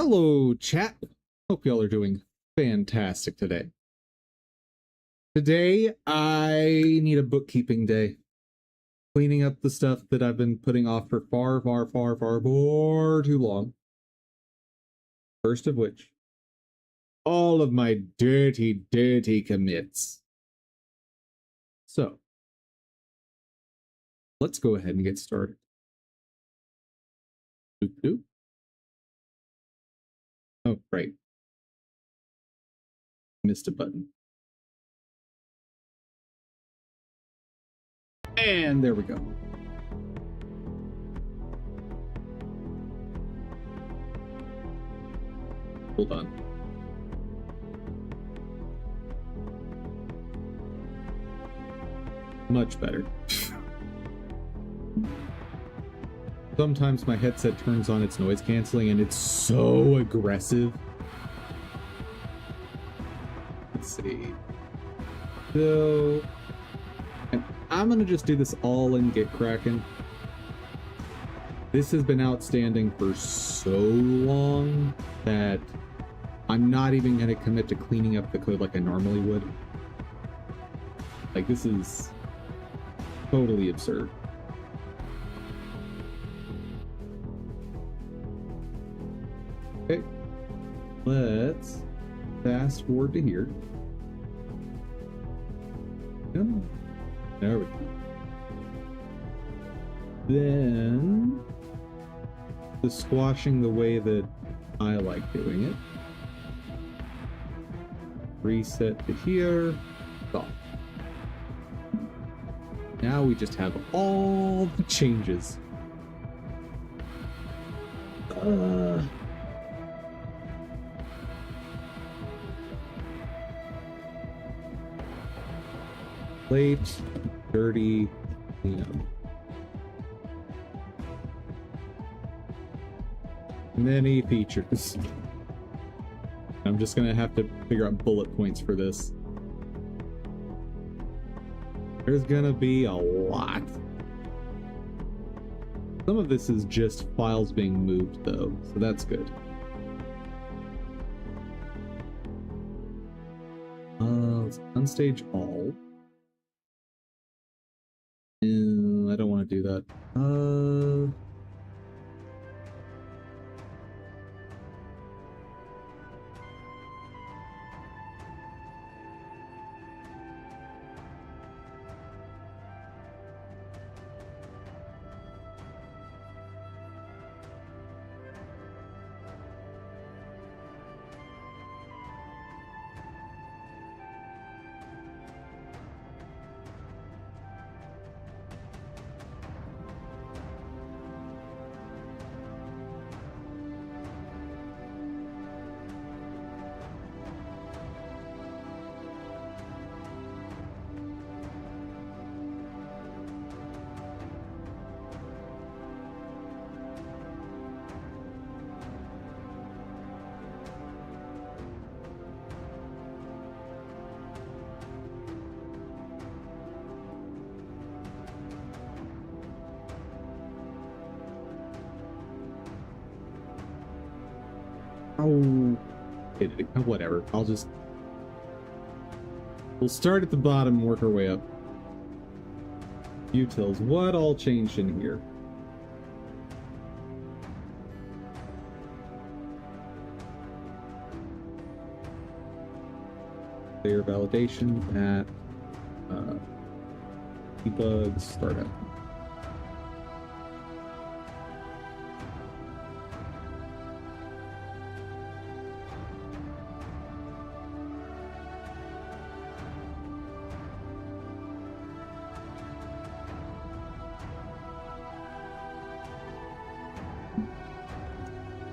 Hello, chat. Hope y'all are doing fantastic today. Today, I need a bookkeeping day. Cleaning up the stuff that I've been putting off for far too long. First of which, all of my dirty commits. So, let's go ahead and get started. Doop. Oh, right. Missed a button. And there we go. Hold on. Much better. Sometimes my headset turns on its noise canceling and it's so aggressive. Let's see. So, I'm gonna just do this all and get cracking. This has been outstanding for so long that I'm not even gonna commit to cleaning up the code like I normally would. Like, this is totally absurd. Okay, let's fast forward to here. Oh, there we go. Then, the squashing the way that I like doing it. Reset to here. Stop. Now we just have all the changes. Late, dirty, clean up. Many features. I'm just gonna have to figure out bullet points for this. There's gonna be a lot. Some of this is just files being moved though, so that's good. Let's unstage all. I don't want to do that. Oh, whatever. We'll start at the bottom and work our way up. Utils. What all changed in here? Player validation at debug startup.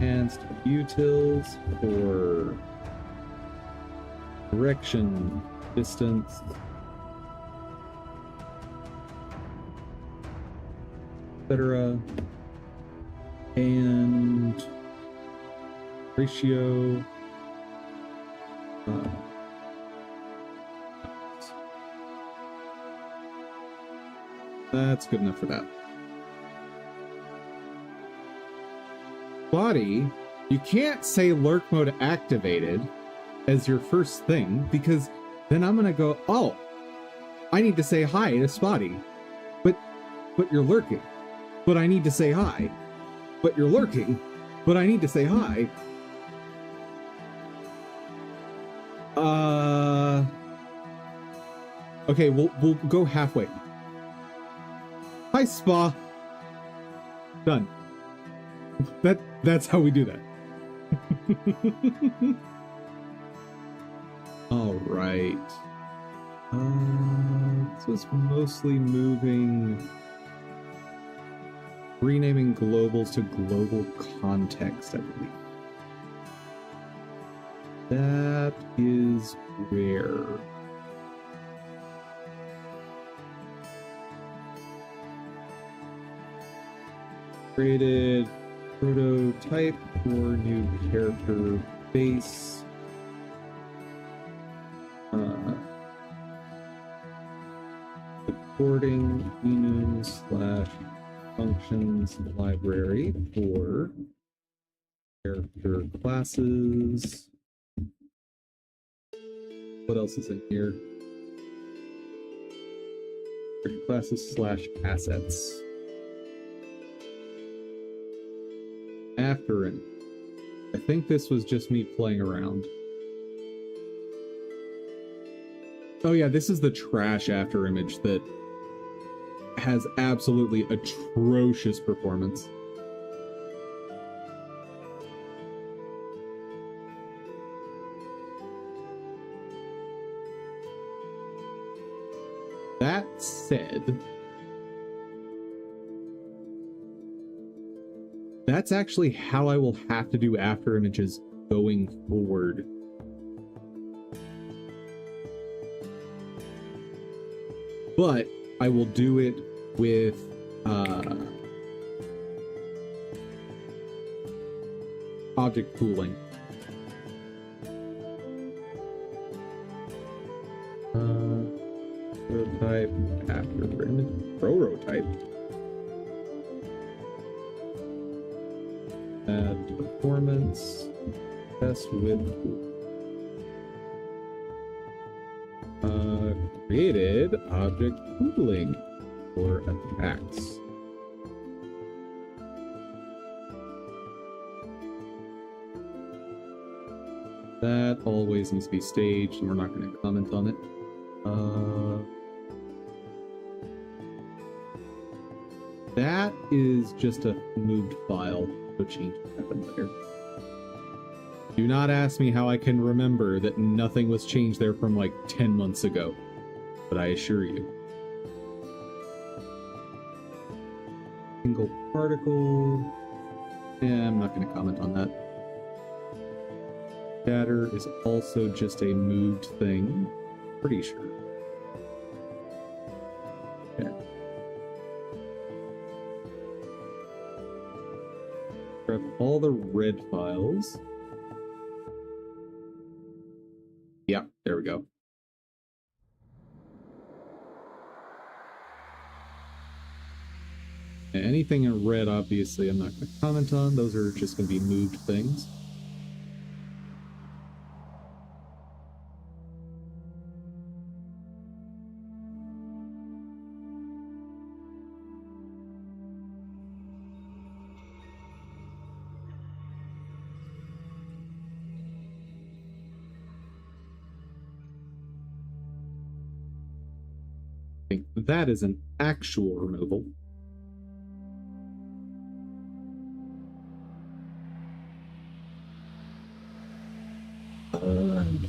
Enhanced utils for direction, distance, etc., and ratio. That's good enough for that. Body You can't say lurk mode activated as your first thing, because then I'm gonna go, oh, I need to say hi to Spotty. But you're lurking. But I need to say hi. But you're lurking. But I need to say hi. Okay, we'll go halfway. Hi, Spa. Done. That's how we do that. All right. This was mostly renaming globals to global context, I believe. That is where. Created prototype for new character base. Supporting enum/functions library for character classes. What else is in here? Character classes/assets. After it. I think this was just me playing around. Oh yeah, this is the trash after image that has absolutely atrocious performance. That said, that's actually how I will have to do after images going forward. But I will do it with object pooling. Prototype after image. Prototype. Add performance. Test with created object pooling for attacks. That always needs to be staged, and we're not going to comment on it. That is just a moved file, so change happened there. Do not ask me how I can remember that nothing was changed there from like 10 months ago, but I assure you. Single particle. Yeah, I'm not going to comment on that. Scatter is also just a moved thing. Pretty sure. Okay. Grab all the red files. Yeah, there we go. And anything in red, obviously, I'm not going to comment on. Those are just going to be moved things. I think that is an actual removal.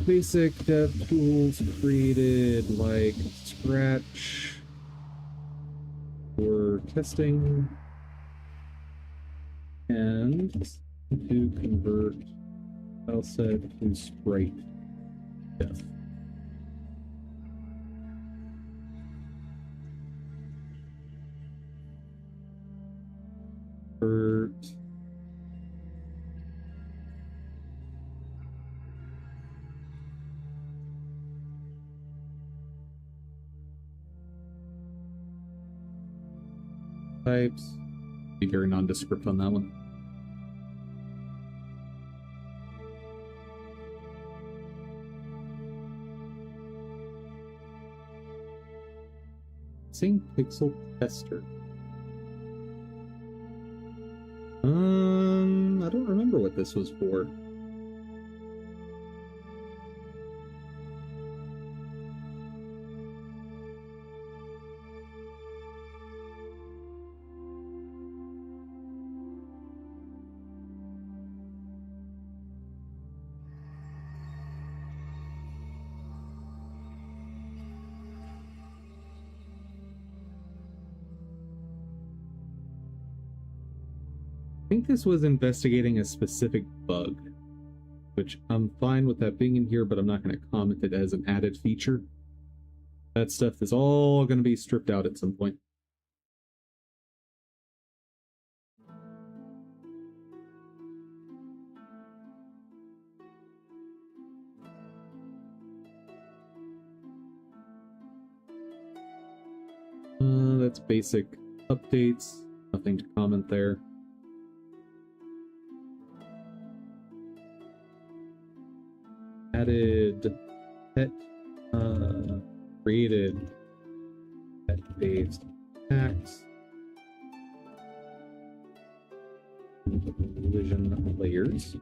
Basic dev tools created like Scratch for testing and to convert file set to sprite def. Convert types. Be very nondescript on that one. Sensing pixel tester. I don't remember what this was for. I think this was investigating a specific bug, which I'm fine with that being in here, but I'm not going to comment it as an added feature. That stuff is all going to be stripped out at some point. That's basic updates. Nothing to comment there. Added pet, created pet-based attacks. Collision layers.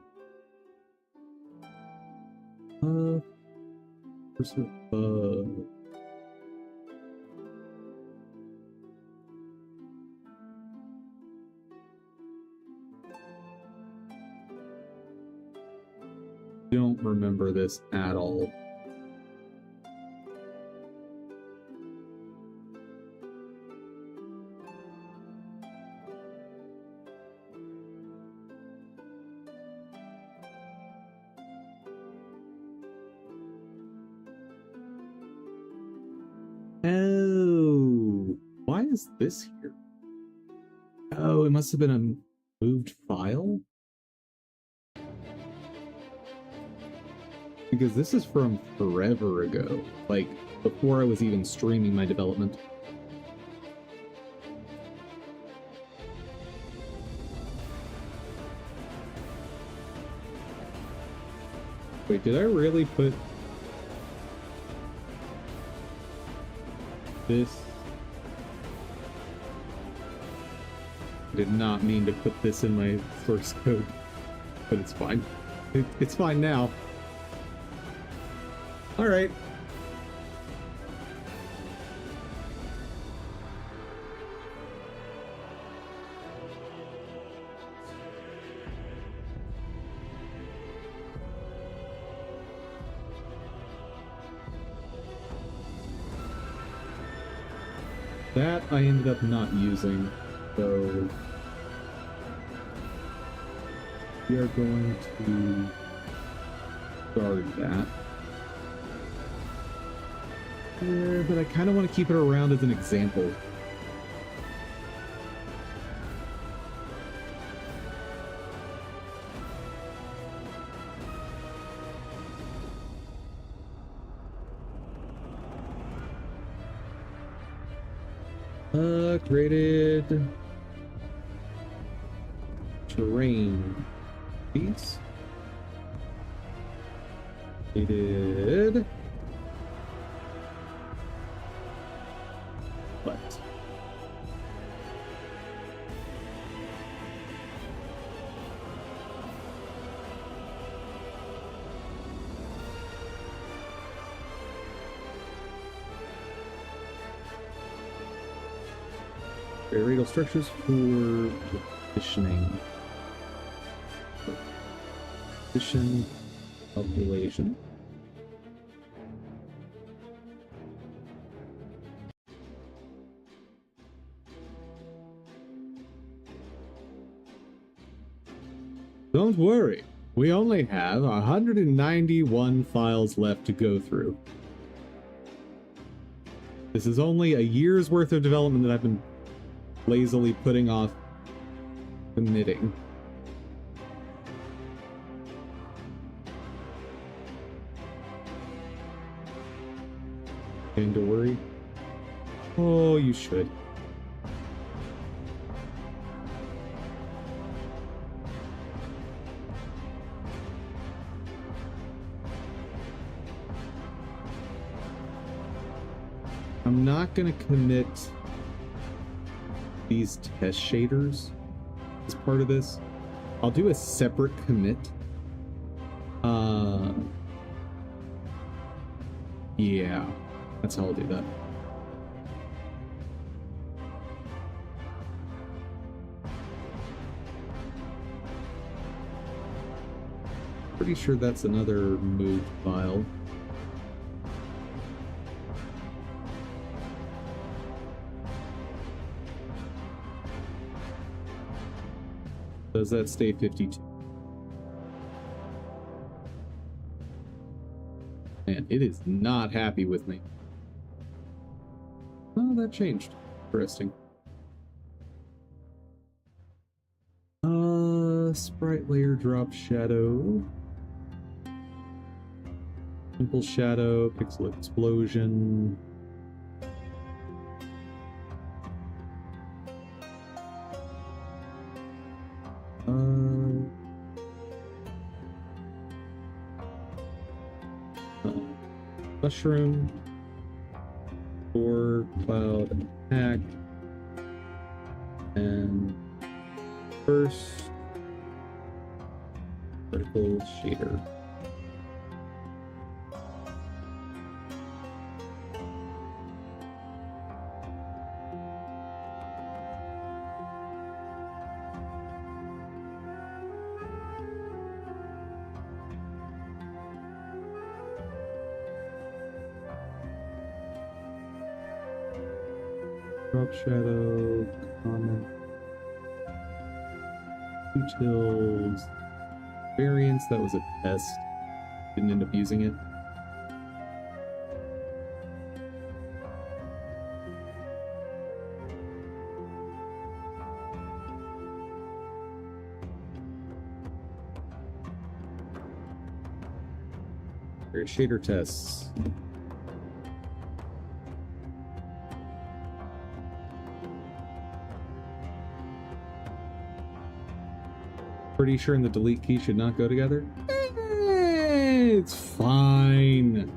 Don't remember this at all. Oh, why is this here? Oh, it must have been a moved file? Because this is from forever ago, like before I was even streaming my development. Wait, did I really put this? I did not mean to put this in my source code, but it's fine. It's fine now. All right. That I ended up not using, so we are going to guard that. But I kind of want to keep it around as an example. Created terrain piece. Created what? Radial structures for positioning. Position calculation. Don't worry, we only have 191 files left to go through. This is only a year's worth of development that I've been lazily putting off committing. And to worry? Oh, you should. I'm not going to commit these test shaders as part of this. I'll do a separate commit. Yeah, that's how I'll do that. Pretty sure that's another moved file. Does that stay 52? Man, it is not happy with me. Oh, that changed. Interesting. Sprite layer drop shadow. Simple shadow, pixel explosion. Mushroom. Or cloud attack. And first vertical shader. Drop shadow, comment, utils, variance, that was a test. Didn't end up using it. Shader tests. Pretty sure in the delete key should not go together. It's fine.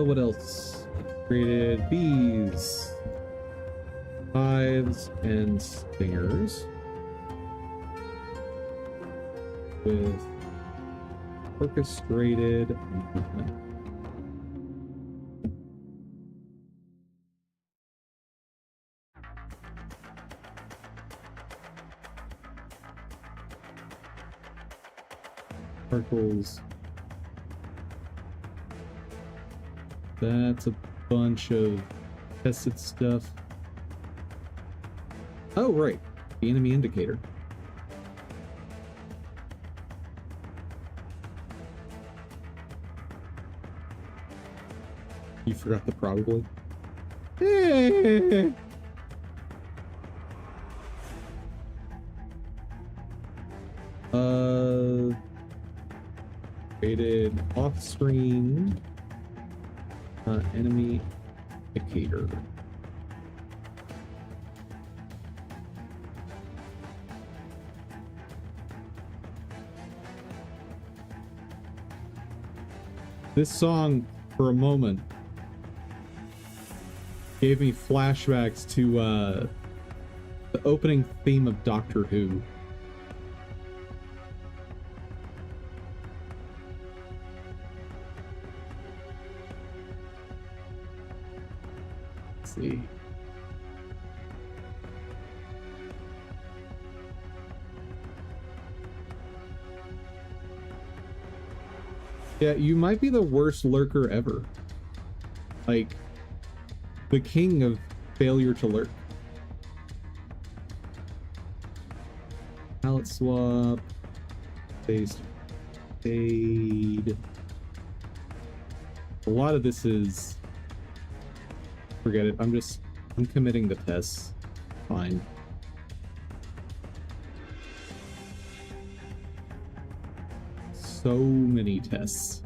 What else? Created bees, hives, and stingers with orchestrated movement. Sparkles. That's a bunch of tested stuff. Oh, right. The enemy indicator. You forgot the probably. Created off-screen enemy indicator. This song, for a moment, gave me flashbacks to the opening theme of Doctor Who. Let's see. Yeah, you might be the worst lurker ever. Like, the king of failure to lurk. Palette swap. Paste. Fade. A lot of this is... Forget it. I'm committing the tests. Fine. So many tests.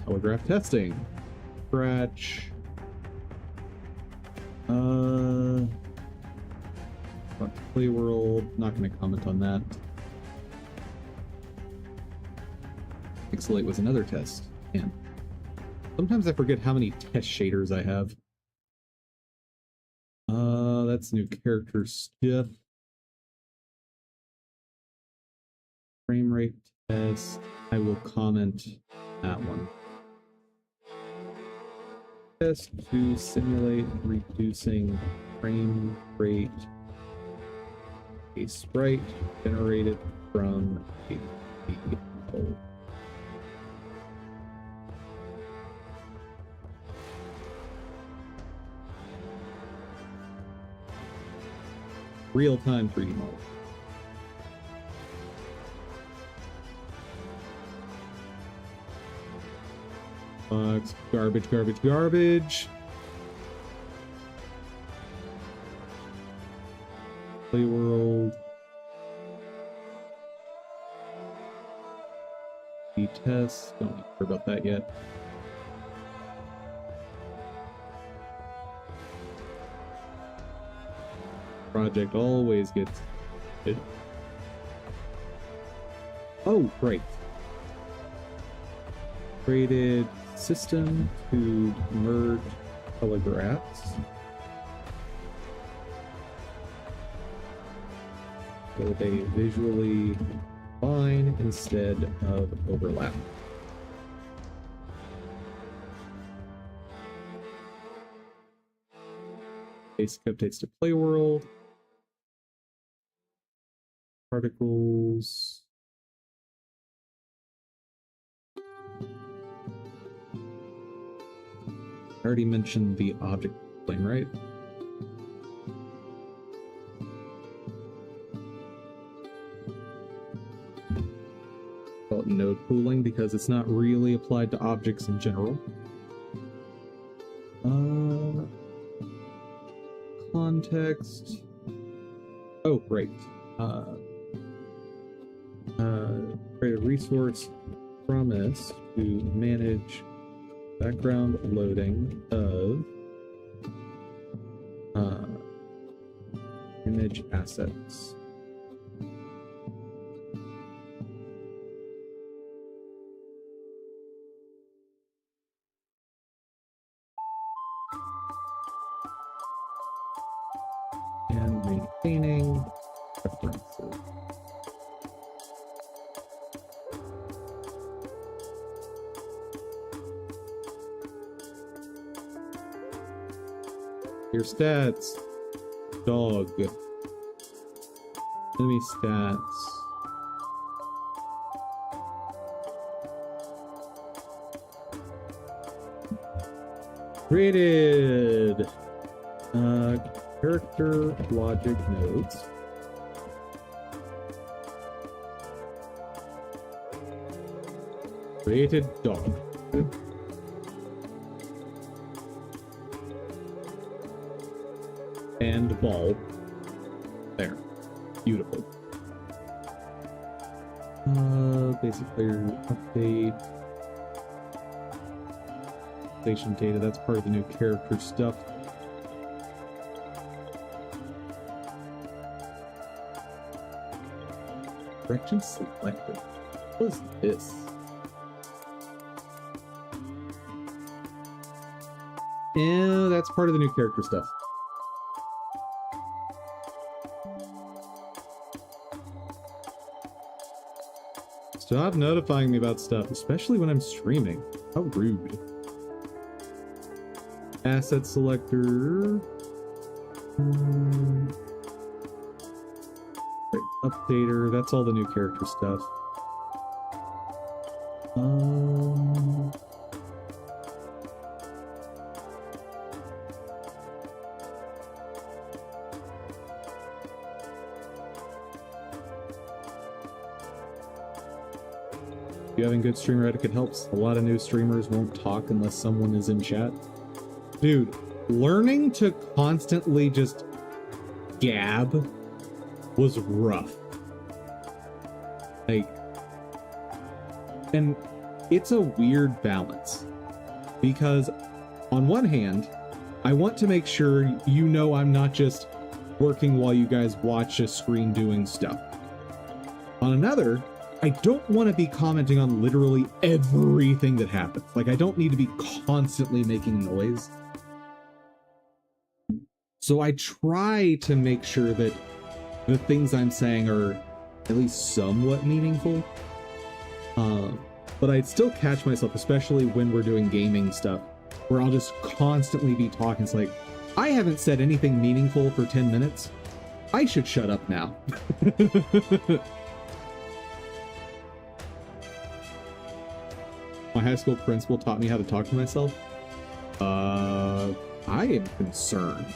Telegraph testing. scratch. Play world, not going to comment on that. Pixelate was another test. Man, sometimes I forget how many test shaders I have. That's new character stuff. Frame rate test. I will comment that one. Test to simulate reducing frame rate. A sprite generated from a video. Real-time 3D model. Bugs, garbage, garbage, garbage. Play world. The test. Don't need to worry about that yet. Project always gets it. Oh, great. Created system to merge color graphs. So they visually combine instead of overlap. Basic updates to play world. Particles. I already mentioned the object plane, right? Call it node pooling because it's not really applied to objects in general. Context. Oh, great. Create a resource promise to manage background loading of image assets. And maintaining references. Your stats. Dog. Enemy stats. Created. Character logic nodes. Created dog. And ball. There. Beautiful. Basic player update. Station data, that's part of the new character stuff. Direction selected. What is this? Yeah, that's part of the new character stuff. Stop notifying me about stuff, especially when I'm streaming. How rude. Asset selector. Right, updater. That's all the new character stuff. If you having good streamer etiquette helps. A lot of new streamers won't talk unless someone is in chat. Dude, learning to constantly just gab was rough. Like, and it's a weird balance because on one hand, I want to make sure you know I'm not just working while you guys watch a screen doing stuff. On another, I don't want to be commenting on literally everything that happens. Like, I don't need to be constantly making noise. So I try to make sure that the things I'm saying are at least somewhat meaningful. But I'd still catch myself, especially when we're doing gaming stuff, where I'll just constantly be talking. It's like, I haven't said anything meaningful for 10 minutes. I should shut up now. My high school principal taught me how to talk to myself. I am concerned.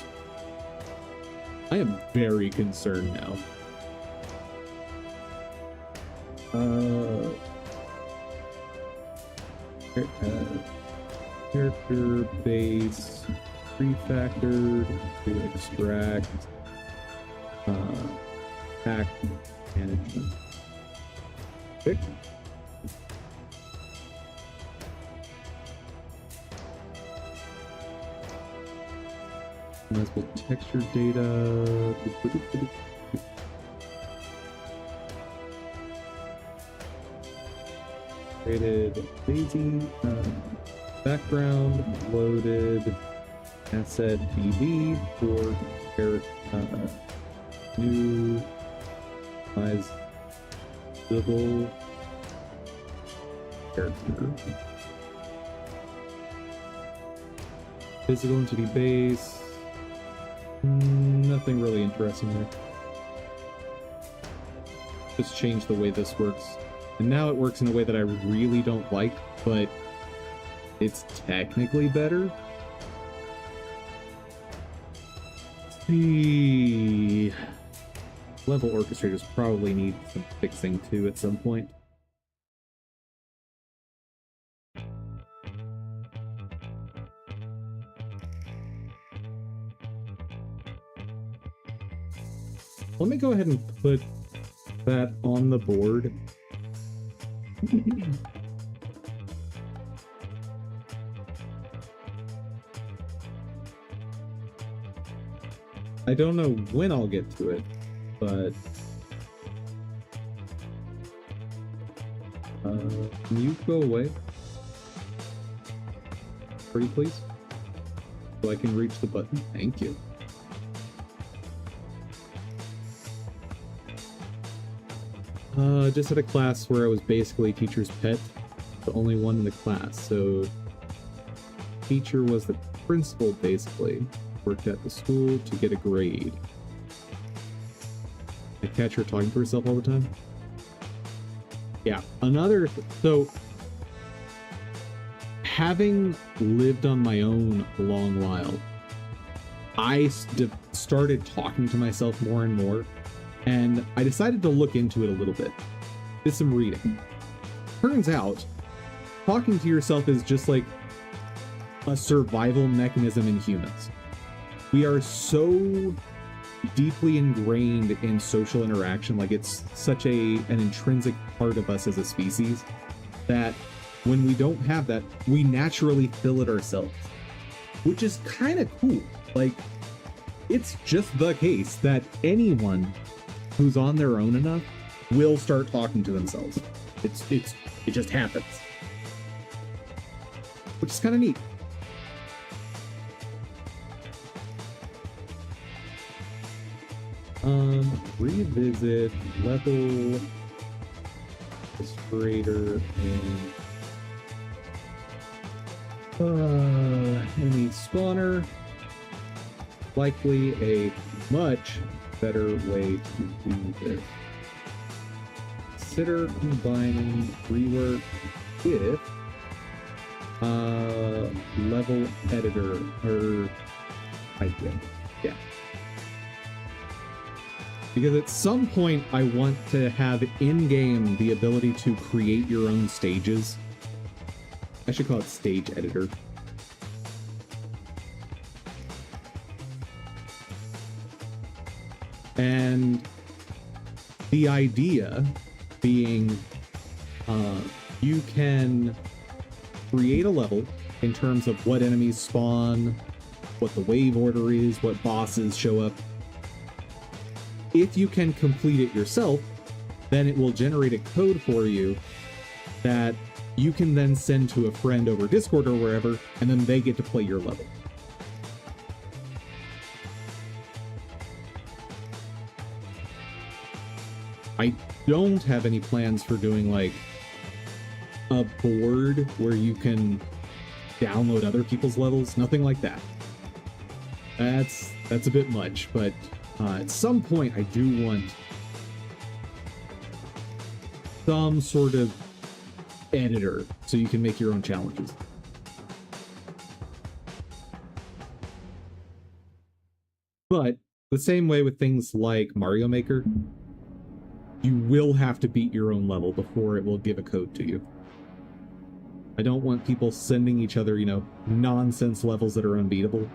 I am very concerned now. Character base refactored to extract pack management. Okay. Multiple texture data. Created lazy background loaded asset DB for new size double character. Physical entity base. Nothing really interesting there. Just change the way this works. And now it works in a way that I really don't like, but it's technically better. The level orchestrators probably need some fixing too at some point. Let me go ahead and put that on the board. I don't know when I'll get to it, but can you go away? Pretty please? So I can reach the button. Thank you. Just had a class where I was basically teacher's pet, the only one in the class. So teacher was the principal basically, worked at the school to get a grade. I catch her talking to herself all the time. Yeah, so having lived on my own a long while, I started talking to myself more and more. And I decided to look into it a little bit. Did some reading. Turns out, talking to yourself is just like a survival mechanism in humans. We are so deeply ingrained in social interaction, like it's such an intrinsic part of us as a species, that when we don't have that, we naturally fill it ourselves. Which is kind of cool. Like, it's just the case that anyone who's on their own enough will start talking to themselves. It just happens. Which is kind of neat. Revisit level illustrator and enemy spawner. Likely a much better way to do this. Consider combining rework with level editor, or I think, yeah. Because at some point I want to have in-game the ability to create your own stages. I should call it stage editor. And the idea being you can create a level in terms of what enemies spawn, what the wave order is, what bosses show up. If you can complete it yourself, then it will generate a code for you that you can then send to a friend over Discord or wherever, and then they get to play your level. I don't have any plans for doing like a board where you can download other people's levels. Nothing like that. That's a bit much, but at some point I do want some sort of editor so you can make your own challenges. But the same way with things like Mario Maker, you will have to beat your own level before it will give a code to you. I don't want people sending each other, you know, nonsense levels that are unbeatable.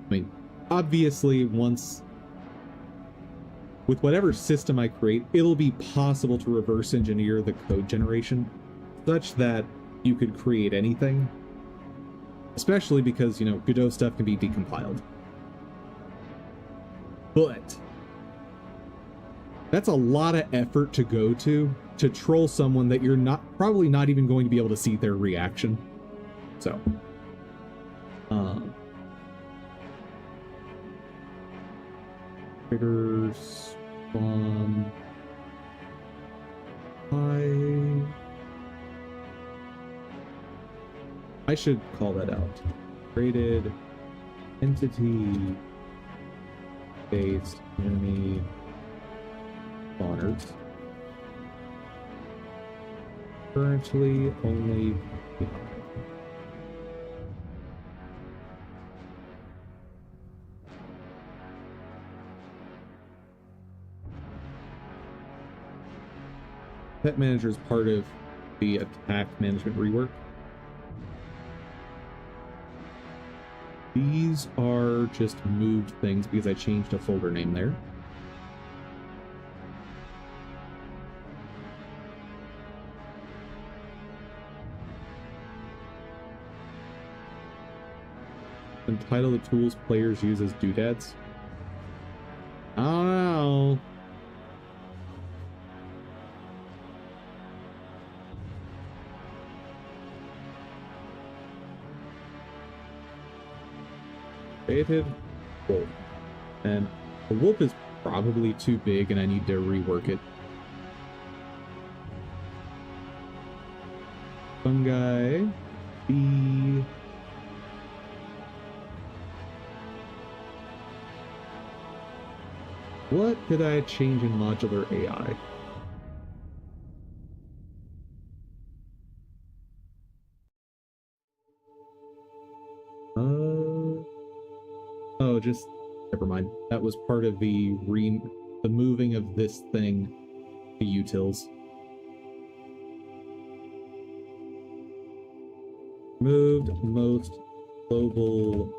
I mean, obviously, once with whatever system I create, it'll be possible to reverse engineer the code generation such that you could create anything, especially because, you know, Godot stuff can be decompiled. But that's a lot of effort to go to troll someone that you're probably not even going to be able to see their reaction. So, critters spawn. I should call that out. Created entity based enemy spawners. Currently only Pet Manager is part of the attack management rework. These are just moved things because I changed a folder name there. Entitle the tools players use as doodads. I don't know. Created wolf. And the wolf is probably too big and I need to rework it. Fungi. Bee. What did I change in modular AI? Oh, just never mind. That was part of the moving of this thing to utils. Moved most global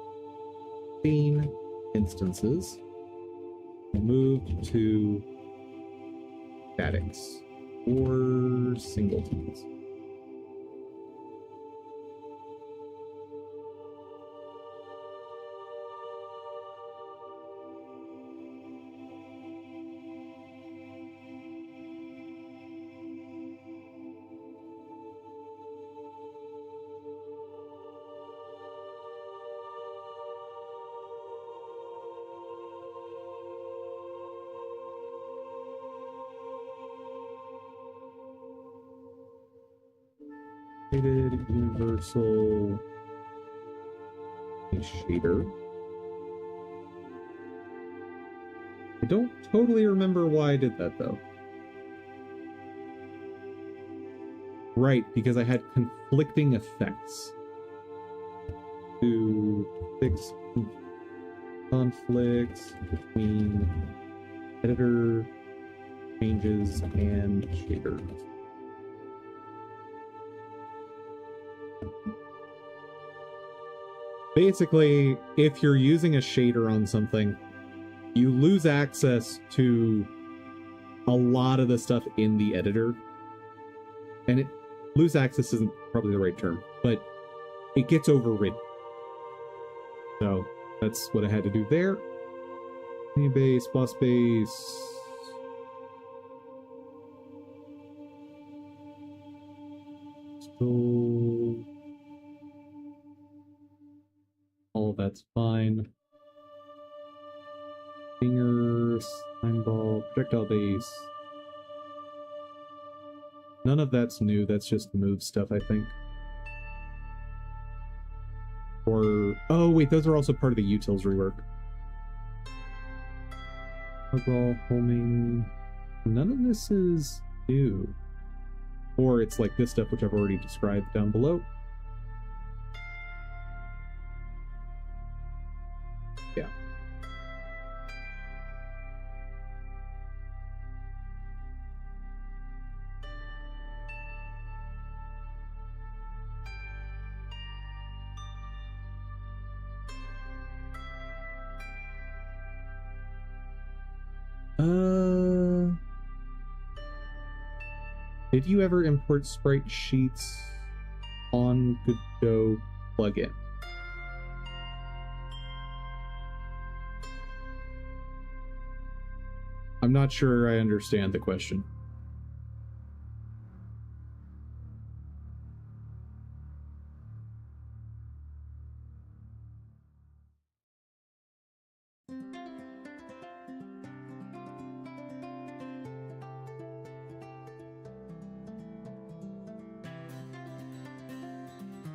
scene instances. Moved to statics or singletons. Universal shader. I don't totally remember why I did that though. Right, because I had conflicting effects. To fix conflicts between editor changes and shaders. Basically, if you're using a shader on something, you lose access to a lot of the stuff in the editor. And lose access isn't probably the right term, but it gets overridden. So that's what I had to do there. Mini base, boss base. So all that's fine. Fingers, time ball, projectile base. None of that's new, that's just move stuff, I think. Or, oh wait, those are also part of the utils rework. Ball, homing. None of this is new. Or it's like this stuff, which I've already described down below. Yeah. Did you ever import sprite sheets on Godot plugin? I'm not sure I understand the question.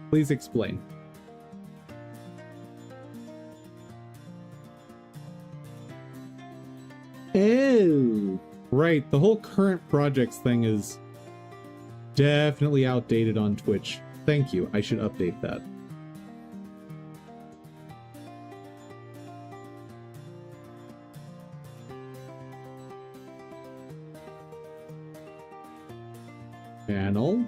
Please explain. Oh, right. The whole current projects thing is definitely outdated on Twitch. Thank you. I should update that. Channel.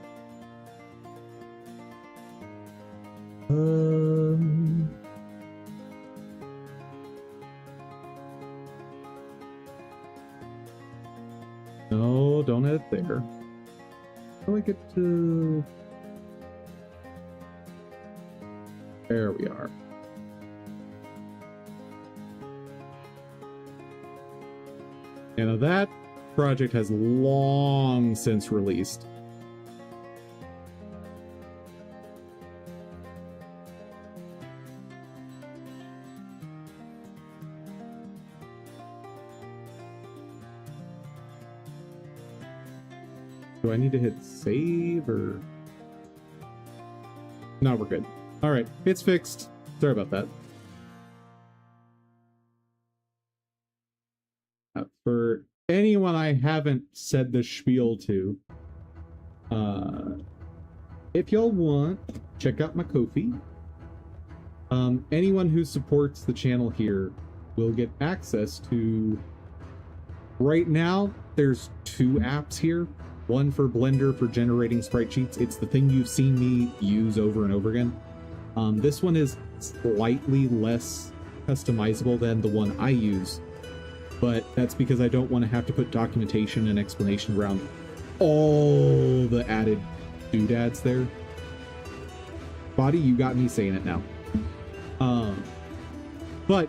No, don't edit there. How do I get to... There we are. And that project has long since released. Do I need to hit save or... No, we're good. All right, it's fixed. Sorry about that. For anyone I haven't said the spiel to, if y'all want, check out my Ko-fi. Anyone who supports the channel here will get access to... Right now, there's 2 apps here. One for Blender for generating sprite sheets. It's the thing you've seen me use over and over again. This one is slightly less customizable than the one I use, but that's because I don't want to have to put documentation and explanation around all the added doodads there. Body, you got me saying it now. But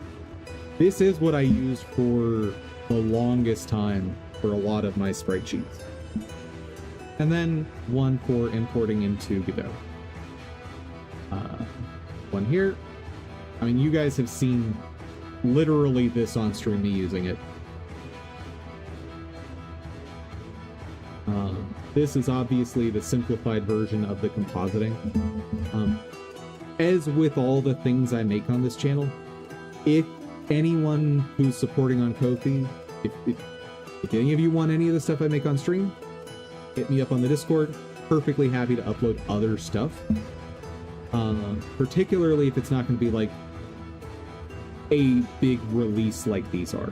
this is what I used for the longest time for a lot of my sprite sheets. And then one for importing into Godot. One here. I mean, you guys have seen literally this on stream, me using it. This is obviously the simplified version of the compositing. As with all the things I make on this channel, if anyone who's supporting on Ko-fi, if any of you want any of the stuff I make on stream, hit me up on the Discord. Perfectly happy to upload other stuff. Particularly if it's not going to be like a big release like these are.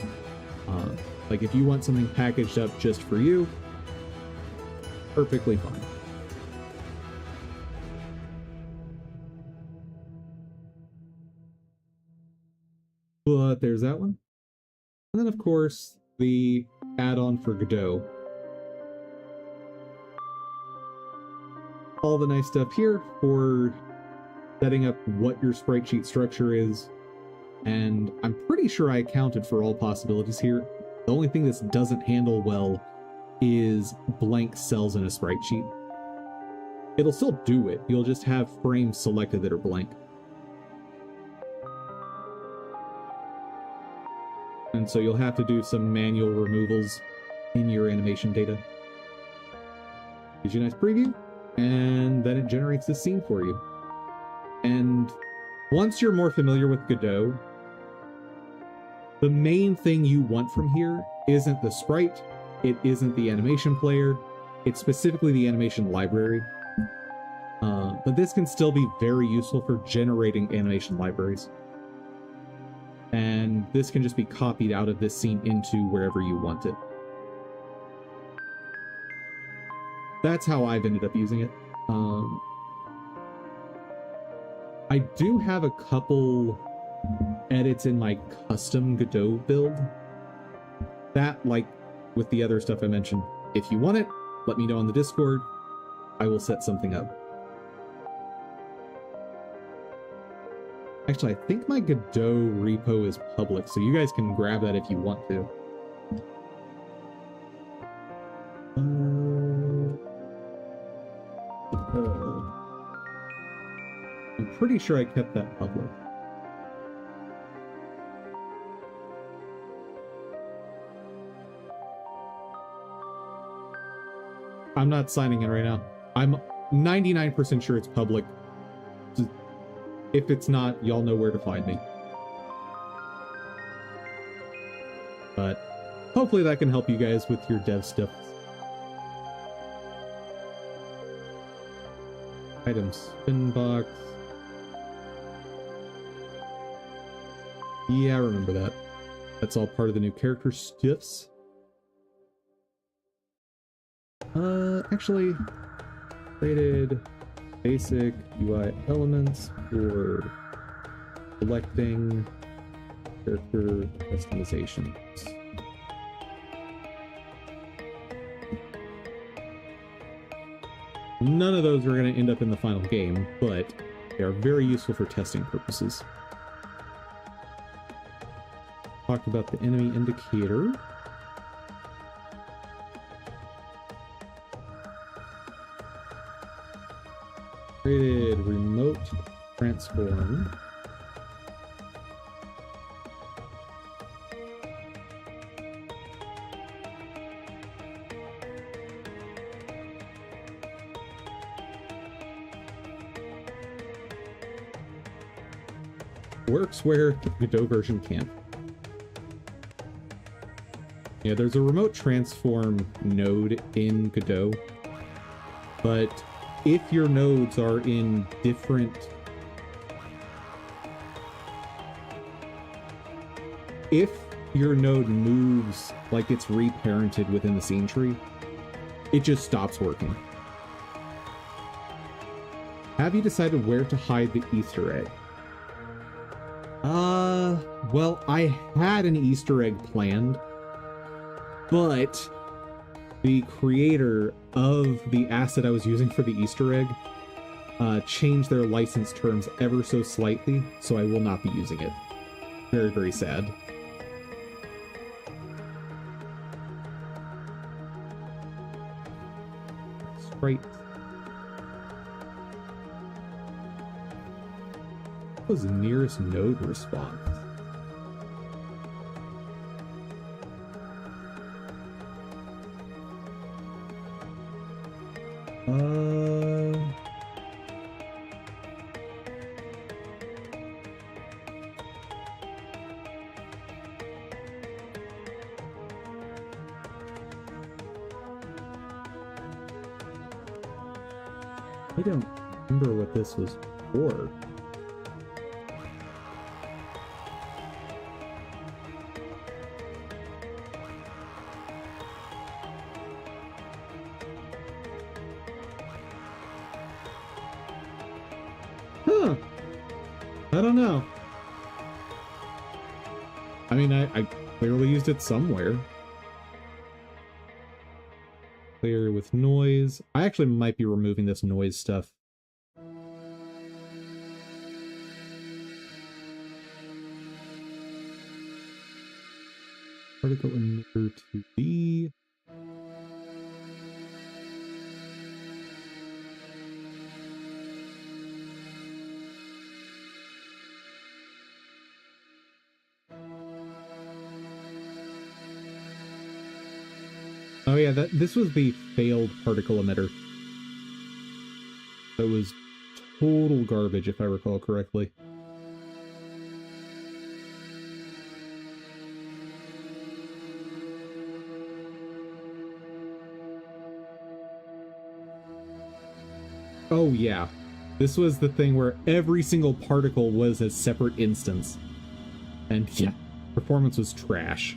Like if you want something packaged up just for you, perfectly fine. But there's that one. And then of course, the add-on for Godot. All the nice stuff here for setting up what your sprite sheet structure is, and I'm pretty sure I accounted for all possibilities here. The only thing this doesn't handle well is blank cells in a sprite sheet. It'll still do it, you'll just have frames selected that are blank. And so you'll have to do some manual removals in your animation data. Gives you a nice preview, and then it generates this scene for you. And once you're more familiar with Godot, the main thing you want from here isn't the sprite, it isn't the animation player, it's specifically the animation library. But this can still be very useful for generating animation libraries. And this can just be copied out of this scene into wherever you want it. That's how I've ended up using it. I do have a couple edits in my custom Godot build. That, like with the other stuff I mentioned, if you want it, let me know on the Discord. I will set something up. Actually, I think my Godot repo is public, so you guys can grab that if you want to. I'm pretty sure I kept that public. I'm not signing in right now. I'm 99% sure it's public. If it's not, y'all know where to find me. But hopefully that can help you guys with your dev stuff. Item spin box. Yeah, I remember that. That's all part of the new character stuffs. Actually, created basic UI elements for selecting character customizations. None of those are going to end up in the final game, but they are very useful for testing purposes. Talked about the enemy indicator. Created remote transform. Works where the Godot version can't. Yeah, there's a remote transform node in Godot, but if your nodes are in different... If your node moves like it's reparented within the scene tree, it just stops working. Have you decided where to hide the Easter egg? Well, I had an Easter egg planned, but the creator of the asset I was using for the Easter egg changed their license terms ever so slightly, so I will not be using it. Very, very sad. Sprite. What was the nearest node response? I don't remember what this was for. Huh. I don't know. I mean, I clearly used it somewhere. Clear with noise. I actually might be removing this noise stuff. particle emitter to be. Oh yeah, this was the failed particle emitter. That was total garbage, if I recall correctly. Oh yeah, this was the thing where every single particle was a separate instance. And yeah, performance was trash.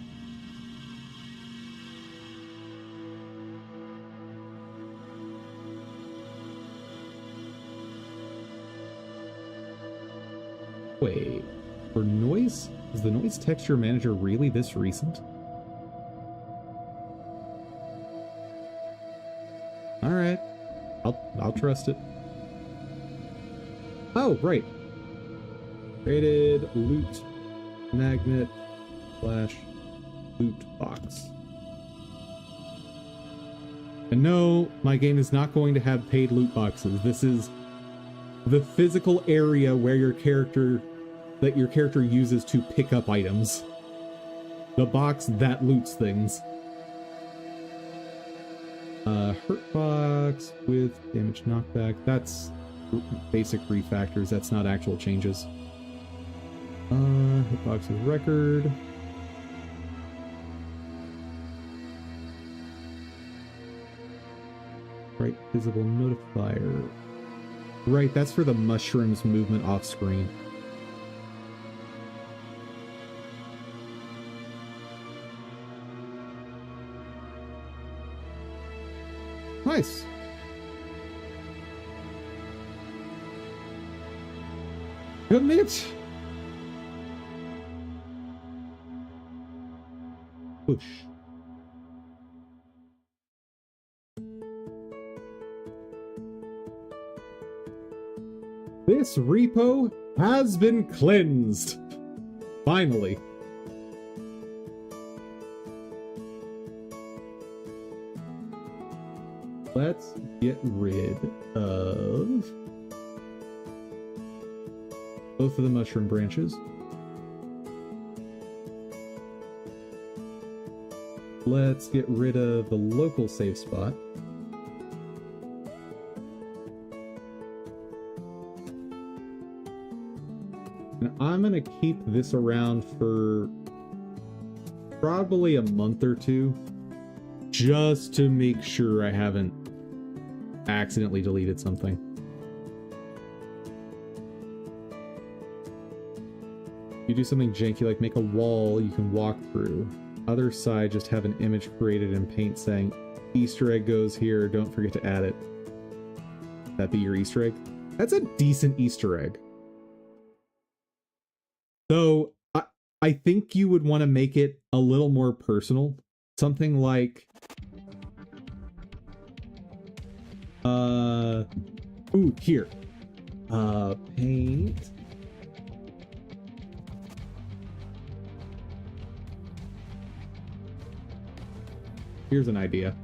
Wait, for noise? Is the noise texture manager really this recent? Alright. I'll trust it. Oh, right. Created loot magnet / loot box. And no, my game is not going to have paid loot boxes. This is the physical area where your character uses to pick up items. The box that loots things. Hurt box with damage knockback. That's basic refactors. That's not actual changes. Hitbox with record. Right, visible notifier. Right, that's for the mushroom's movement off screen. Nice. Commit. Push. This repo has been cleansed. Finally. Let's get rid of both of the mushroom branches. Let's get rid of the local save spot. And I'm gonna keep this around for probably a month or two, just to make sure I haven't accidentally deleted something. You do something janky like make a wall you can walk through. Other side, just have an image created in Paint saying Easter egg goes here, don't forget to add it. That be your Easter egg? That's a decent Easter egg. So I think you would want to make it a little more personal. Something like ooh, here. Paint. Here's an idea.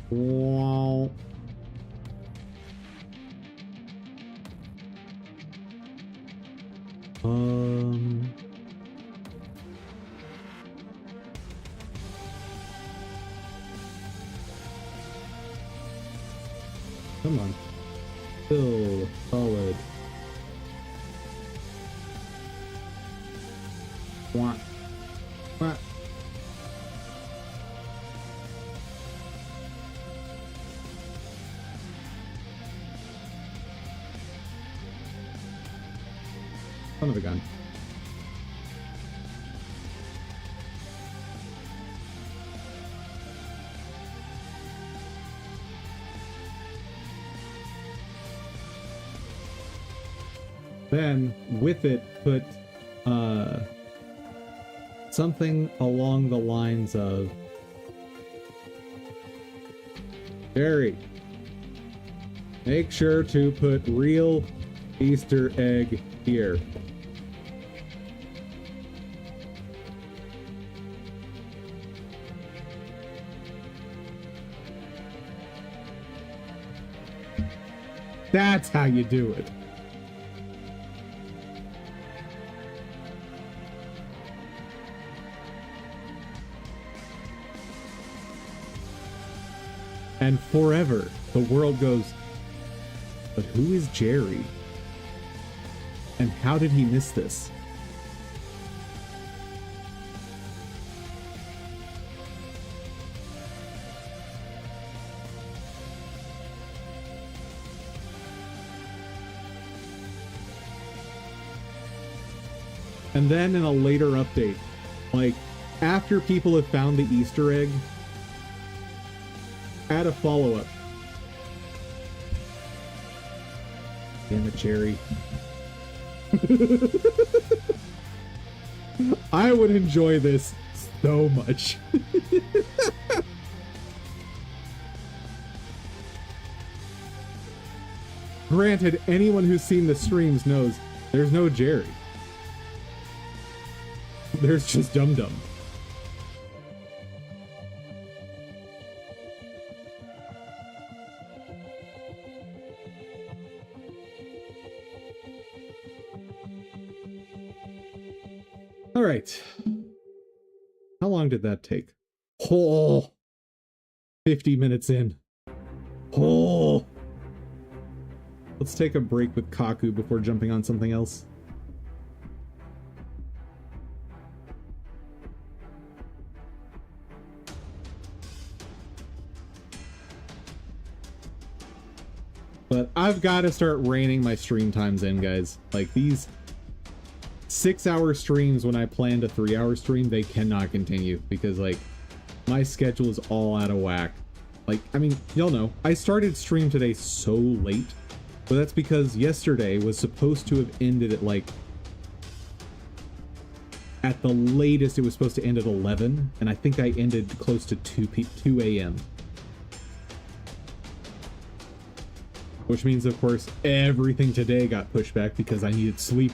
Wow. Come on. Fill, solid. Wah. Wah. Son of a gun. Then, with it, put something along the lines of Jerry, Make sure to put real Easter egg here. That's how you do it. And forever, the world goes, but who is Jerry? And how did he miss this? And then in a later update, like, after people have found the Easter egg, add a follow-up. Damn it, Jerry. I would enjoy this so much. Granted, anyone who's seen the streams knows there's no Jerry. There's just Dum Dum. All right. How long did that take? Oh, 50 minutes in. Oh. Let's take a break with Kaku before jumping on something else. But I've got to start reining my stream times in, guys. Like, these 6-hour streams when I planned a 3-hour stream, they cannot continue because, like, my schedule is all out of whack. Like, I mean, y'all know, I started stream today so late, but that's because yesterday was supposed to have ended at, like, at the latest it was supposed to end at 11, and I think I ended close to 2 a.m. Which means, of course, everything today got pushed back because I needed sleep.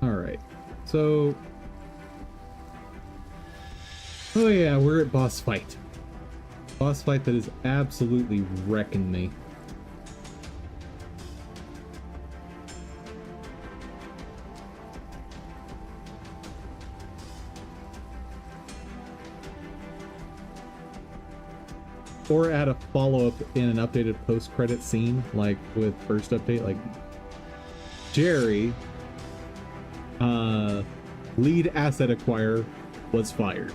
Alright, so... oh yeah, we're at boss fight. Boss fight that is absolutely wrecking me. Or add a follow-up in an updated post-credit scene, like with first update, like Jerry, lead asset acquirer, was fired.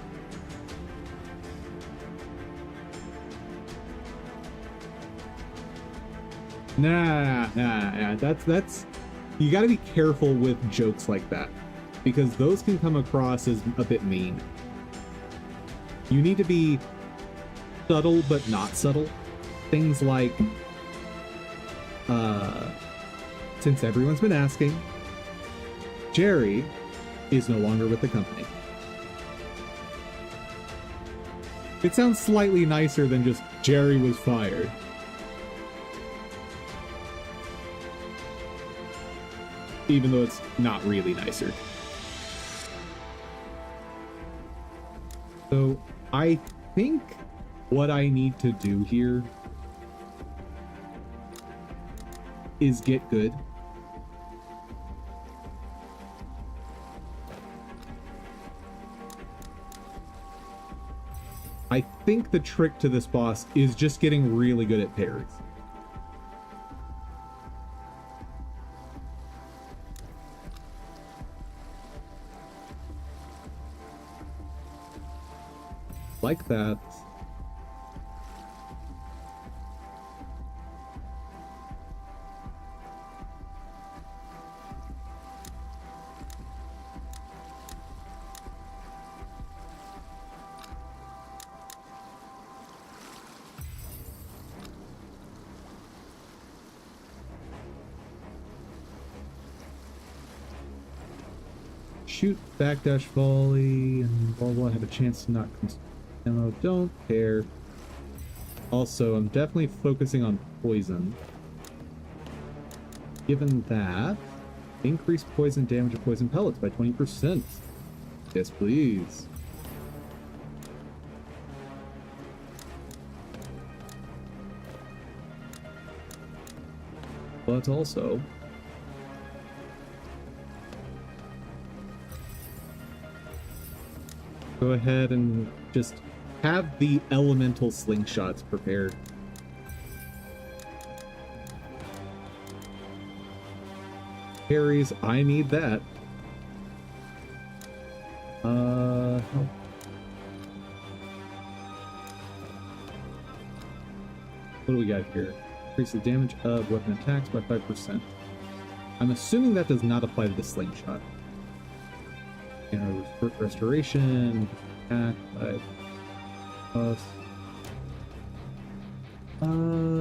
Nah, that's you gotta be careful with jokes like that, because those can come across as a bit mean. You need to be subtle but not subtle. Things like, since everyone's been asking, Jerry is no longer with the company. It sounds slightly nicer than just Jerry was fired. Even though it's not really nicer. So I think what I need to do here is get good. I think the trick to this boss is just getting really good at parries. Like that. shoot backdash volley, and blah blah. Have a chance to not consume ammo. Don't care. Also, I'm definitely focusing on poison. Given that, increase poison damage of poison pellets by 20%. Yes, please. But also, go ahead and just have the elemental slingshots prepared. Parries, I need that. What do we got here? Increase the damage of weapon attacks by 5%. I'm assuming that does not apply to the slingshot. You know, restoration, attack by plus.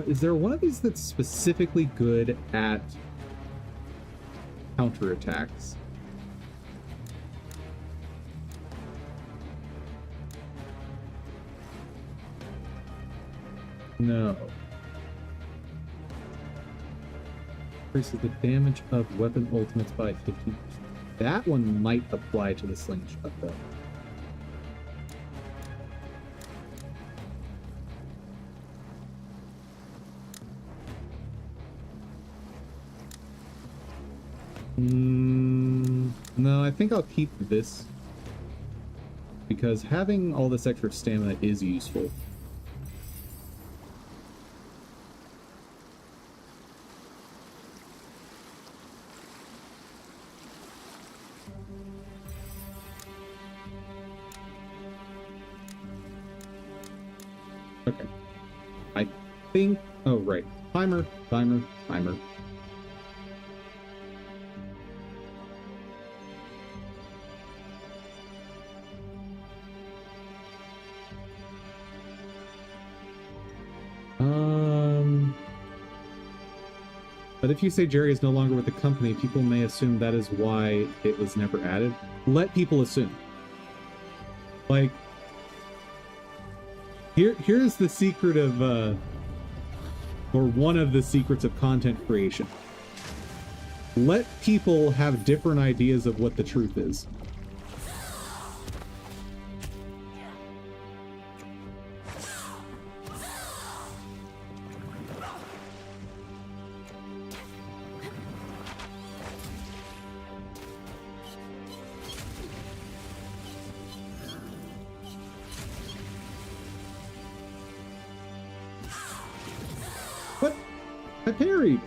Is there one of these that's specifically good at counterattacks? No. Increases the damage of weapon ultimates by 15%. That one might apply to the slingshot, though. No, I think I'll keep this, because having all this extra stamina is useful. Okay. I think... Oh, right. Timer, timer, timer. But if you say Jerry is no longer with the company, people may assume that is why it was never added. Let people assume. Like, here's the secret of, or one of the secrets of content creation. Let people have different ideas of what the truth is. What? I parried.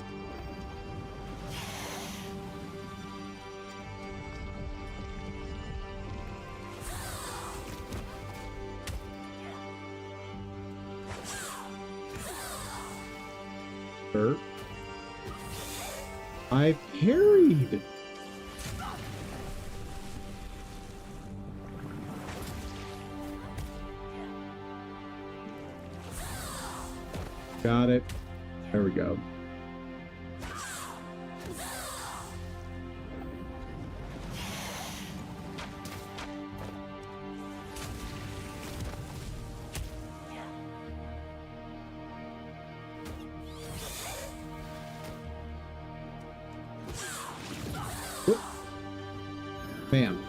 Sure. I parried. Got it. There we go. Whoop. Bam.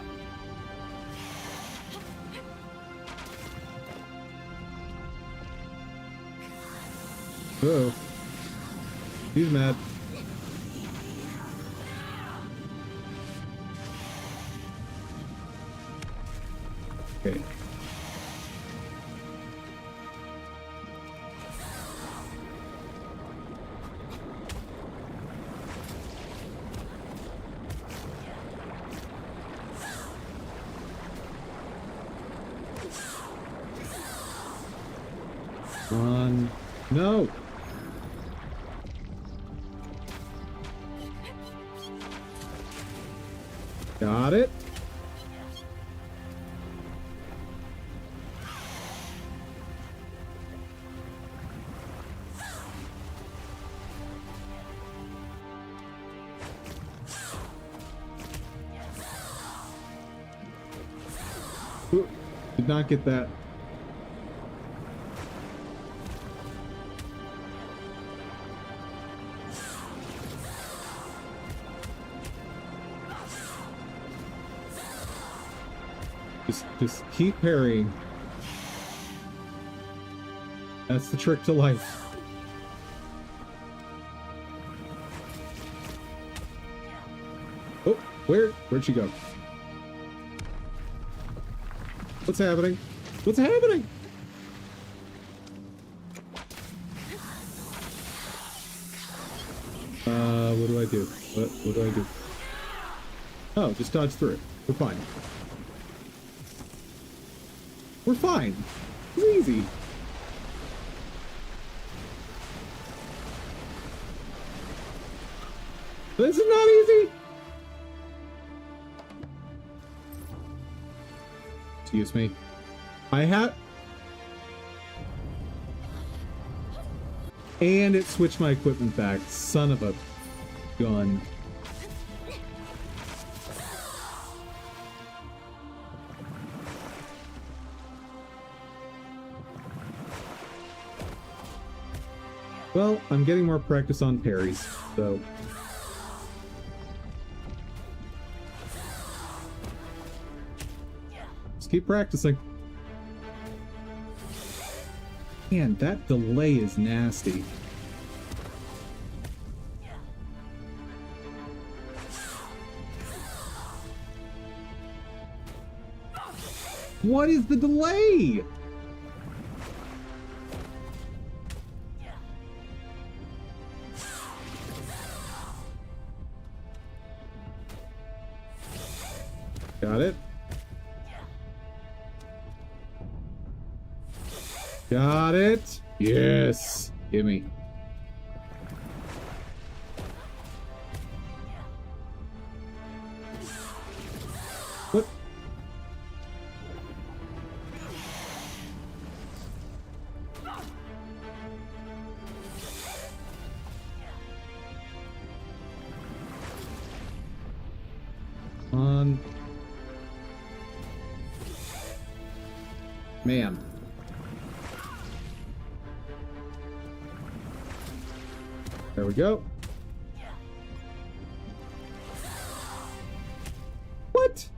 Uh-oh. He's mad. Okay. Run. No! Got it. Ooh, did not get that. Just keep parrying. That's the trick to life. Oh, where'd she go? What's happening? What's happening? What do I do? What do I do? Oh, just dodge through it. We're fine. We're fine. It's easy. This is not easy. Excuse me. I have... And it switched my equipment back. Son of a gun. Well, I'm getting more practice on parries, so... Just keep practicing. Man, that delay is nasty. What is the delay? Got it. Got it. Yes. Gimme. What? On. Man. There we go. What?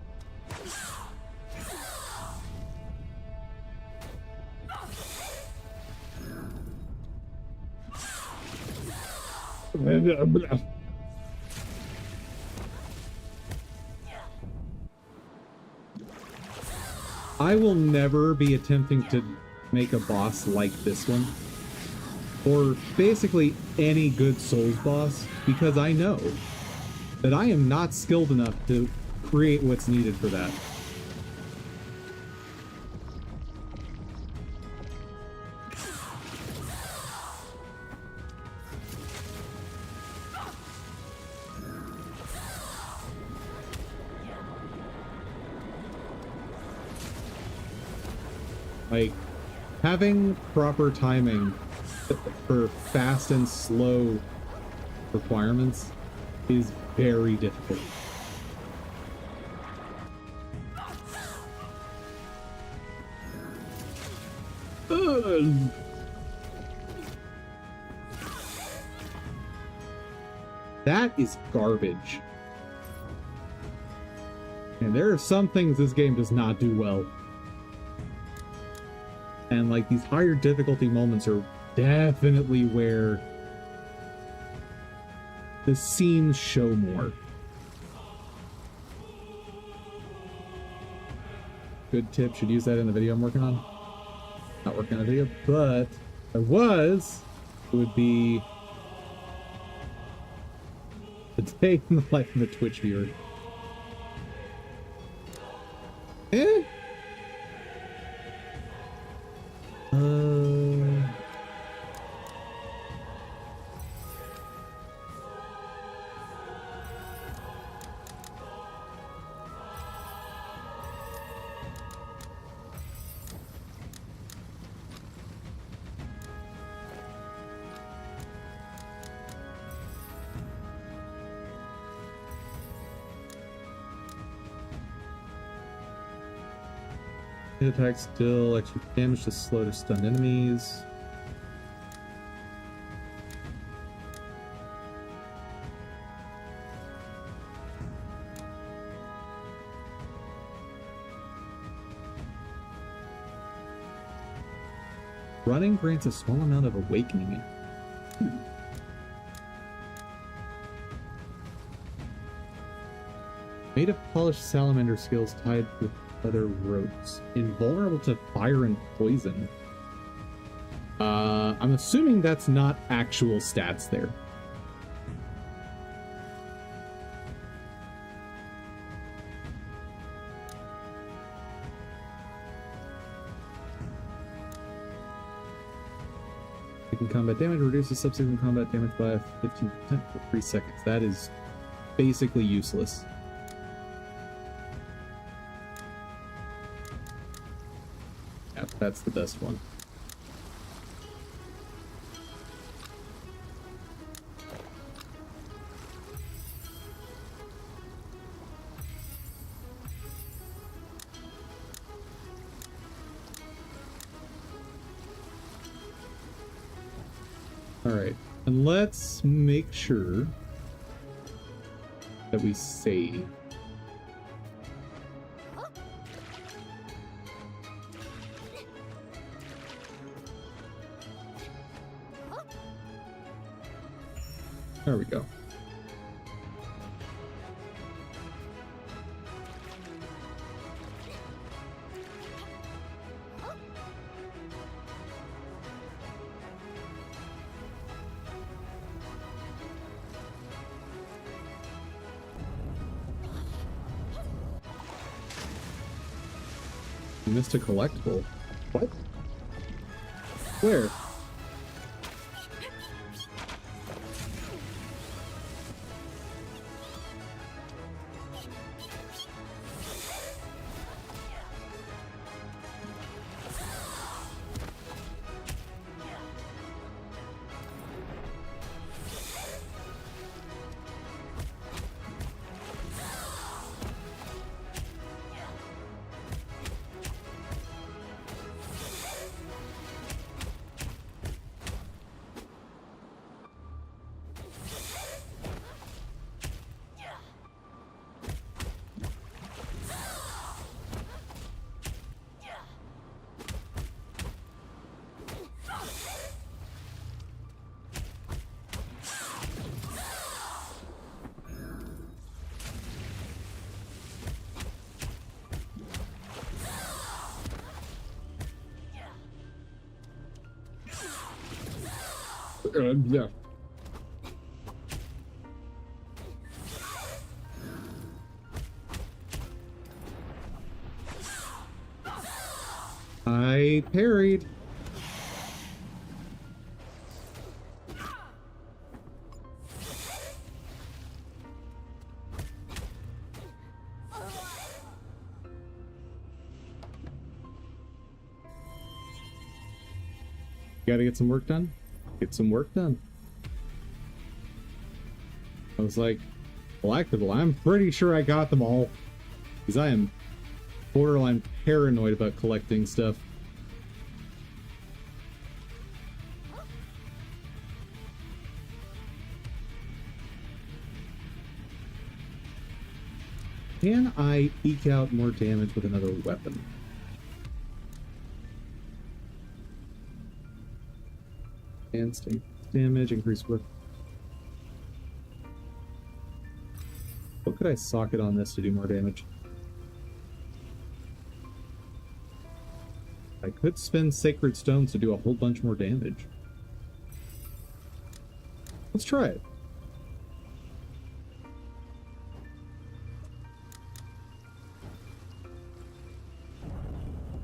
I will never be attempting to make a boss like this one, or basically any good Souls boss, because I know that I am not skilled enough to create what's needed for that. Like, having proper timing for fast and slow requirements is very difficult. That is garbage. And there are some things this game does not do well. And like these higher difficulty moments are definitely where the scenes show more. Good tip, should use that in the video I'm working on. Not working on a video, but if I was, it would be a day in the life of a Twitch viewer. Eh? Hit attacks deal extra damage to slow to stun enemies. Running grants a small amount of awakening. Made of polished salamander scales tied with leather ropes. Invulnerable to fire and poison. I'm assuming that's not actual stats there. Combat damage reduces subsequent combat damage by 15% for 3 seconds. That is basically useless. Yeah, that's the best one. Alright, and let's make sure that we save. There we go. You missed a collectible. What? Where? Yeah. I parried. Gotta get some work done. Get some work done. I was like, collectible. I'm pretty sure I got them all. Because I am borderline paranoid about collecting stuff. Can I eke out more damage with another weapon? Instinct damage, increase with. What could I socket on this to do more damage? I could spend Sacred Stones to do a whole bunch more damage. Let's try it.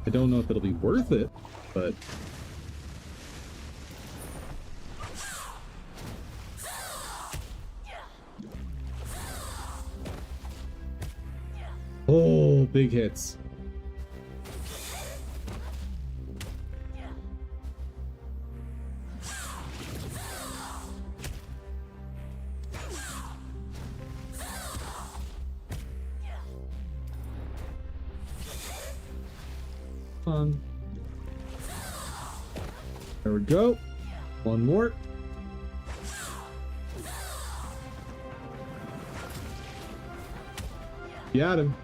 I don't know if it'll be worth it, but... Oh, big hits. on. There we go. One more. Got him.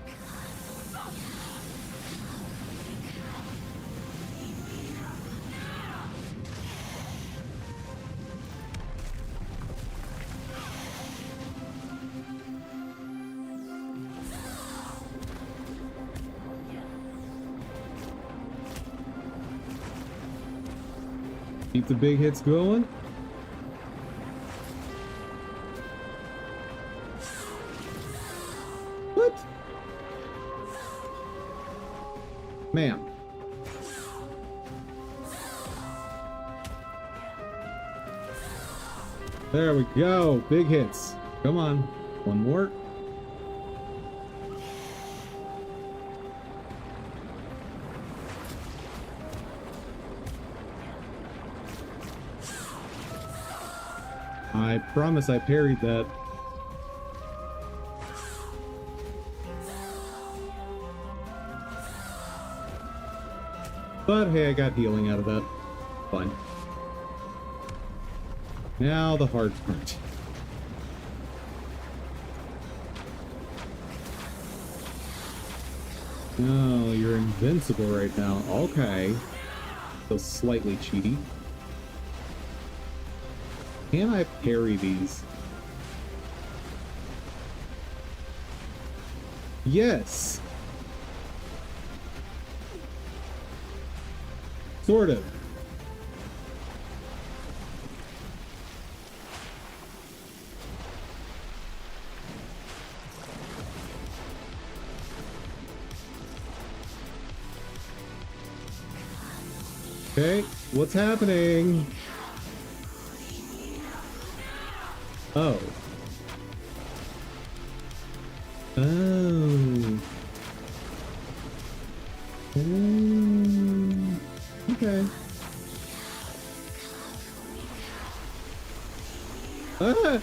Keep the big hits going. What? Ma'am. There we go. Big hits. Come on. One more. I promise I parried that. But hey, I got healing out of that. Fine. Now the hard part. No, you're invincible right now. Okay. Feels slightly cheaty. Can I parry these? Yes! Sort of. Okay, what's happening? Oh. Oh. Okay. Ah!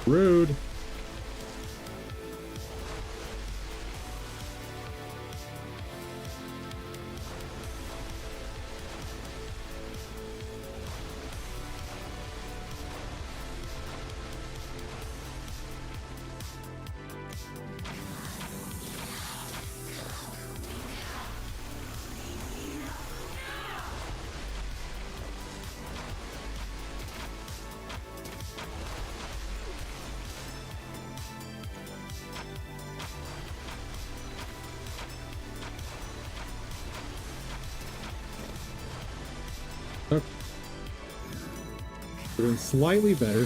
Rude. Okay. We're doing slightly better.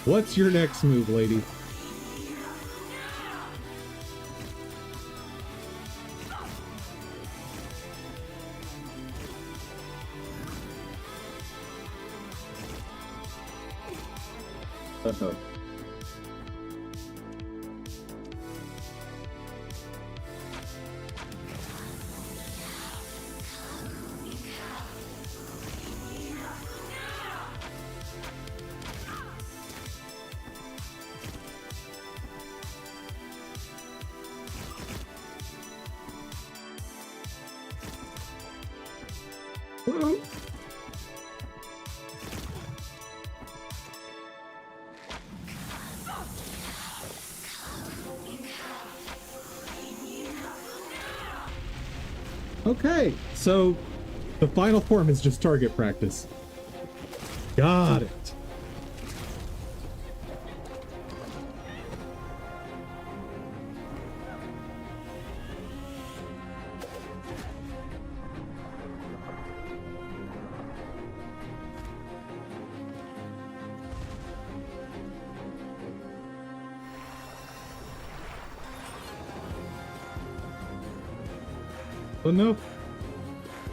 What's your next move, lady? Uh-oh. Whoa. Okay, so the final form is just target practice. Got it. Oh no.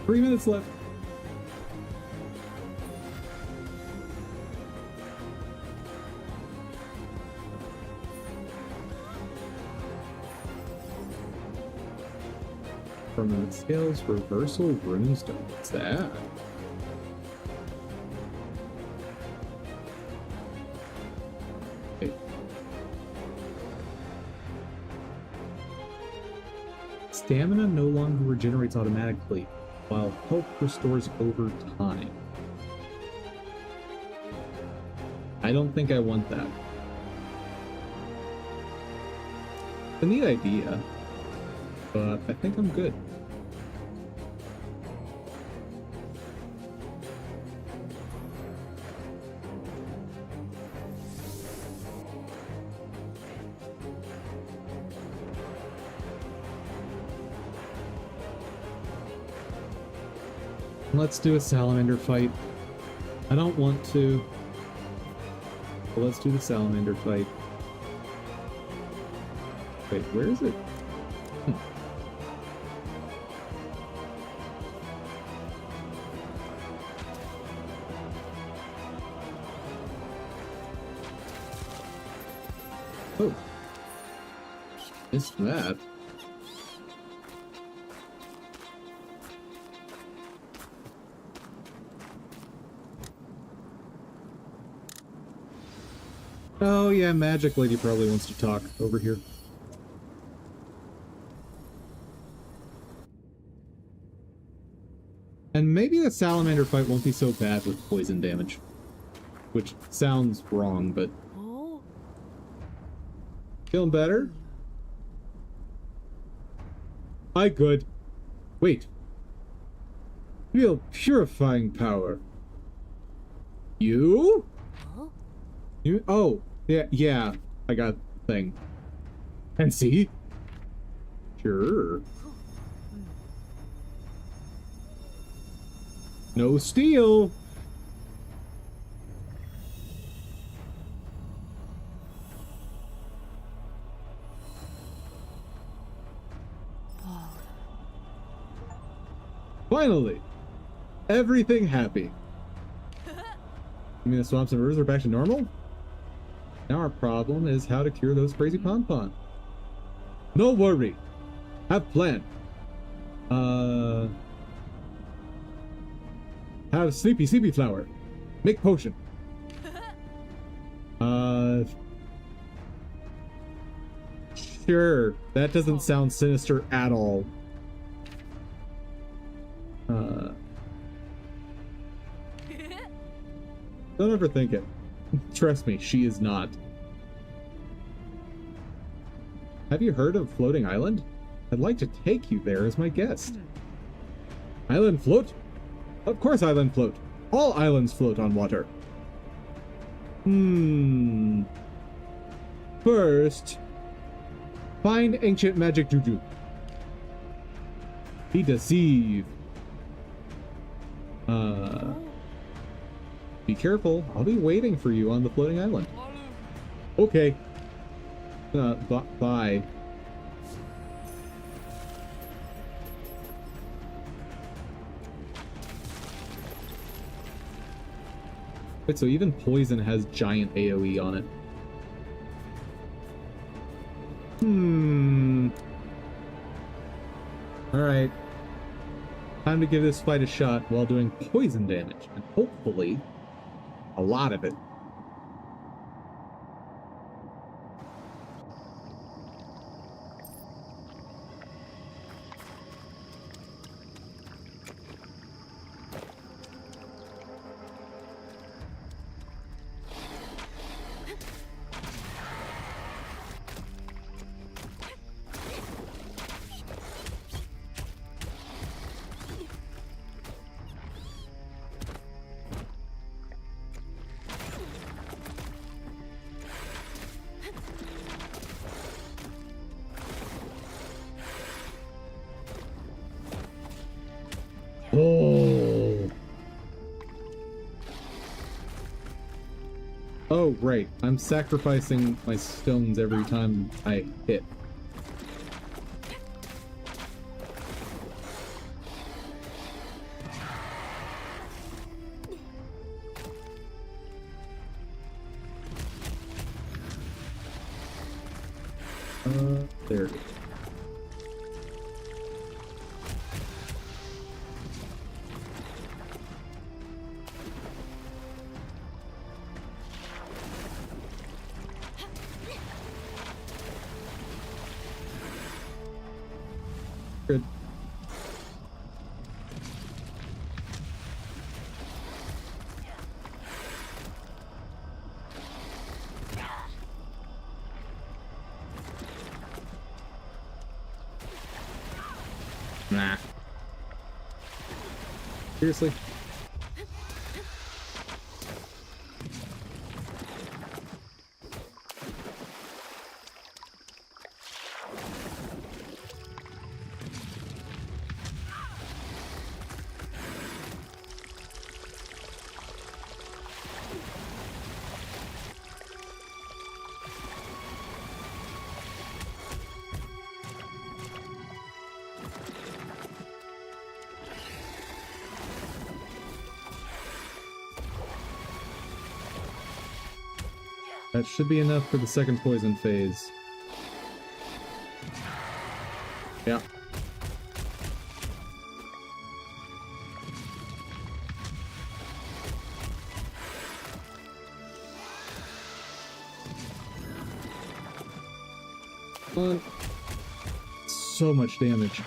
3 minutes left. Permanent scales, reversal, runestone. What's that? Okay. stamina no longer regenerates automatically, while health restores over time. I don't think I want that. It's a neat idea, but I think I'm good. Let's do a salamander fight. I don't want to, but let's do the salamander fight. Wait, where is it? Oh. Missed that. Oh yeah, Magic Lady probably wants to talk over here. And maybe the salamander fight won't be so bad with poison damage. Which sounds wrong, but... Feeling better? I good. Wait. Feel purifying power. You? You? Oh, yeah, I got the thing. And see? Sure. No steal. Finally, everything happy. You mean the swamps and rivers are back to normal? Now our problem is how to cure those crazy pon-pon. No worry. Have plan. Have sleepy flower. Make potion. Sure. That doesn't sound sinister at all. Don't overthink it. Trust me, she is not. Have you heard of Floating Island? I'd like to take you there as my guest. Island float? Of course island float. All islands float on water. First, find ancient magic juju. Be deceived. Be careful. I'll be waiting for you on the floating island. Okay. Bye. Wait, so even poison has giant AoE on it. Alright. Time to give this fight a shot while doing poison damage, and hopefully a lot of it. Oh, right. I'm sacrificing my stones every time I hit. There it is. Good. Nah. Seriously? That should be enough for the second poison phase. Yeah. But so much damage.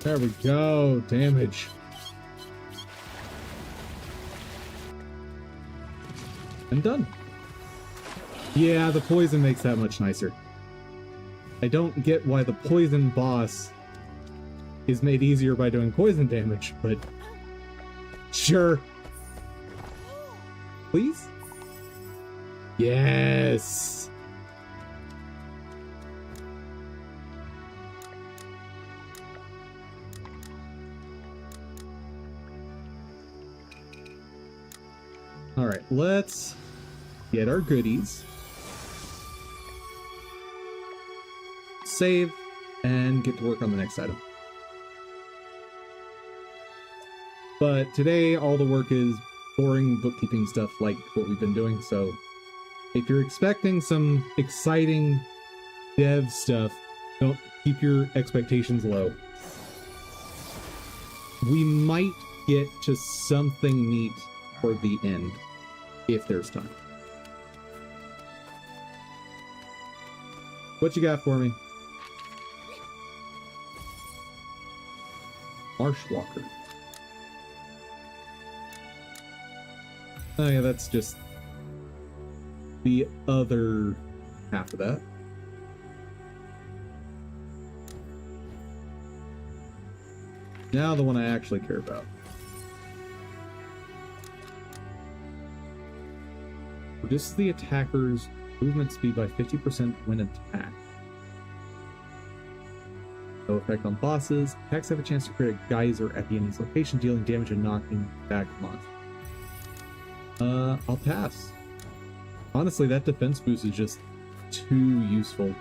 There we go, damage. And done. Yeah, the poison makes that much nicer. I don't get why the poison boss is made easier by doing poison damage, but sure. Please? Yes. All right, let's get our goodies, save, and get to work on the next item. But today, all the work is boring bookkeeping stuff like what we've been doing, so if you're expecting some exciting dev stuff, don't keep your expectations low. We might get to something neat for the end, if there's time. What you got for me? Marshwalker. Oh yeah, that's just the other half of that. Now the one I actually care about. Reduces the attacker's movement speed by 50% when attacked. No effect on bosses. Attacks have a chance to create a geyser at the enemy's location, dealing damage and knocking back monsters. I'll pass. Honestly, that defense boost is just too useful.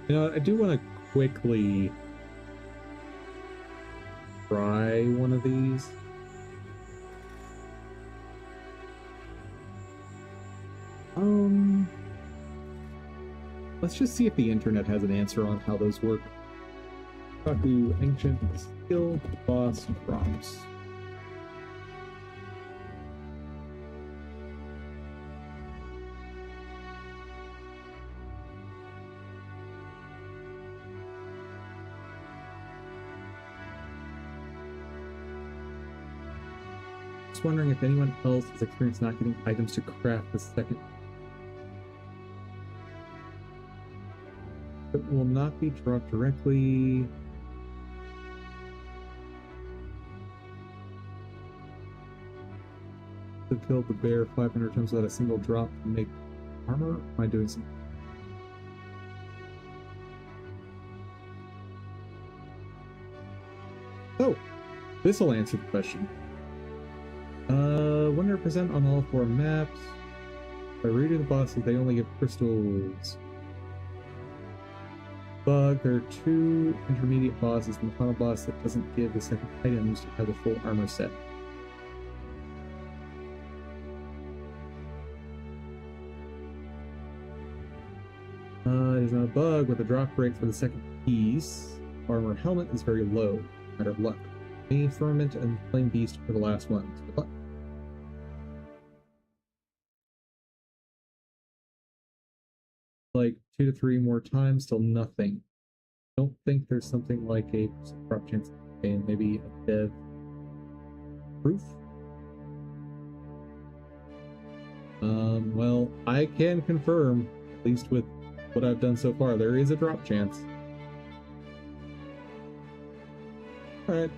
You know, I do want to quickly try one of these. Let's just see if the internet has an answer on how those work. Kaku, ancient skill, boss, prompts. Just wondering if anyone else has experienced not getting items to craft the second. It will not be dropped directly. To kill the bear 500 times without a single drop to make armor. Am I doing something? Oh, this will answer the question. 100% on all 4 maps. By reading the bosses, they only give crystals. Bug, there are 2 intermediate bosses, and the final boss that doesn't give the second items to have a full armor set. It is not a bug with a drop rate for the second piece. Armor helmet is very low, matter of luck. Main Firmament and Flame Beast for the last ones. Good luck. Like 2 to 3 more times till nothing. Don't think there's something like a drop chance and maybe a dev proof. Well, I can confirm, at least with what I've done so far, there is a drop chance. Alright.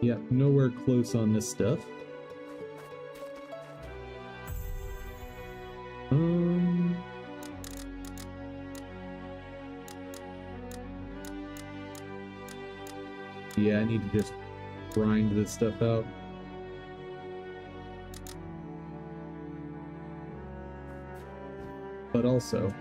Yeah, nowhere close on this stuff. Yeah, I need to just grind this stuff out. But also,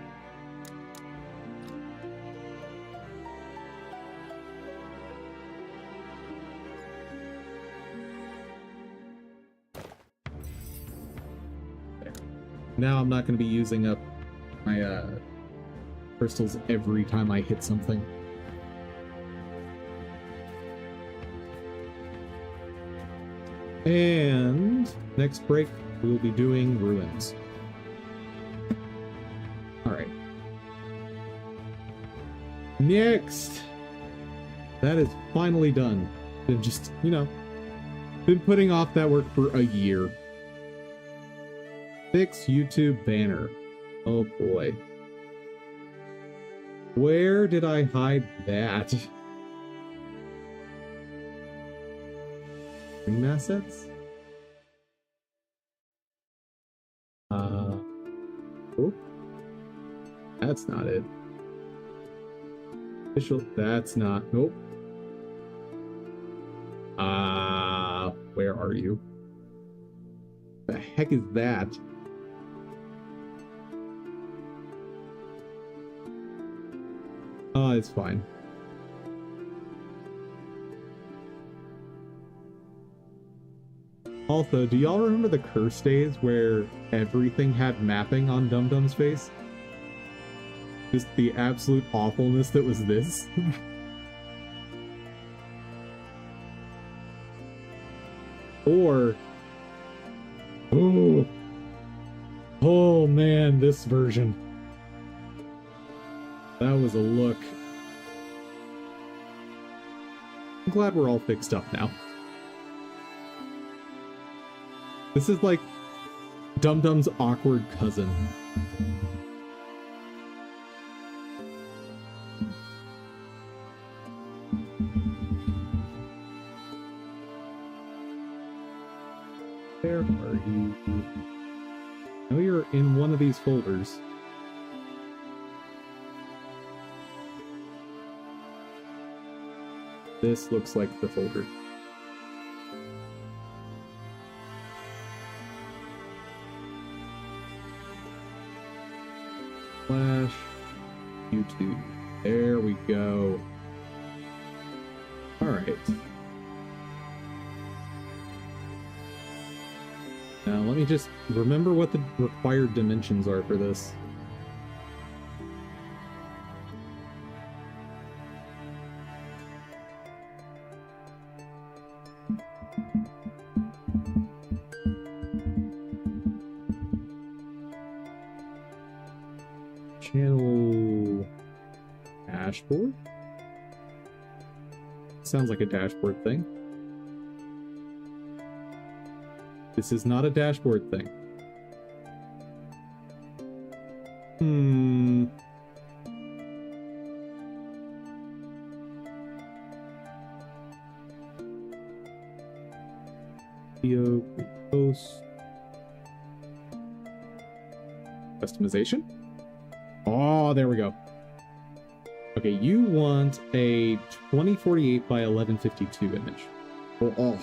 now I'm not going to be using up my crystals every time I hit something. And next break, we'll be doing ruins. Alright. Next! That is finally done. Been just, you know, been putting off that work for a year. Fix YouTube banner. Oh boy. Where did I hide that? Stream assets? Oh. That's not it. Official, that's not, nope. Where are you? The heck is that? It's fine. Also, do y'all remember the curse days where everything had mapping on Dum Dum's face? Just the absolute awfulness that was this? Or... Oh man, this version. That was a look. I'm glad we're all fixed up now. This is like Dum Dum's awkward cousin. Where are you? I know you're in one of these folders. This looks like the folder. Flash, YouTube. There we go. Alright. Now let me just remember what the required dimensions are for this. Channel dashboard? Sounds like a dashboard thing. This is not a dashboard thing. Video post. Customization? Oh, there we go. Okay, you want a 2048 by 1152 image. Oh.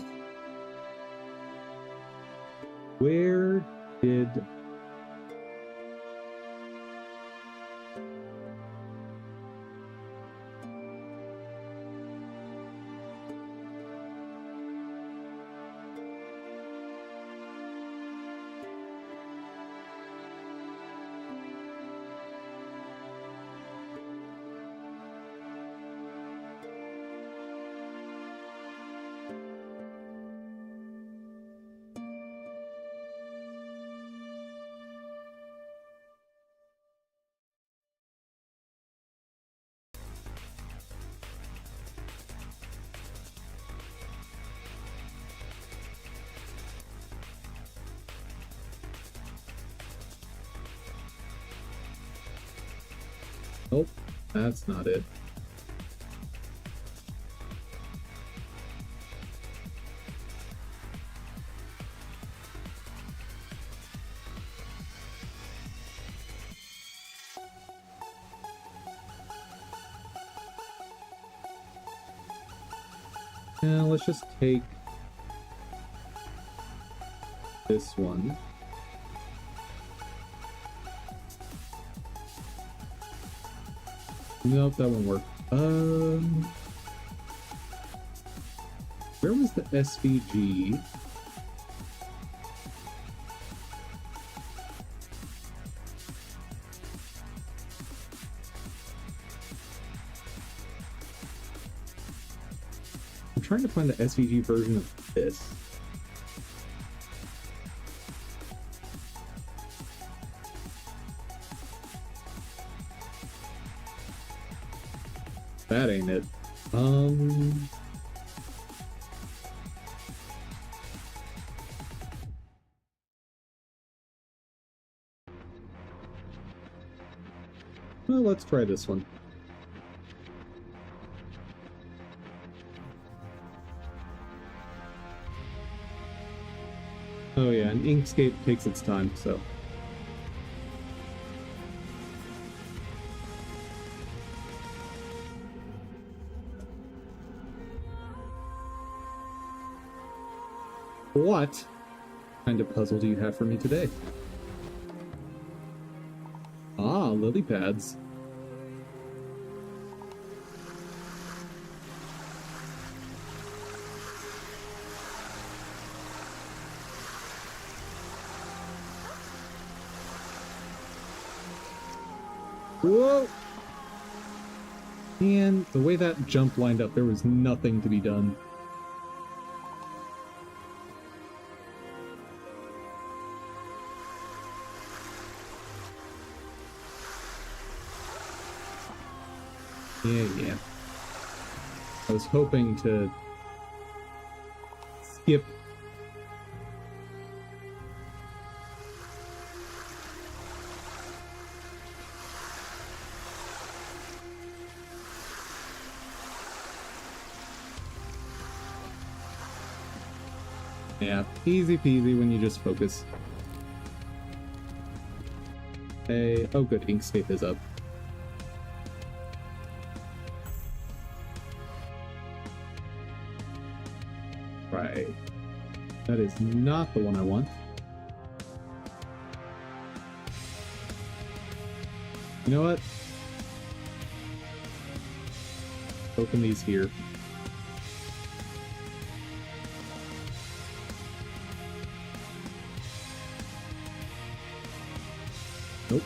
Where did... Nope, that's not it. Now let's just take this one. Nope, that won't work. Where was the SVG? I'm trying to find the SVG version of this. That ain't it. Well, let's try this one. Oh yeah, and Inkscape takes its time, so... What kind of puzzle do you have for me today? Ah, lily pads. Whoa! And the way that jump lined up, there was nothing to be done. Yeah. I was hoping to skip. Yeah, easy peasy when you just focus. Hey, oh good, Inkscape is up. Right. That is not the one I want. You know what? Open these here. Nope.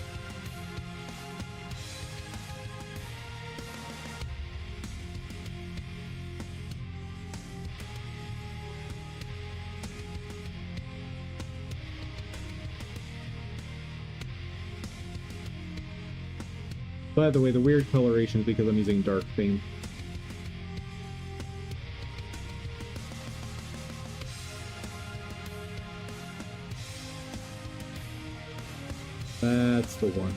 By the way, the weird coloration is because I'm using dark theme. That's the one.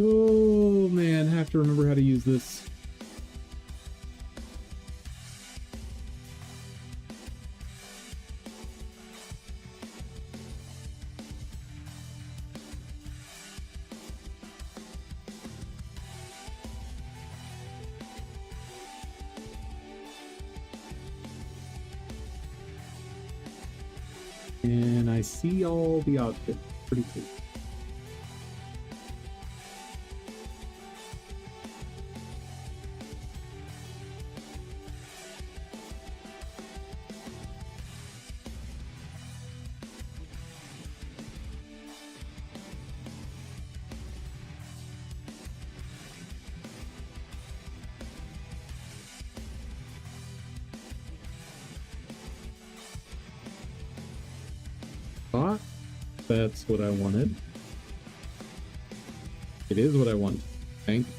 Oh man, I have to remember how to use this. And I see all the outfits. Pretty cool. Ah, that's what I wanted. It is what I want. Thank you.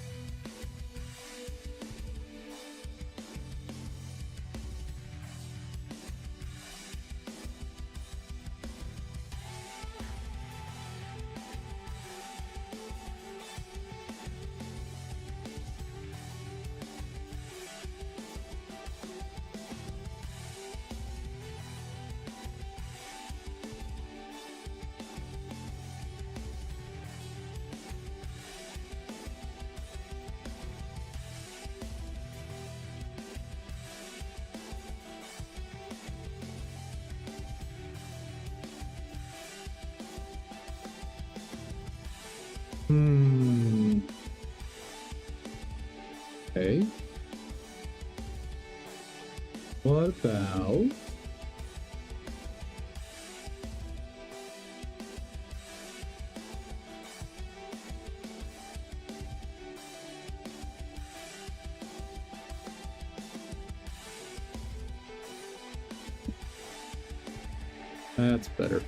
Okay. What about... That's better.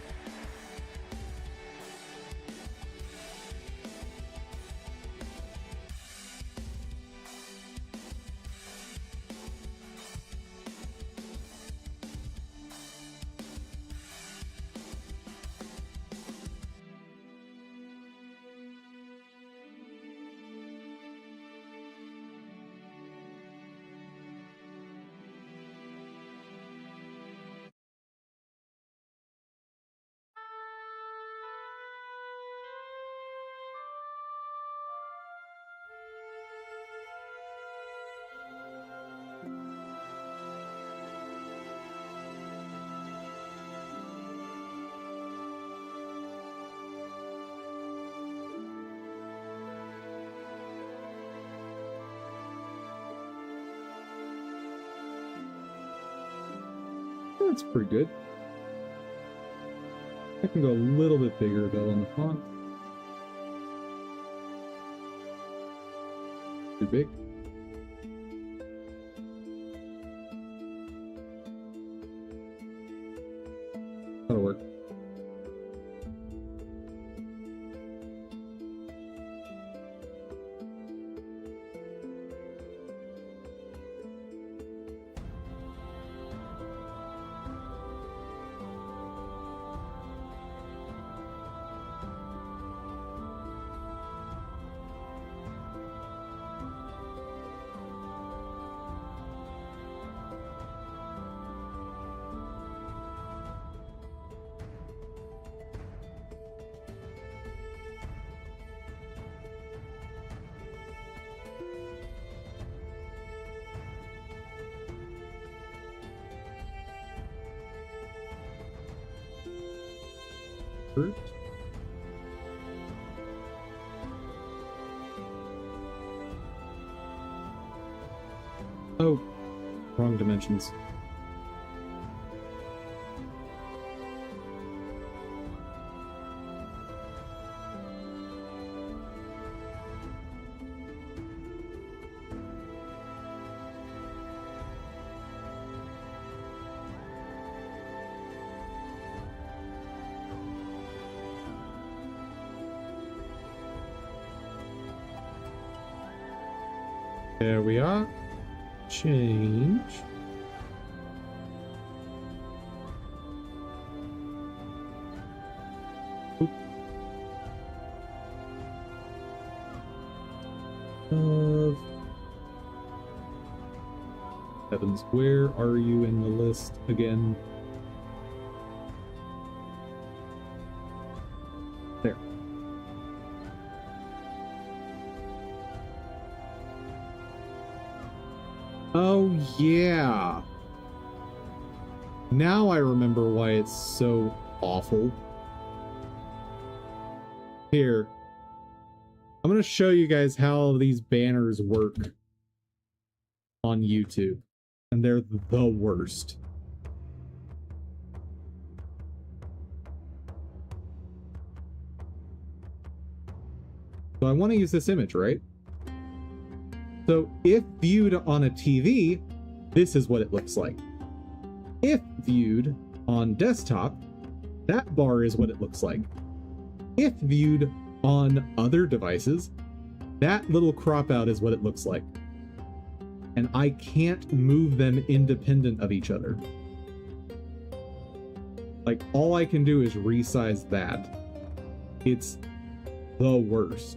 That's pretty good. I can go a little bit bigger though on the font. Too big. That'll work. Hurt. Oh, wrong dimensions. There we are. Change. Oop. Heavens, where are you in the list again? There. Oh, yeah. Now I remember why it's so awful. Here. I'm going to show you guys how these banners work on YouTube. And they're the worst. So I want to use this image, right? So if viewed on a TV, this is what it looks like. If viewed on desktop, that bar is what it looks like. If viewed on other devices, that little crop out is what it looks like. And I can't move them independent of each other. Like, all I can do is resize that. It's the worst.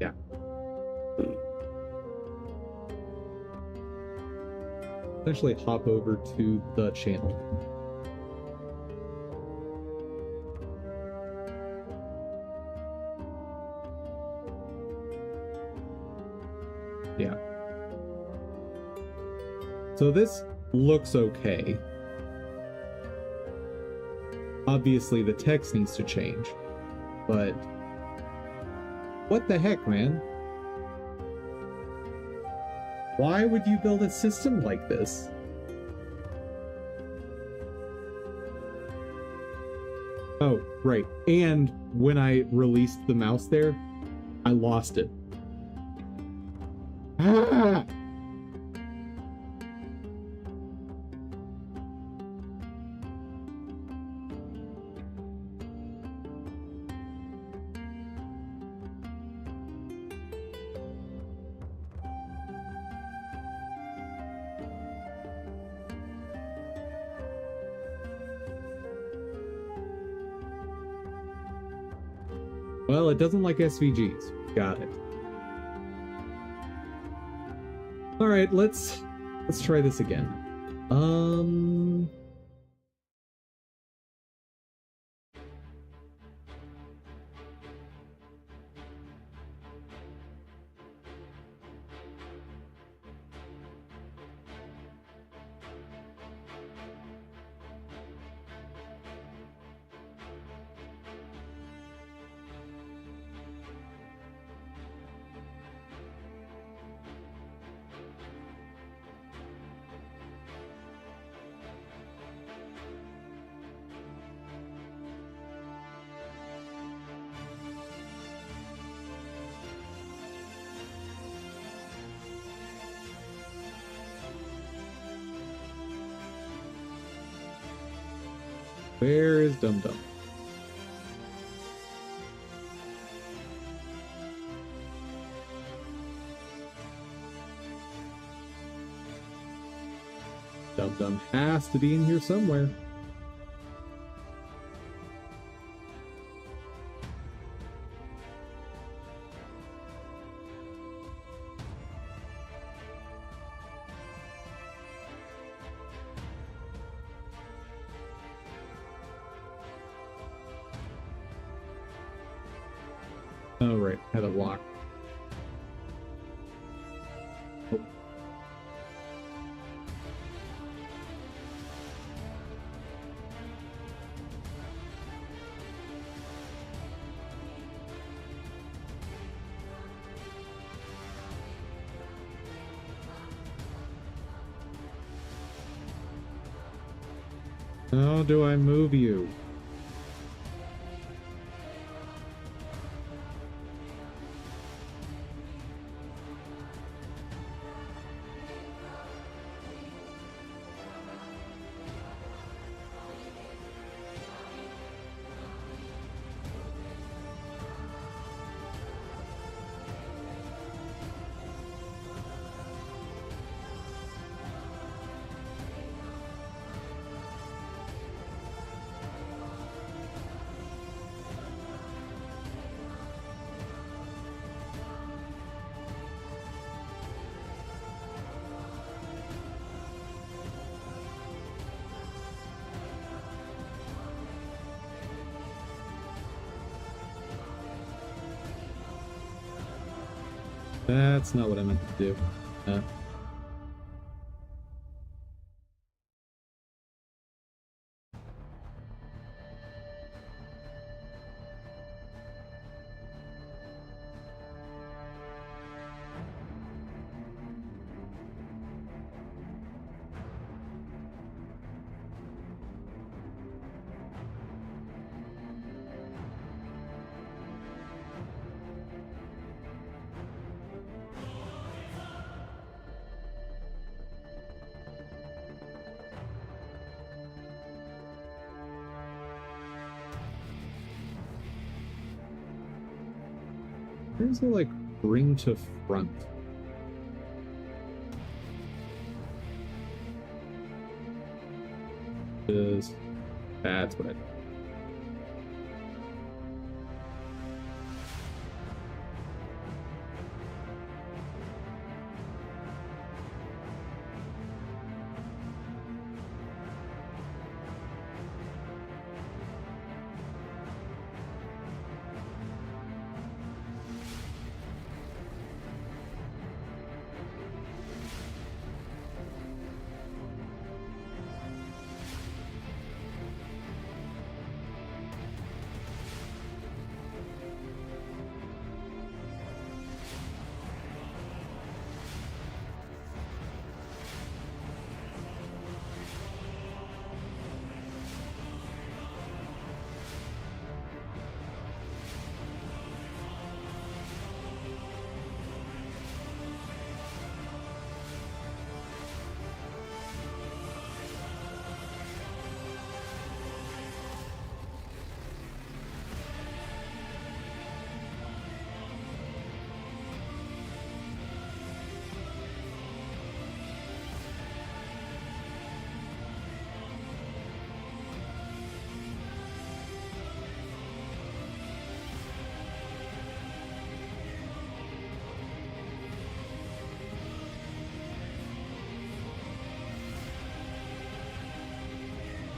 Yeah. Essentially hop over to the channel. Yeah. So this looks okay. Obviously the text needs to change, but what the heck, man? Why would you build a system like this? Oh, right. And when I released the mouse there, I lost it. Ah! Well, it doesn't like SVGs. Got it. All right, let's try this again. Where is Dum Dum? Dum Dum has to be in here somewhere. All right. Had it locked. Oh. How do I move you? That's not what I meant to do. Where's the, like, bring to front? That's what I...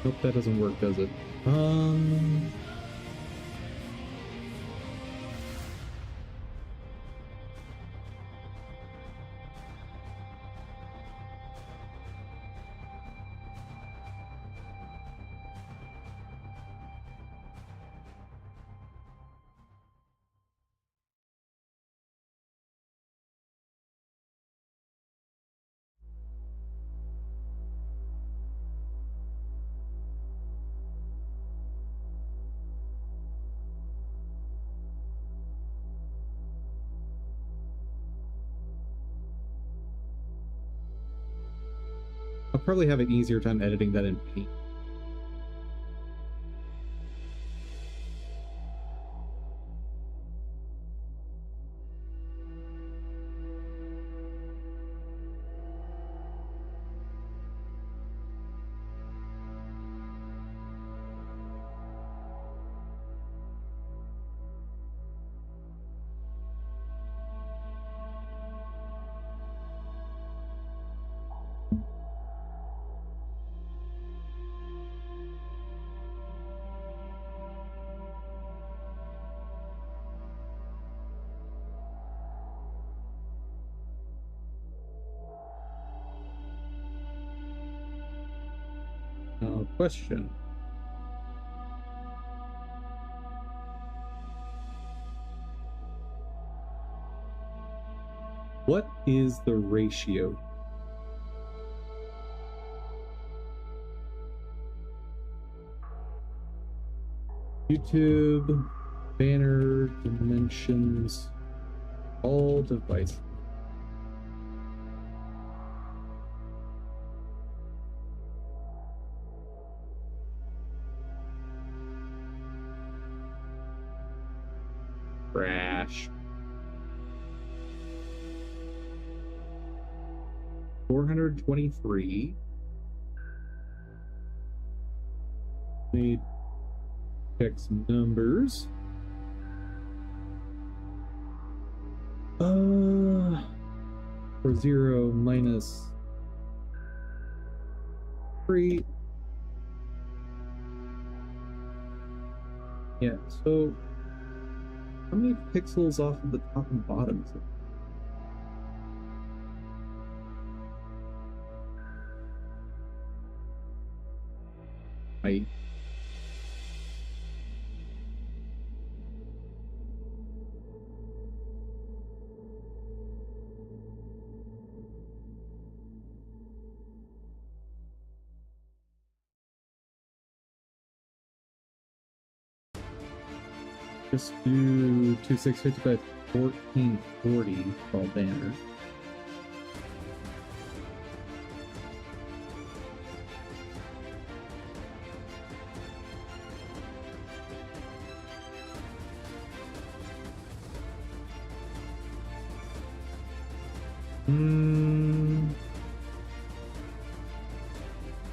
Nope, that doesn't work, does it? I'll probably have an easier time editing that in Paint. Question. What is the ratio? YouTube, banner, dimensions, all devices. Crash. 423. Let me check some numbers. For 0 minus 3. Yeah, so how many pixels off of the top and bottom is it? Right. Just do 2650 by 1440 for all banner.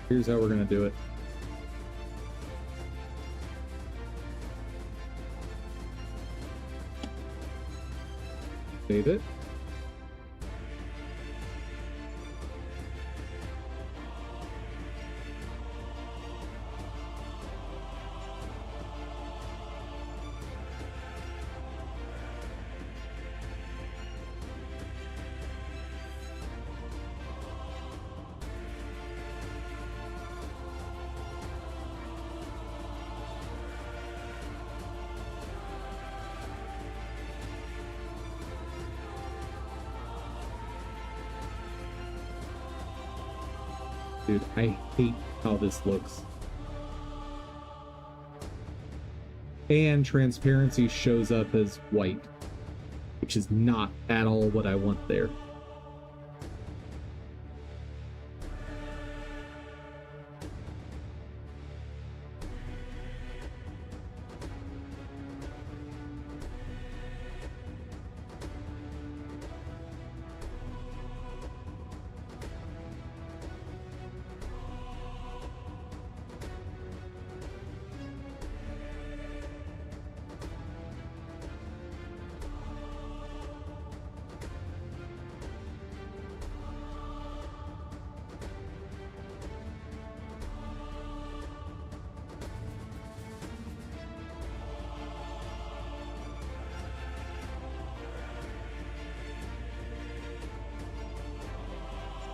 Here's how we're gonna do it. Save it. Dude, I hate how this looks. And transparency shows up as white, which is not at all what I want there.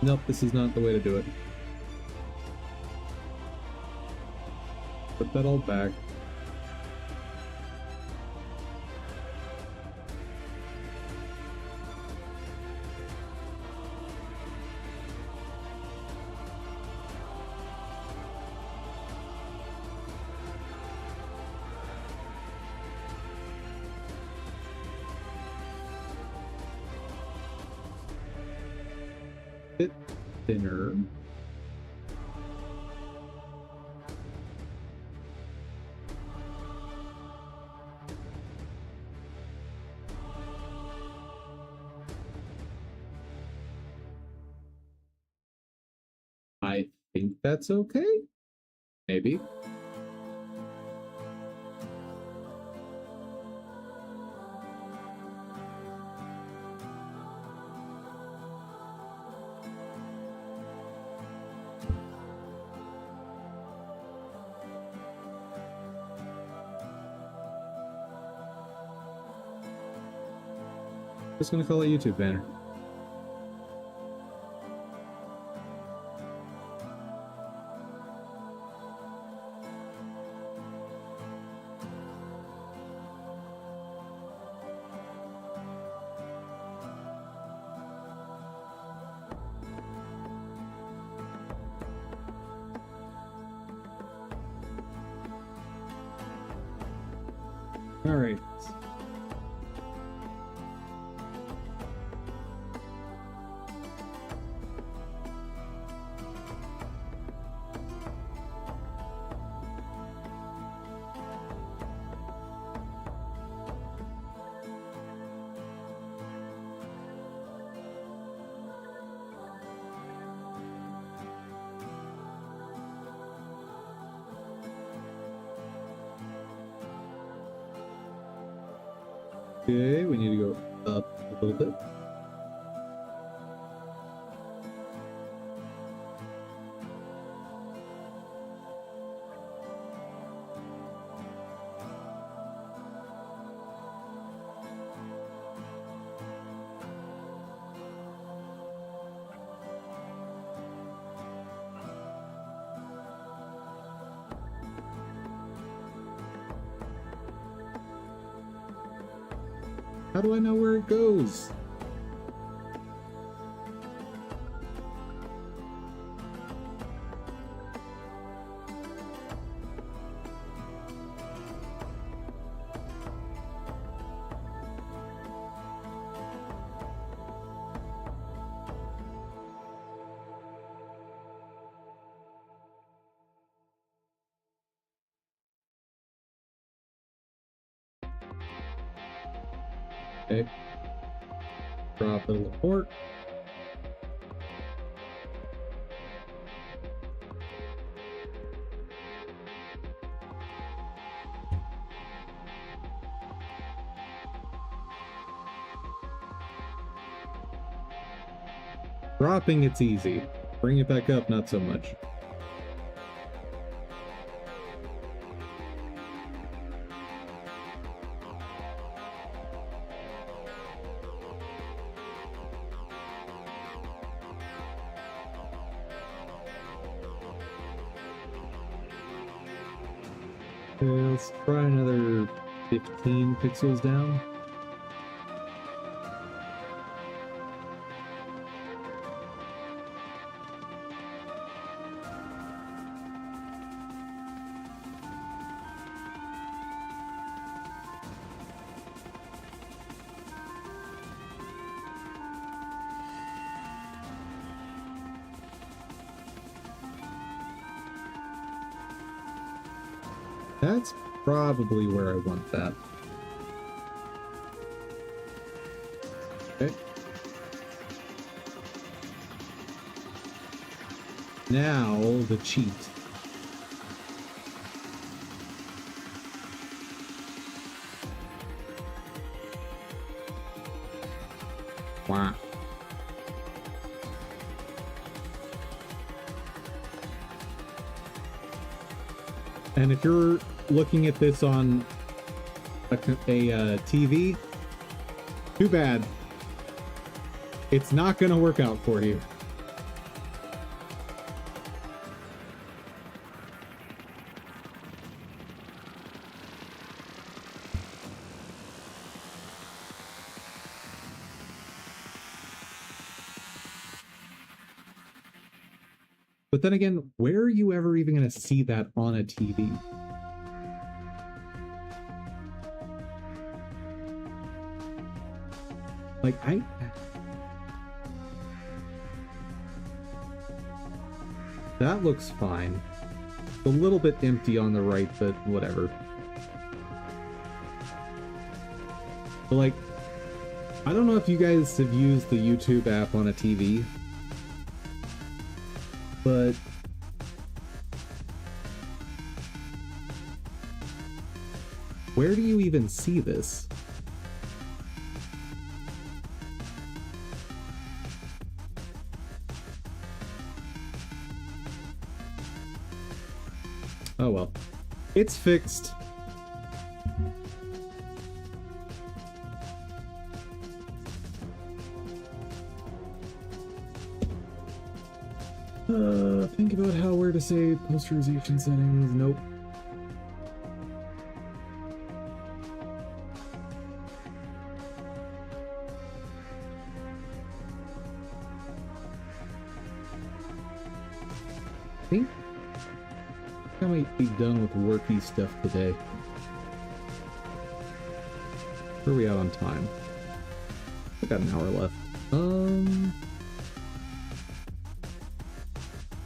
Nope, this is not the way to do it. Put that all back. Bit thinner. I think that's okay. Maybe. Just gonna call it YouTube banner. All right. Okay, we need to go up a little bit. How do I know where it goes? Okay. Drop it a little more. Dropping, it's easy. Bring it back up, not so much. Okay, let's try another 15 pixels down. That's probably where I want that. Okay. Now, the cheat. Wow. And if you're looking at this on a TV, too bad. It's not going to work out for you. But then again, where are you ever even going to see that on a TV? Like, that looks fine. It's a little bit empty on the right, but whatever. But like, I don't know if you guys have used the YouTube app on a TV, but where do you even see this? Oh well, it's fixed. Think about where to save posterization settings. Nope. I think I might be done with worky stuff today. Where are we at on time? I got an hour left.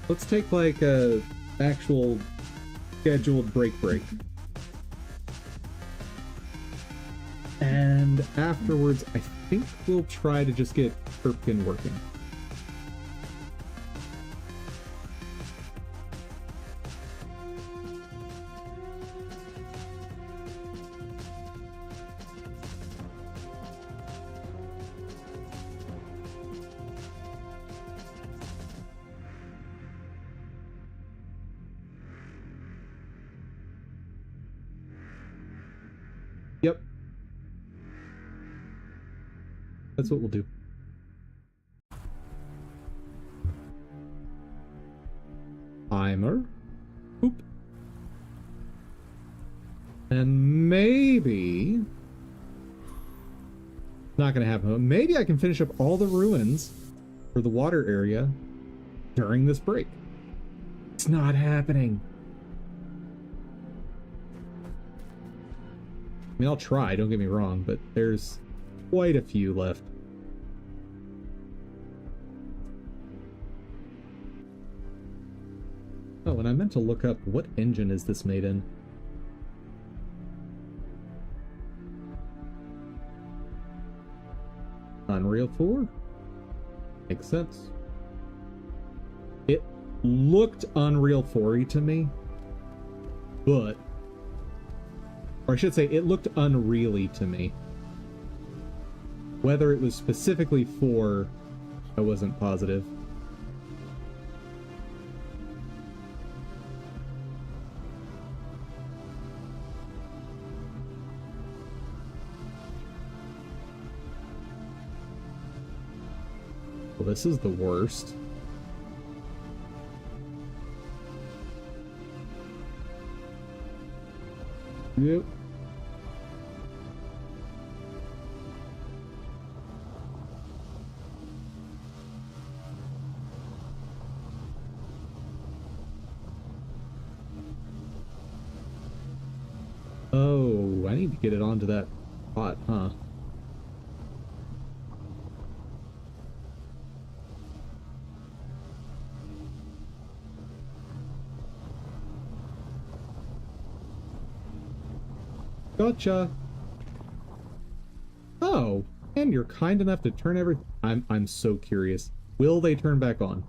Let's take like a actual scheduled break. And afterwards, I think we'll try to just get Perkin working. Yep. That's what we'll do. Timer. Oop. And maybe... Not gonna happen. Maybe I can finish up all the ruins for the water area during this break. It's not happening. I mean, I'll try, don't get me wrong, but there's quite a few left. Oh, and I meant to look up what engine is this made in. Unreal 4? Makes sense. It looked Unreal 4-y to me, but... Or I should say, it looked unreally to me. Whether it was specifically 4, I wasn't positive. Well, this is the worst. Yep. Oh, I need to get it onto that pot, huh? Gotcha. Oh, and you're kind enough to turn everything. I'm so curious. Will they turn back on?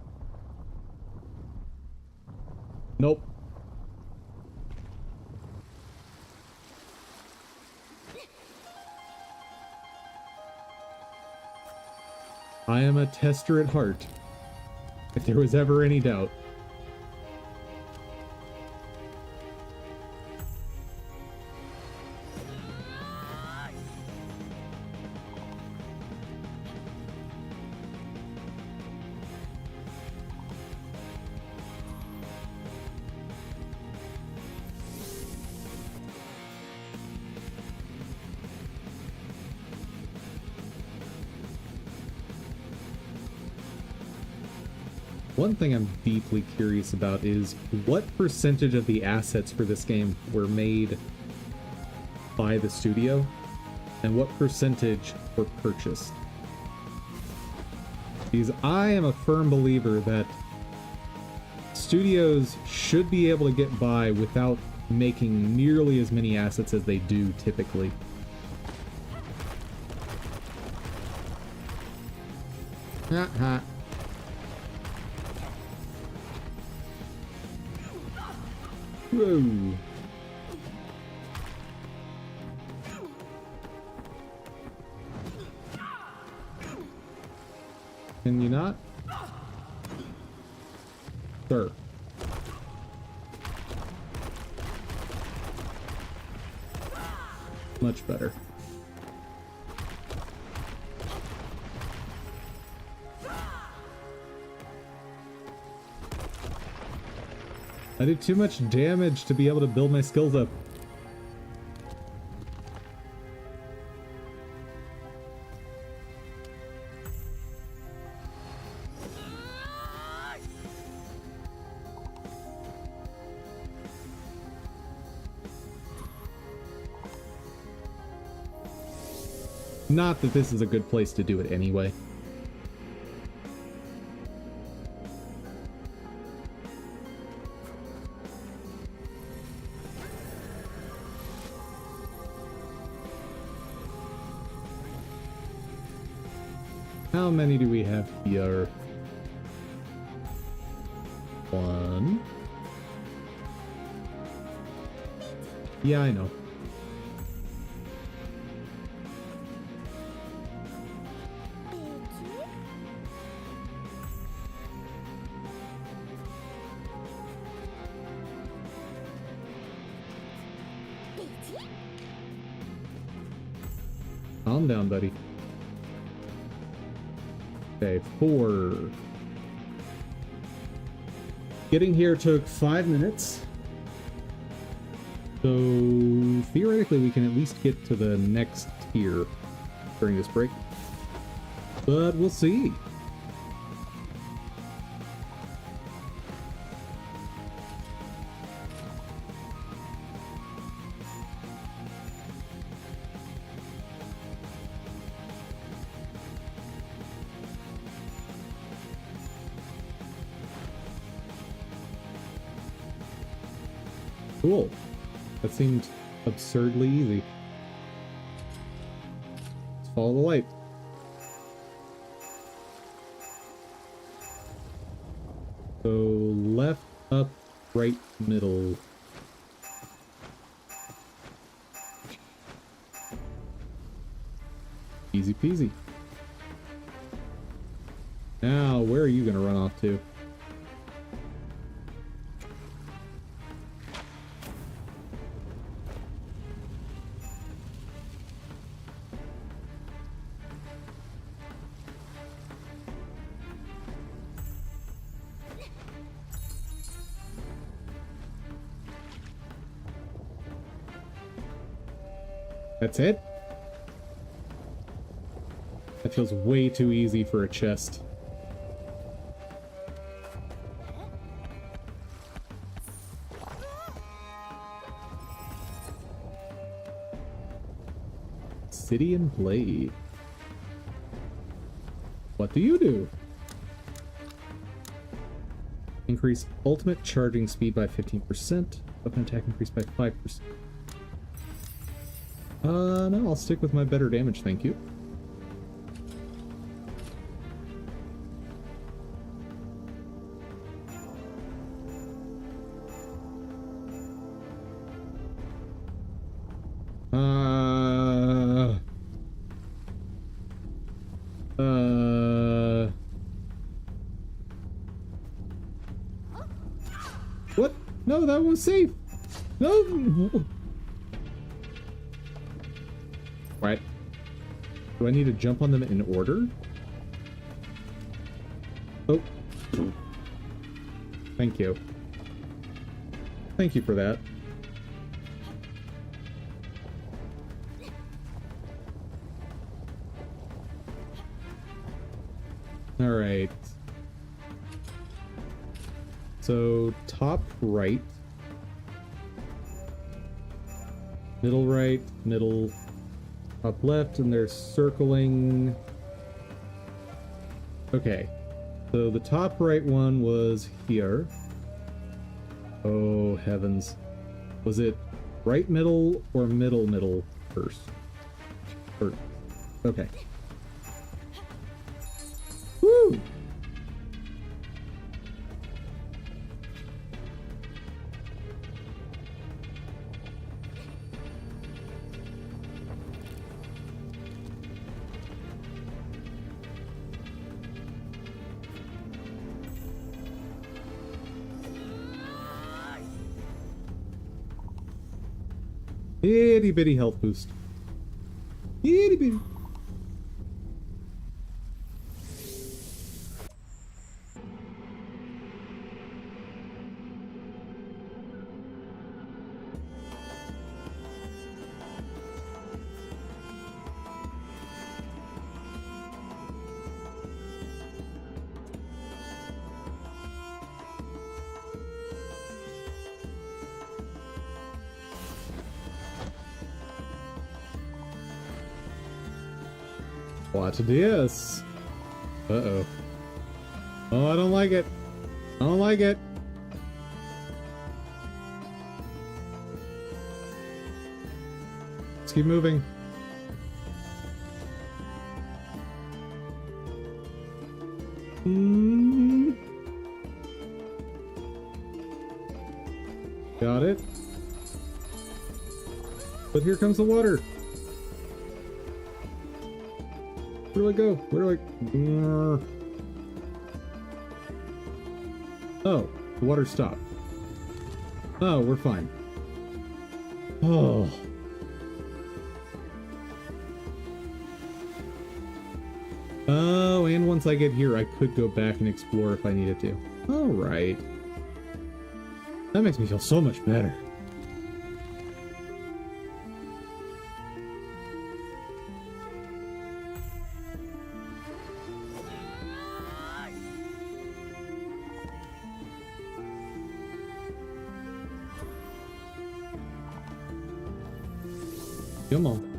Nope. I am a tester at heart, if there was ever any doubt. One thing I'm deeply curious about is what percentage of the assets for this game were made by the studio and what percentage were purchased. Because I am a firm believer that studios should be able to get by without making nearly as many assets as they do typically. Ha. Whoa. Can you not? Sir. Much better. I did too much damage to be able to build my skills up. Not that this is a good place to do it anyway. How many do we have here? 1. Yeah, I know. Calm down, buddy. Okay, 4. Getting here took 5 minutes. So theoretically we can at least get to the next tier during this break. But we'll see. Cool. That seemed absurdly easy. Let's follow the light. So left, up, right, middle. Easy peasy. Now, where are you gonna run off to? That's it? That feels way too easy for a chest. Obsidian Blade. What do you do? Increase ultimate charging speed by 15%. Weapon attack increased by 5%. No, I'll stick with my better damage, thank you. What? No, that was safe. No. Right. Do I need to jump on them in order? Oh. Thank you. Thank you for that. All right. So top right, middle right, middle, top left, and they're circling. Okay, so the top right one was here. Oh heavens. Was it right middle or middle first? Or, okay. Woo! Itty bitty health boost. Itty bitty. Watch this. Uh-oh. Oh, I don't like it. I don't like it. Let's keep moving. Got it. But here comes the water. Where do I go? Where do I... Oh, the water stopped. Oh, we're fine. Oh. Oh, and once I get here, I could go back and explore if I needed to. All right. That makes me feel so much better. Come on.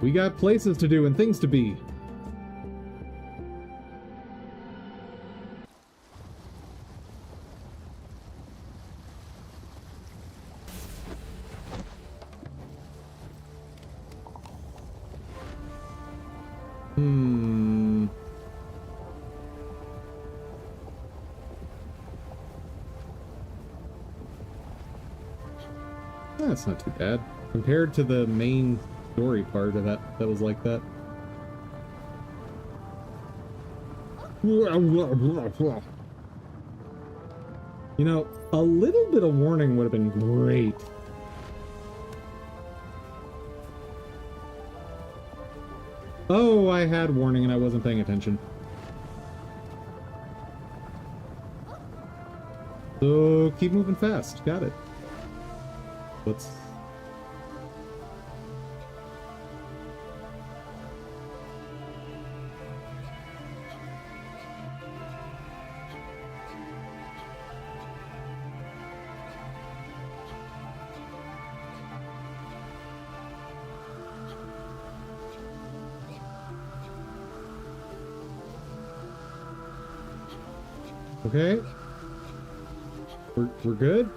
We got places to do and things to be. That's not too bad compared to the main story part of that was like that. You know, a little bit of warning would have been great. Oh, I had warning and I wasn't paying attention. So keep moving fast. Got it. What's... Okay. We're good?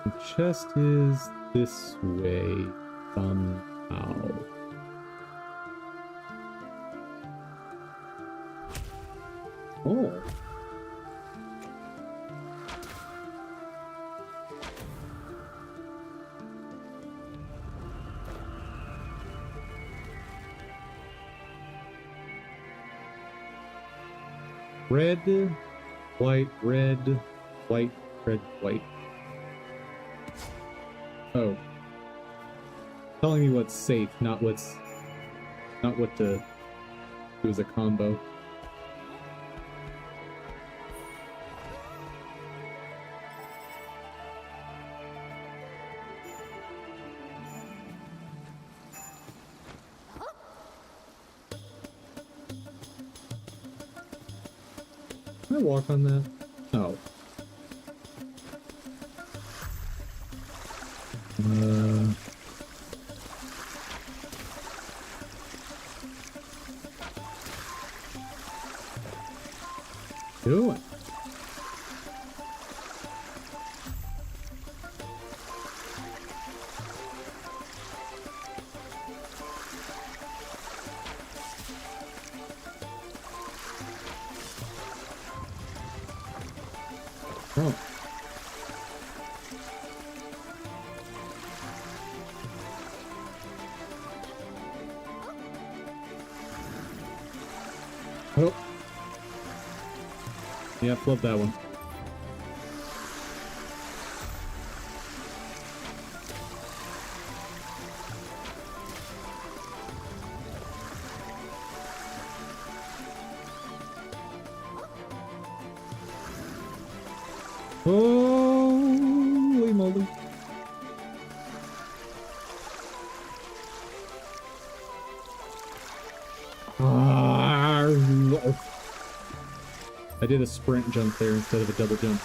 The chest is this way somehow. Oh. Red, white, red, white, red, white. Oh. Telling me what's safe, not what to do as a combo. Can I walk on that? Oh. Doing. Oh. Oh. Yeah, flip that one. Holy moly. Ah. I did a sprint jump there instead of a double jump.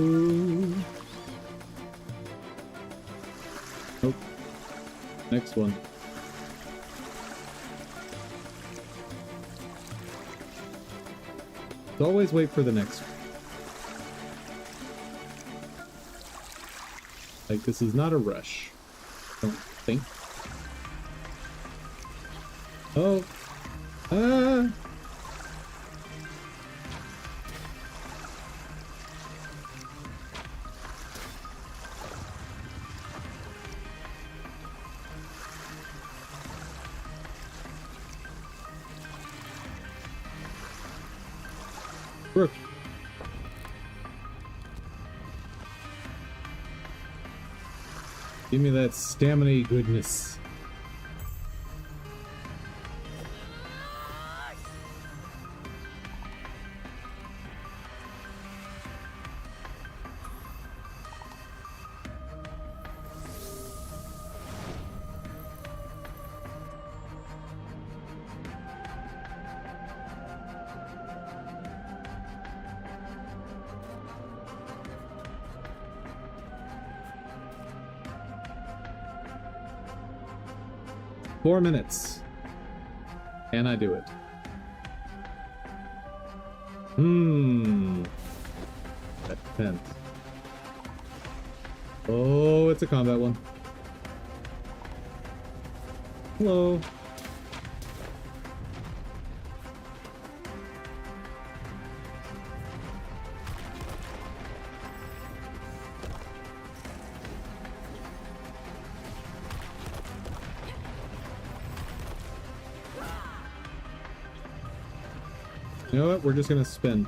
Ooh. Nope. Next one. Always wait for the next one. Like, this is not a rush. Don't think. Oh. Ah. Brooke. Give me that stamina goodness. Four minutes. Can I do it? That depends. Oh, it's a combat one. Hello. You know what? We're just gonna spin.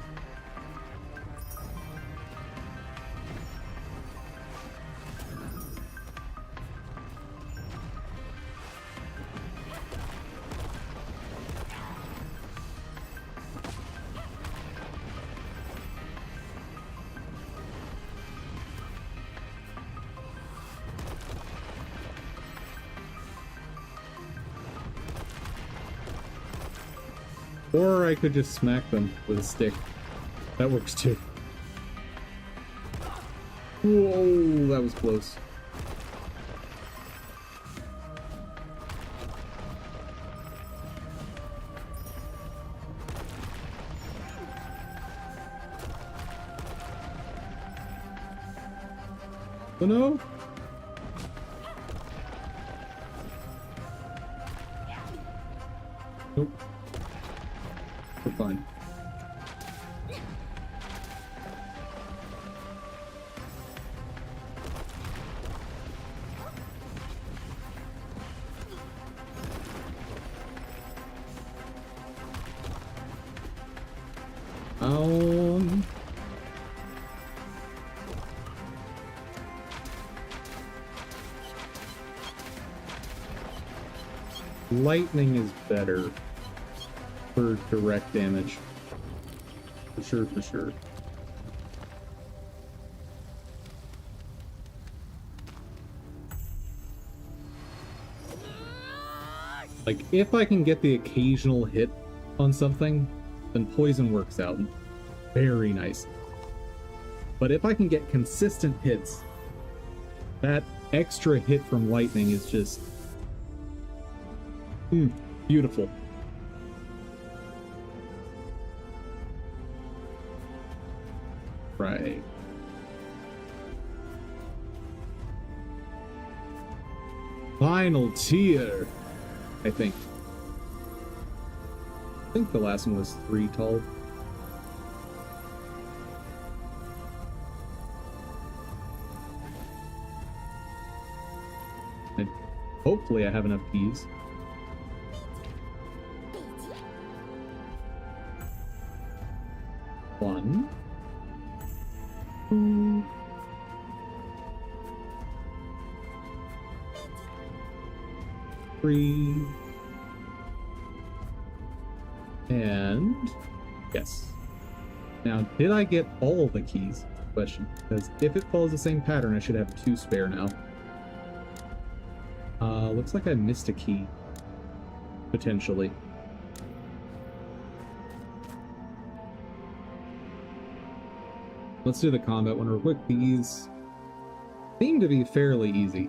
Or I could just smack them with a stick. That works too. Whoa, that was close. Oh no! Nope. We're fine. Lightning is better for direct damage. For sure, for sure. Like, if I can get the occasional hit on something, then poison works out very nice. But if I can get consistent hits, that extra hit from lightning is just beautiful. Right. Final tier, I think. I think the last one was 3 tall. And hopefully I have enough keys. One. 2. 3. And yes. Now, did I get all the keys? Question. Because if it follows the same pattern, I should have 2 spare now. Looks like I missed a key. Potentially. Let's do the combat one real quick. These seem to be fairly easy.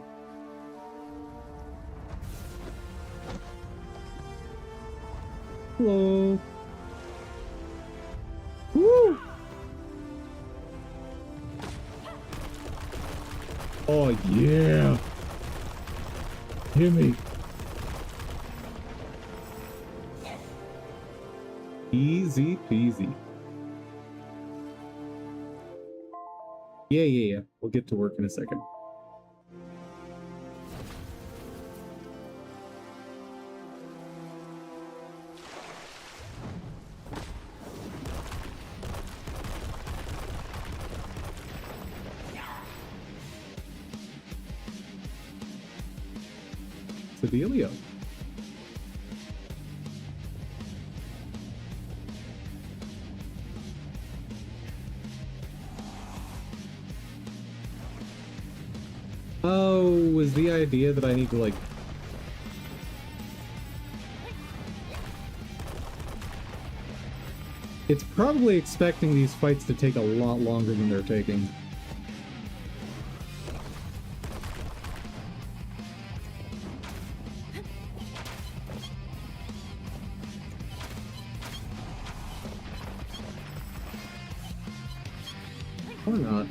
Hello. Woo! Oh yeah! Hit me. Easy peasy. Yeah. We'll get to work in a second. Dealio. Oh, was the idea that I need to, like... It's probably expecting these fights to take a lot longer than they're taking. Or not.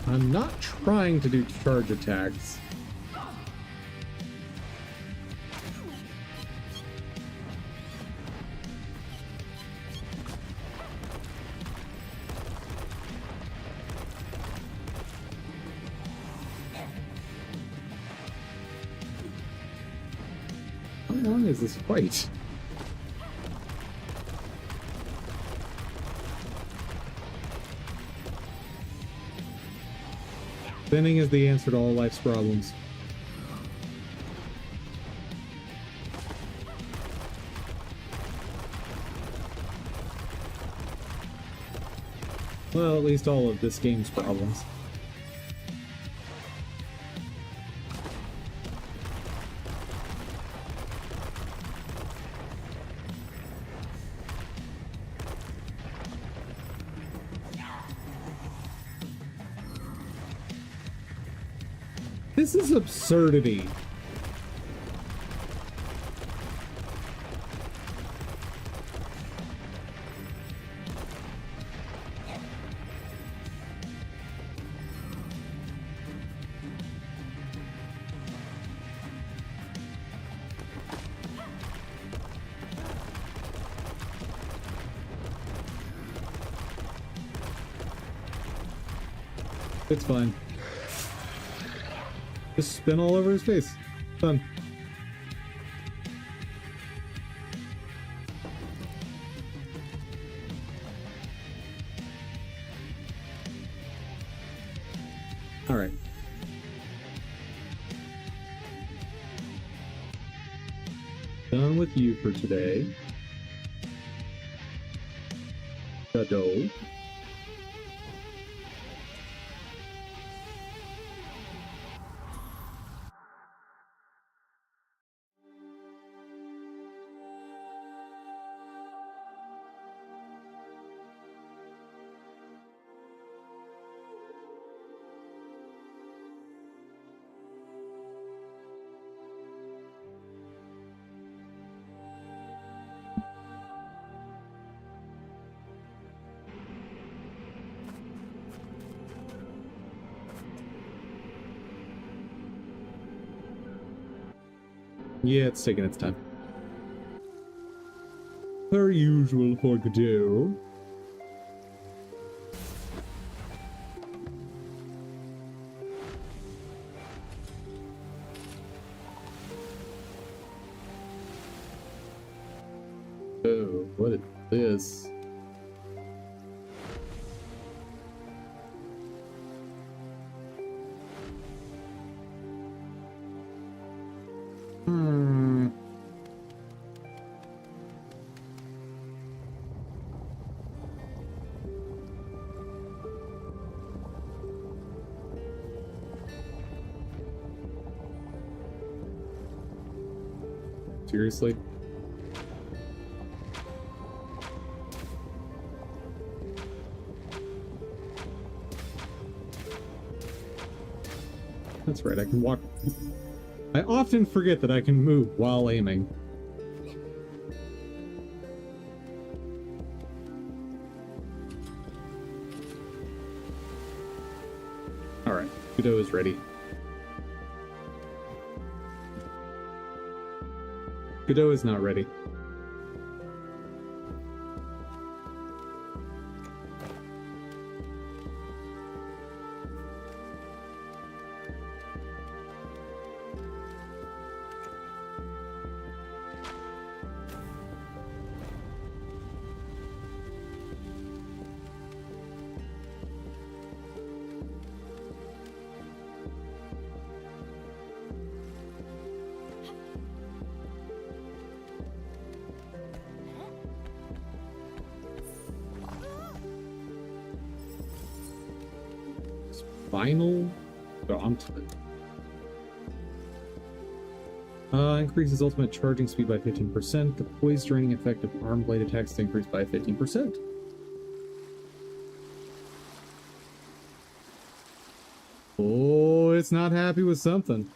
I'm not trying to do charge attacks. How long is this fight? Spinning is the answer to all life's problems. Well, at least all of this game's problems. This is absurdity. It's fine. Just spin all over his face. Fun. All right. Done with you for today. Shadow. Yeah, it's taking its time. Per usual for Godot. What is this? Seriously? That's right, I can walk. I often forget that I can move while aiming. Alright, Kudo is ready. Kudo is not ready. Final Gauntlet. Increases ultimate charging speed by 15%. The poise draining effect of arm blade attacks is increased by 15%. Oh, it's not happy with something.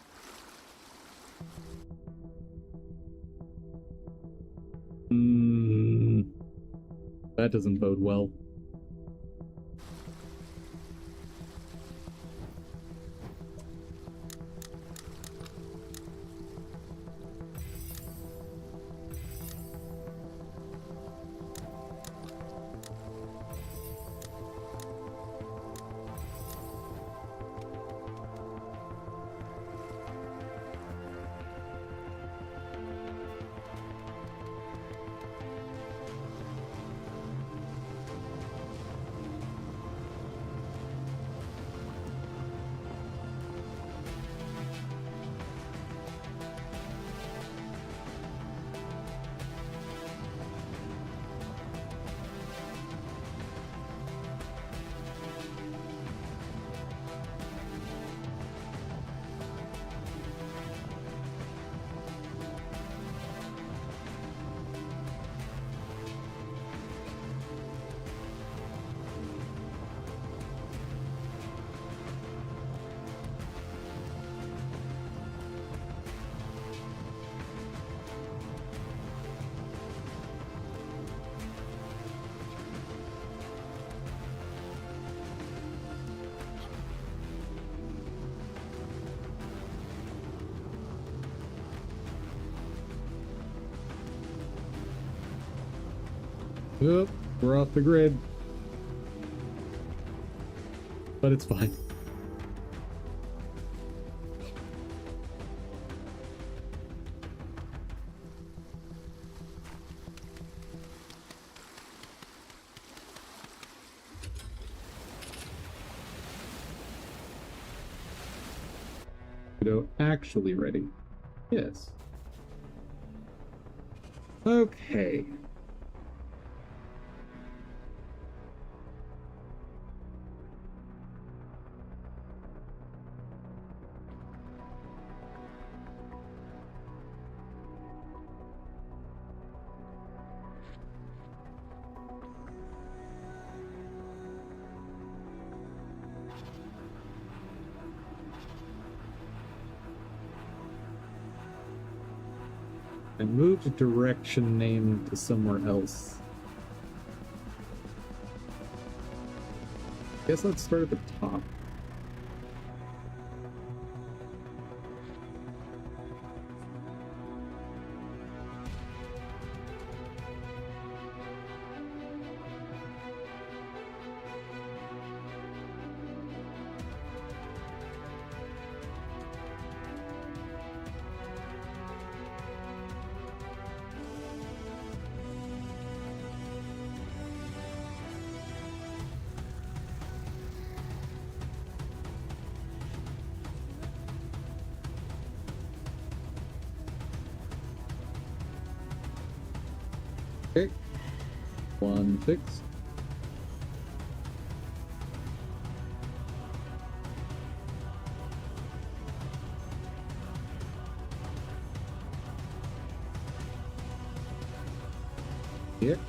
That doesn't bode well. Oh, we're off the grid. But it's fine. Kudo actually ready. Yes. Okay. And moved direction name to somewhere else. Guess let's start at the top. One fix. Fix.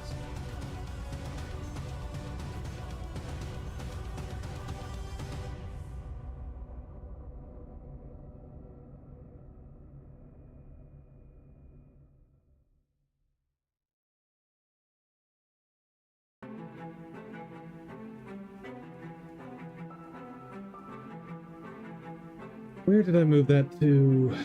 Where did I move that to?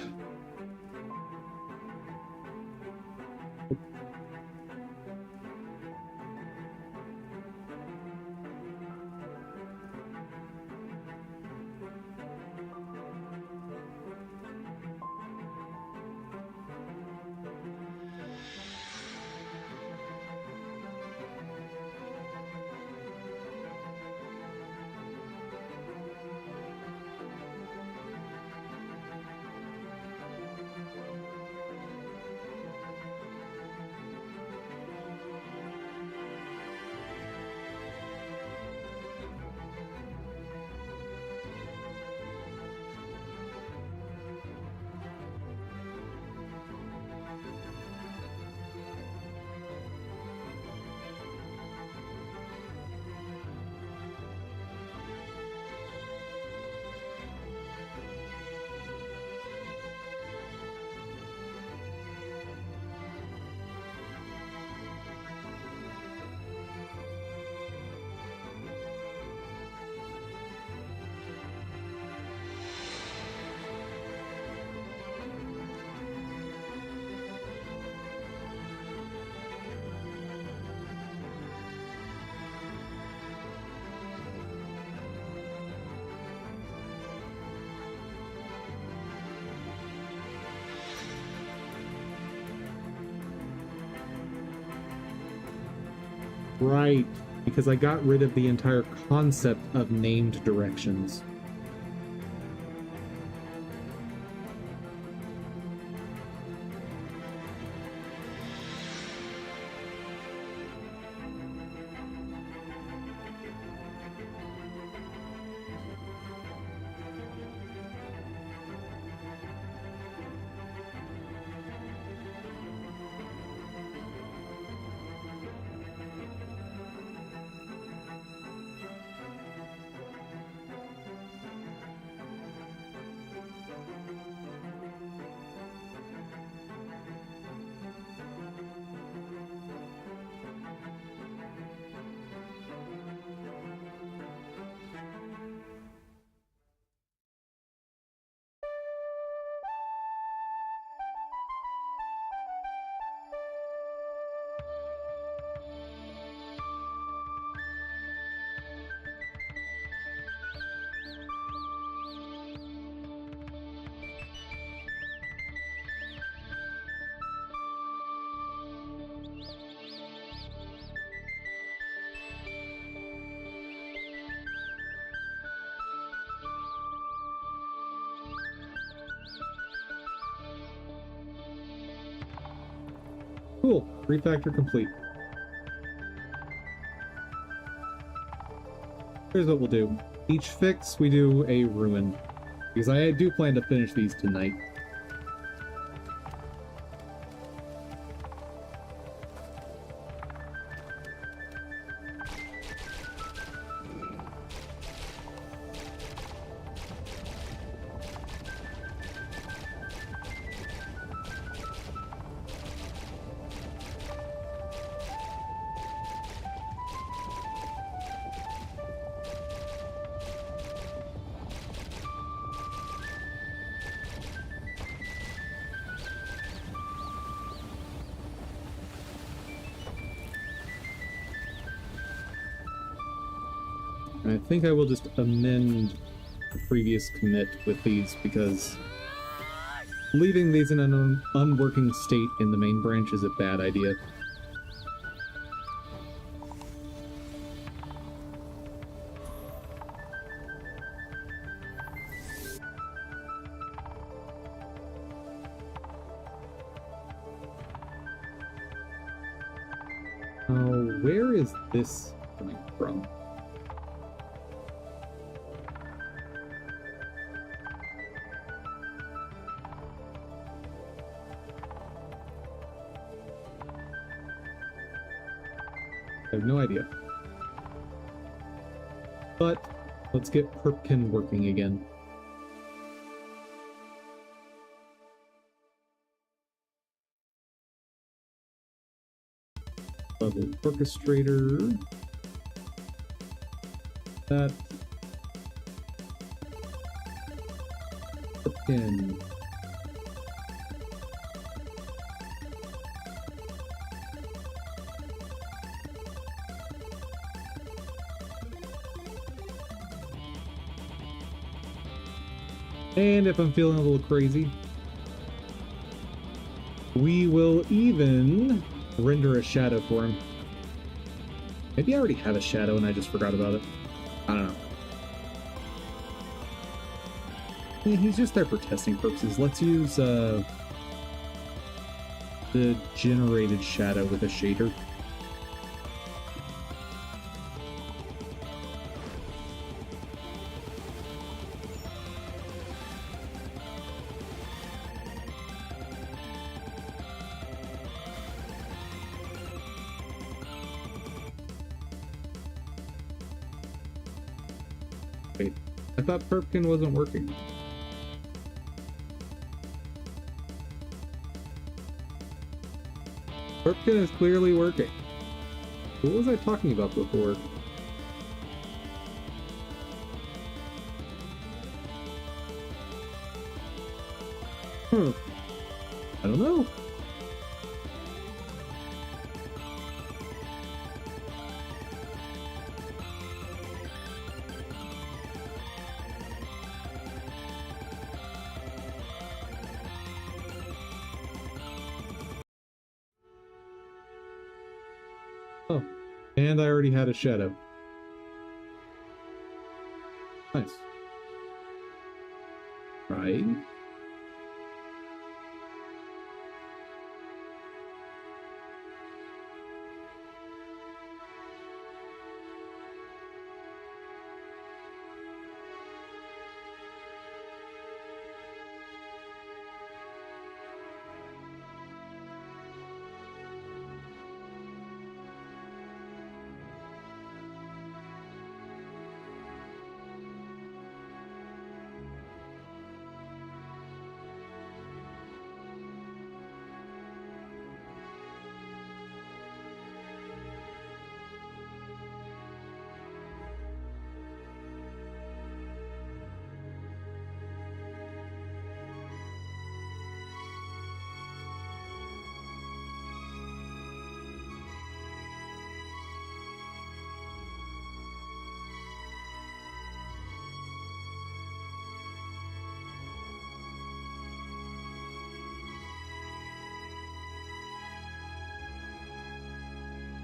Right, because I got rid of the entire concept of named directions. Cool. Refactor complete. Here's what we'll do. Each fix, we do a ruin. Because I do plan to finish these tonight. And I think I will just amend the previous commit with these, because leaving these in an unworking state in the main branch is a bad idea. Where is this coming from? I have no idea. But let's get Perpkin working again. Level orchestrator. That. Perpkin. And if I'm feeling a little crazy, we will even render a shadow for him. Maybe I already have a shadow and I just forgot about it. I don't know. Yeah, he's just there for testing purposes. Let's use the generated shadow with a shader. Wait, I thought Perpkin wasn't working. Perpkin is clearly working. What was I talking about before? I don't know. Oh, and I already had a shadow. Nice. Right.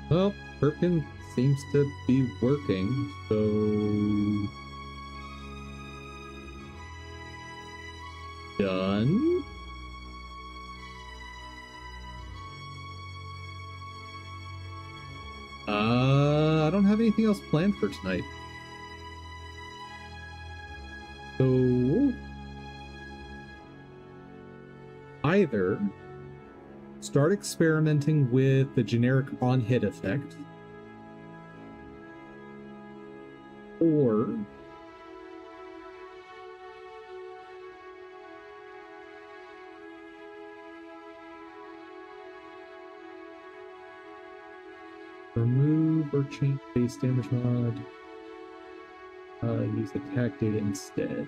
Well, Perkin seems to be working, so... Done? I don't have anything else planned for tonight. So... Either start experimenting with the generic on-hit effect, or remove or change base damage mod, use attack data instead.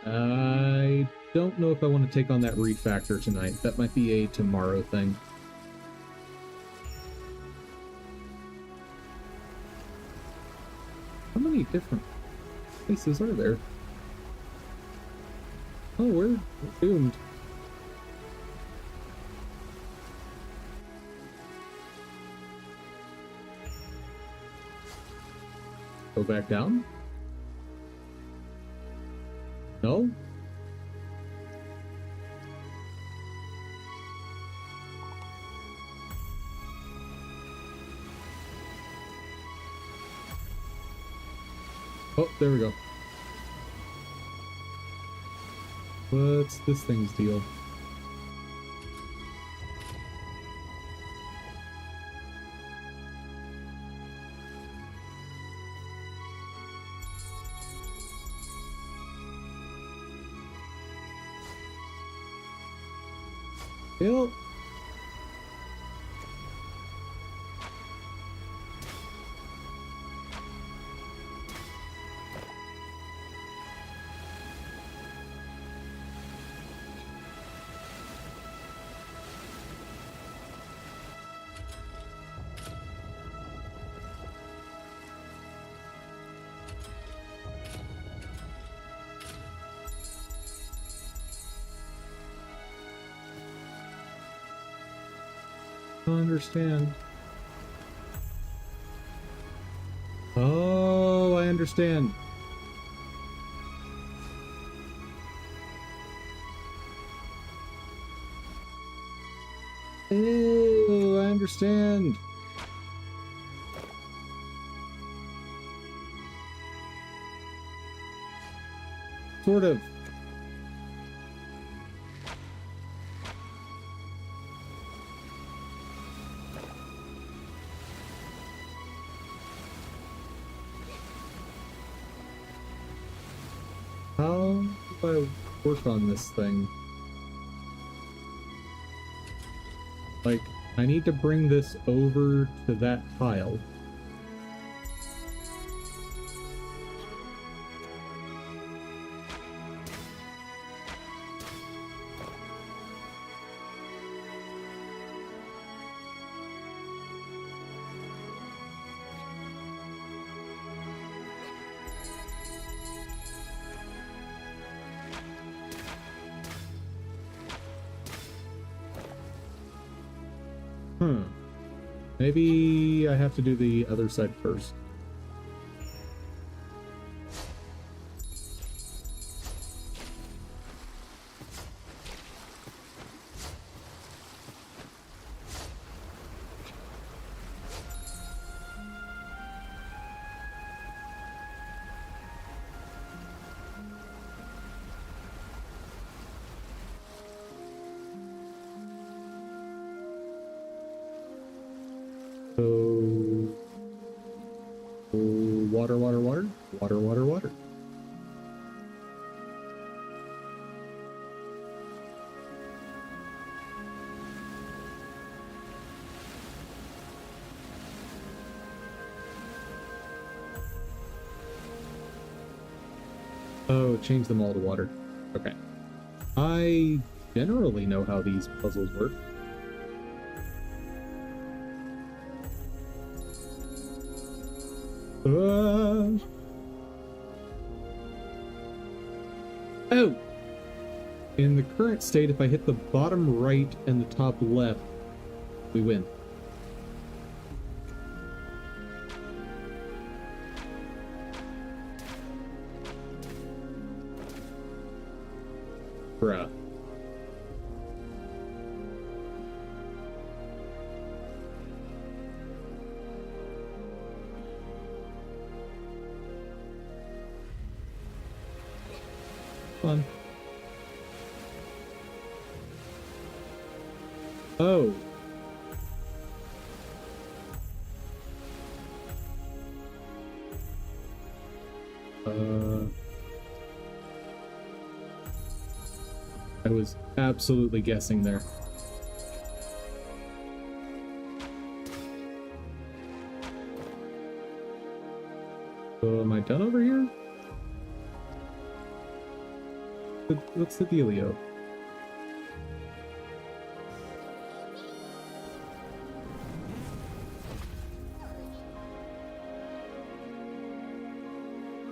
I don't know if I want to take on that refactor tonight. That might be a tomorrow thing. How many different places are there? Oh, we're doomed. Go back down? No? Oh, there we go. What's this thing's deal? Yep. I don't understand. Oh, I understand. Oh, I understand. Sort of. How do I work on this thing? Like, I need to bring this over to that tile. Maybe I have to do the other side first. So, water, water, water, water, water, water. Oh, change them all to water. Okay. I generally know how these puzzles work. Oh! In the current state, if I hit the bottom right and the top left, we win. Bruh. Fun. Oh. I was absolutely guessing there. So am I done over here? What's the dealio?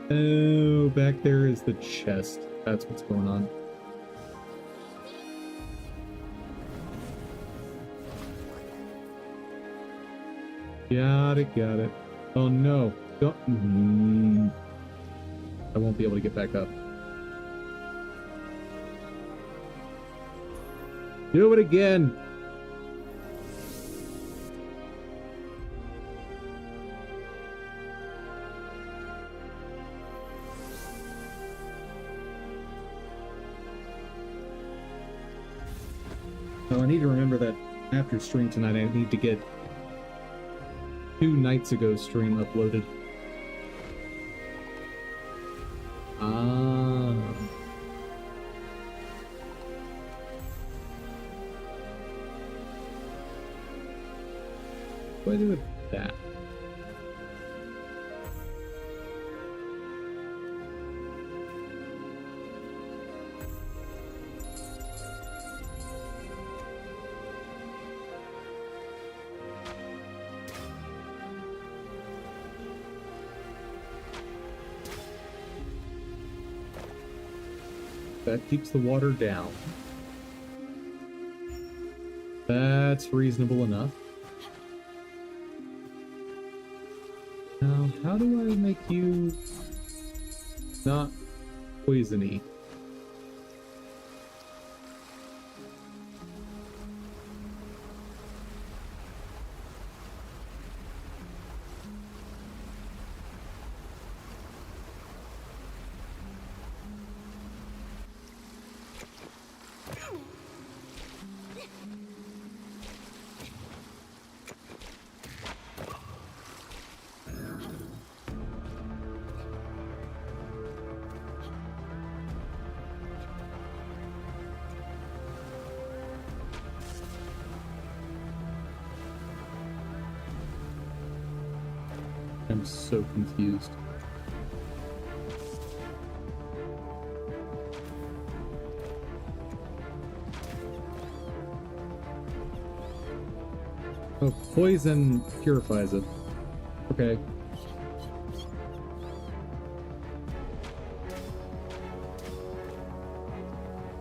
Oh, back there is the chest. That's what's going on. Got it, got it. Oh no. Don't. I won't be able to get back up. Do it again! Oh, I need to remember that after stream tonight, I need to get 2 nights ago stream uploaded. Ah. What do I do with that? That keeps the water down. That's reasonable enough. Now, how do I make you not poisony? I'm so confused. Oh, poison purifies it. Okay.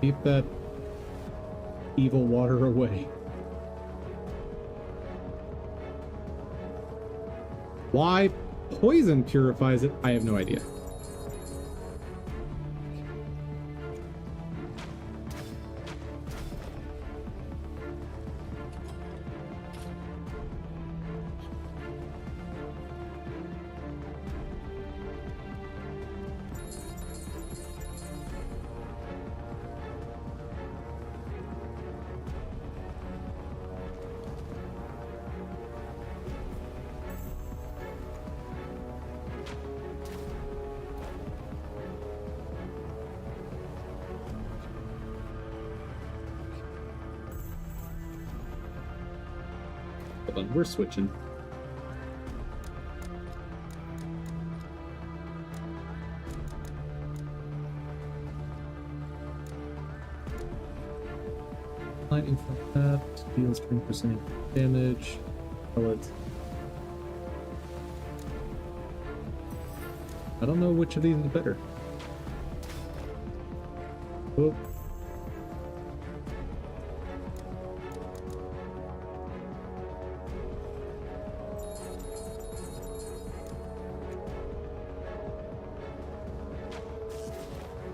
Keep that evil water away. Why poison purifies it? I have no idea. Hold on, we're switching. Lightning from that deals 20% damage. Pellets. I don't know which of these is better. Oh.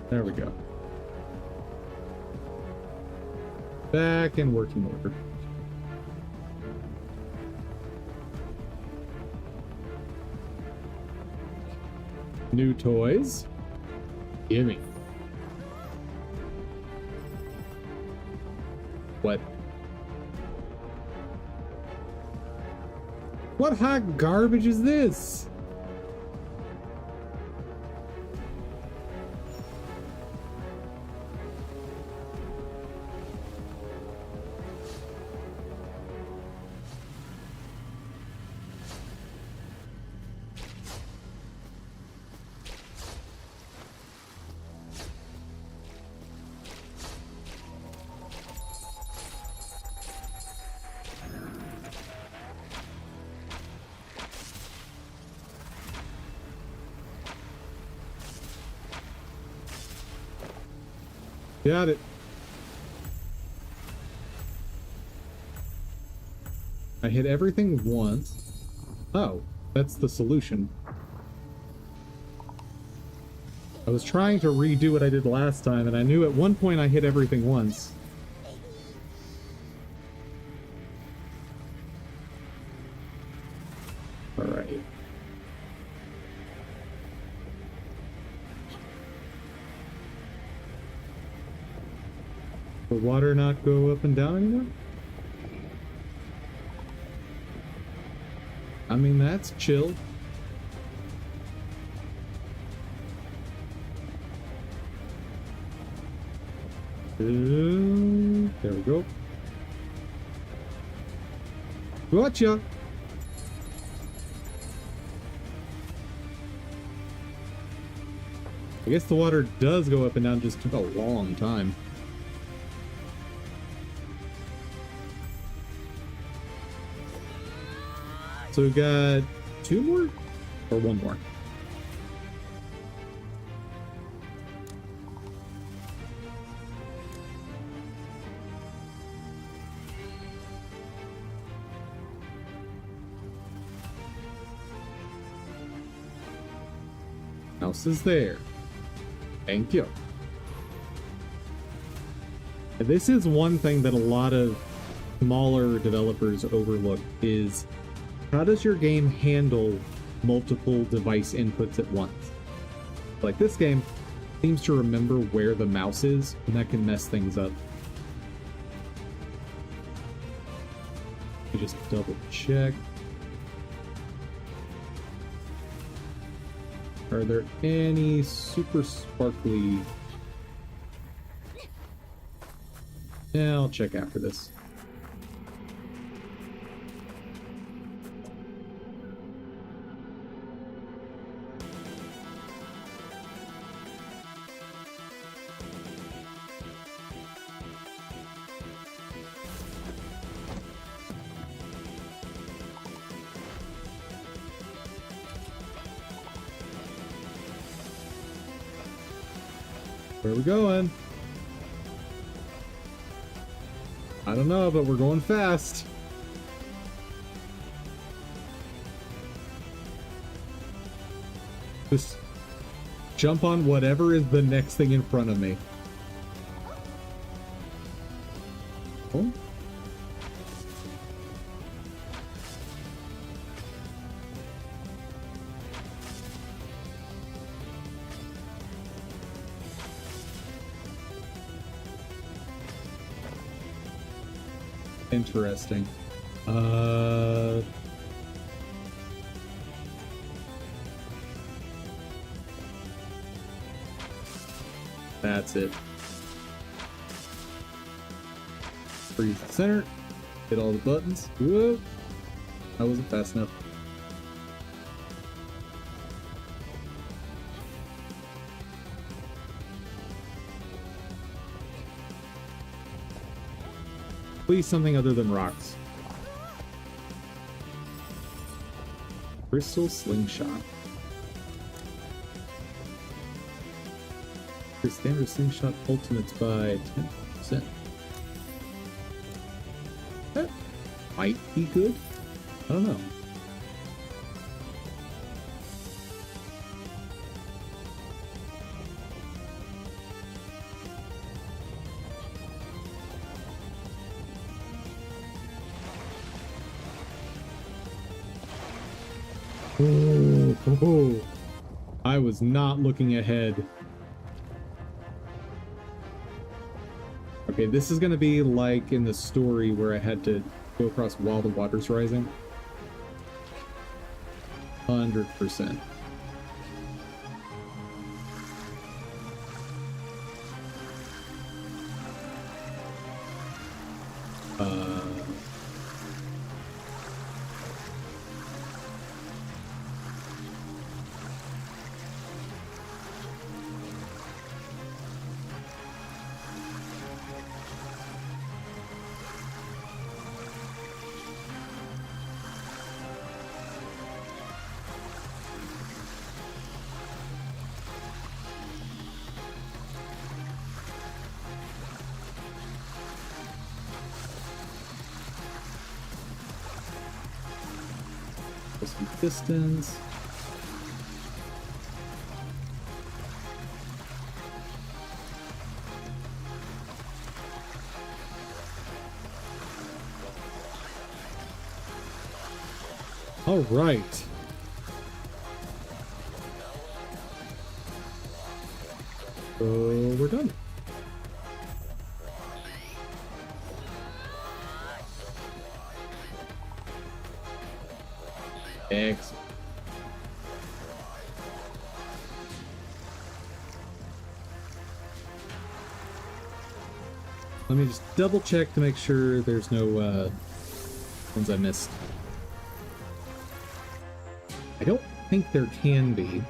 There we go. Back in working order. New toys. Gimme. What? What hot garbage is this? Got it. I hit everything once. Oh, that's the solution. I was trying to redo what I did last time, and I knew at one point I hit everything once. Alright. The water not go up and down anymore? I mean, that's chill. There we go. Gotcha! I guess the water does go up and down, just took a long time. So we got 2 more? Or 1 more? House is there. Thank you. This is one thing that a lot of smaller developers overlook is how does your game handle multiple device inputs at once? Like this game seems to remember where the mouse is, and that can mess things up. Let me just double check. Are there any super sparkly? Yeah, I'll check after this. Where are we going? I don't know, but we're going fast. Just jump on whatever is the next thing in front of me. Oh. Interesting. That's it. Freeze the center. Hit all the buttons. Whoa! That wasn't fast enough. Please, something other than rocks. Crystal slingshot. Your standard slingshot ultimates by 10%. That might be good. I don't know. Oh, I was not looking ahead. Okay, this is gonna be like in the story where I had to go across while the water's rising. 100%. Some distance. All right. So we're done. Let me just double check to make sure there's no ones I missed. I don't think there can be.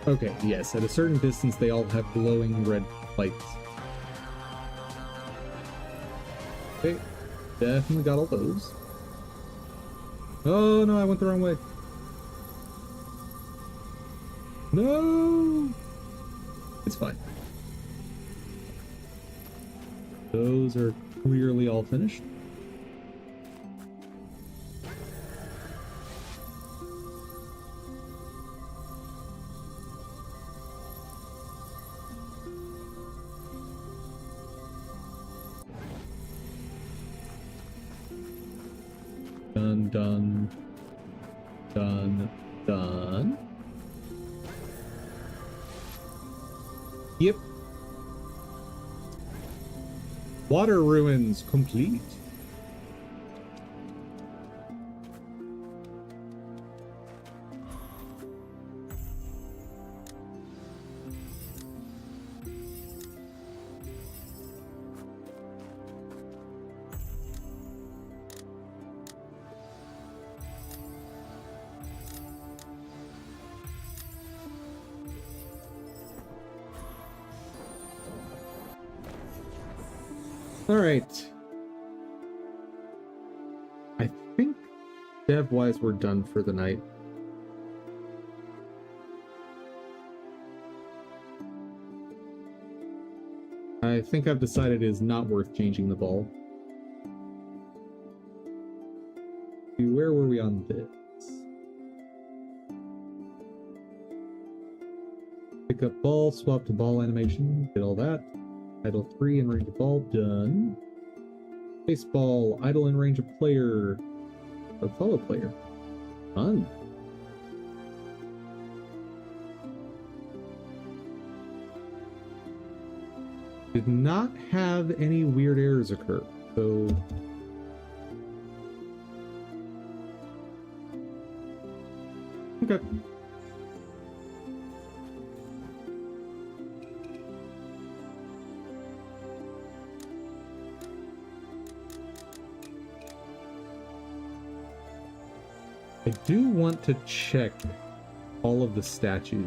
Okay, yes, at a certain distance they all have glowing red lights. Okay, definitely got all those. Oh no, I went the wrong way. No! It's fine. Those are clearly all finished. Done, done, done, done. Yep. Water ruins complete. All right. I think dev-wise we're done for the night. I think I've decided it is not worth changing the ball. Where were we on this? Pick up ball, swap to ball animation, did all that. Idle 3 in range of ball, done. Baseball, idle in range of player, or follow player, done. Did not have any weird errors occur, so... Okay. I do want to check all of the statues.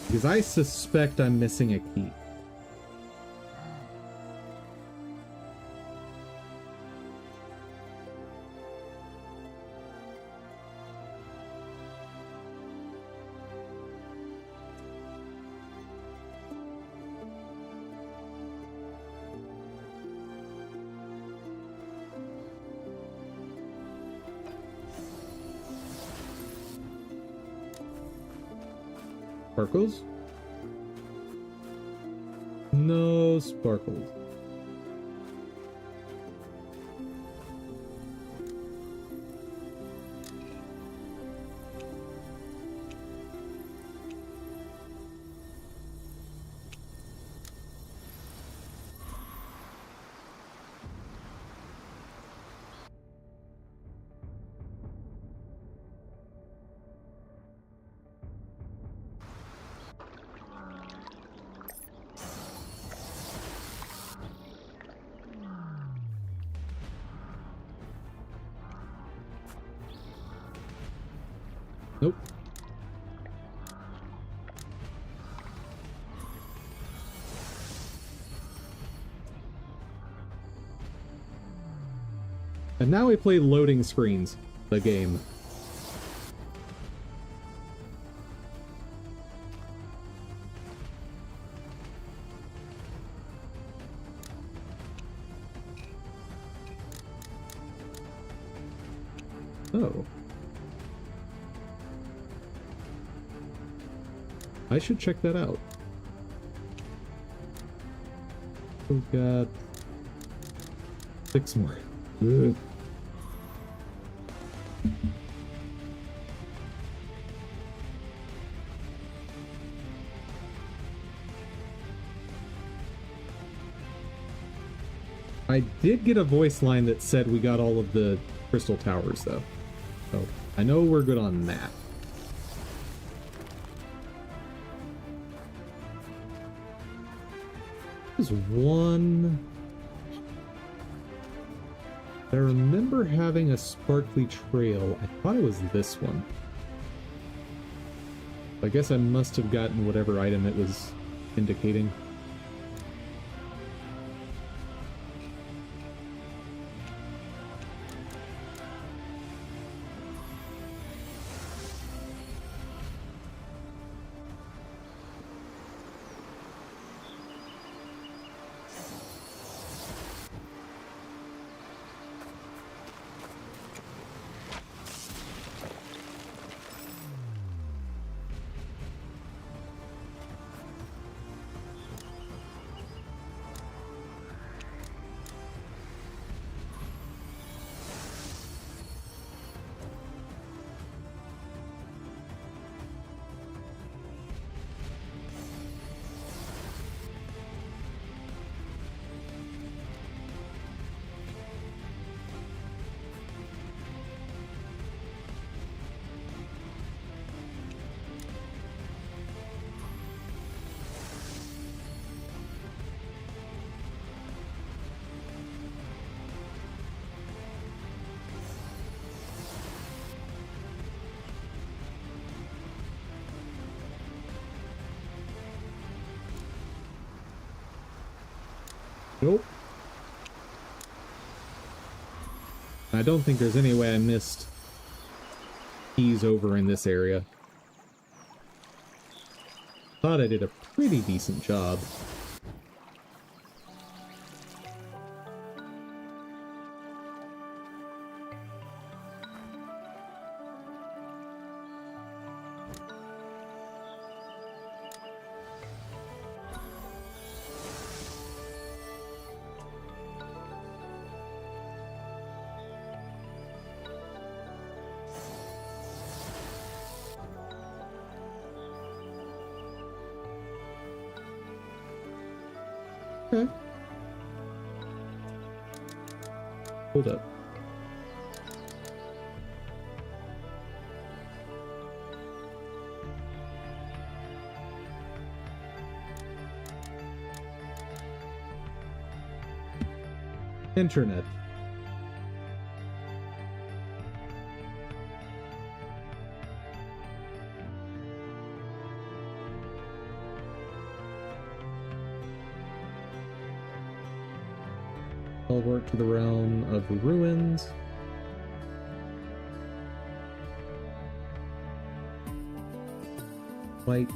Because I suspect I'm missing a key. Sparkles? No sparkles. Nope. And now we play loading screens, the game. Oh. I should check that out. We've got 6 more. Ugh. I did get a voice line that said we got all of the crystal towers, though. So I know we're good on that. There's one... I remember having a sparkly trail. I thought it was this one. I guess I must have gotten whatever item it was indicating. Nope. I don't think there's any way I missed keys over in this area. Thought I did a pretty decent job. Okay. Hold up. Internet. I'll work to the realm of ruins. White.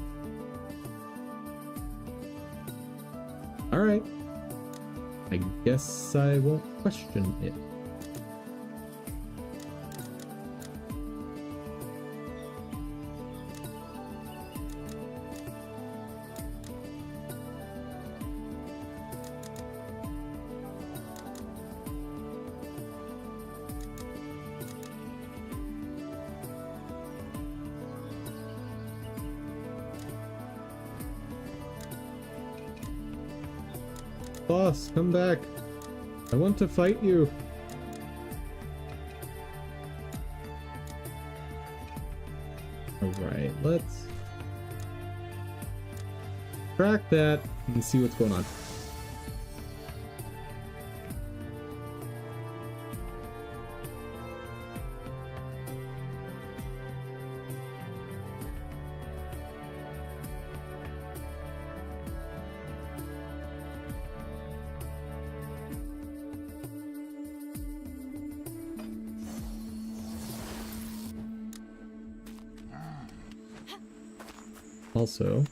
Alright. I guess I won't question it. Boss, come back. I want to fight you. Alright, let's track that and see what's going on. Also,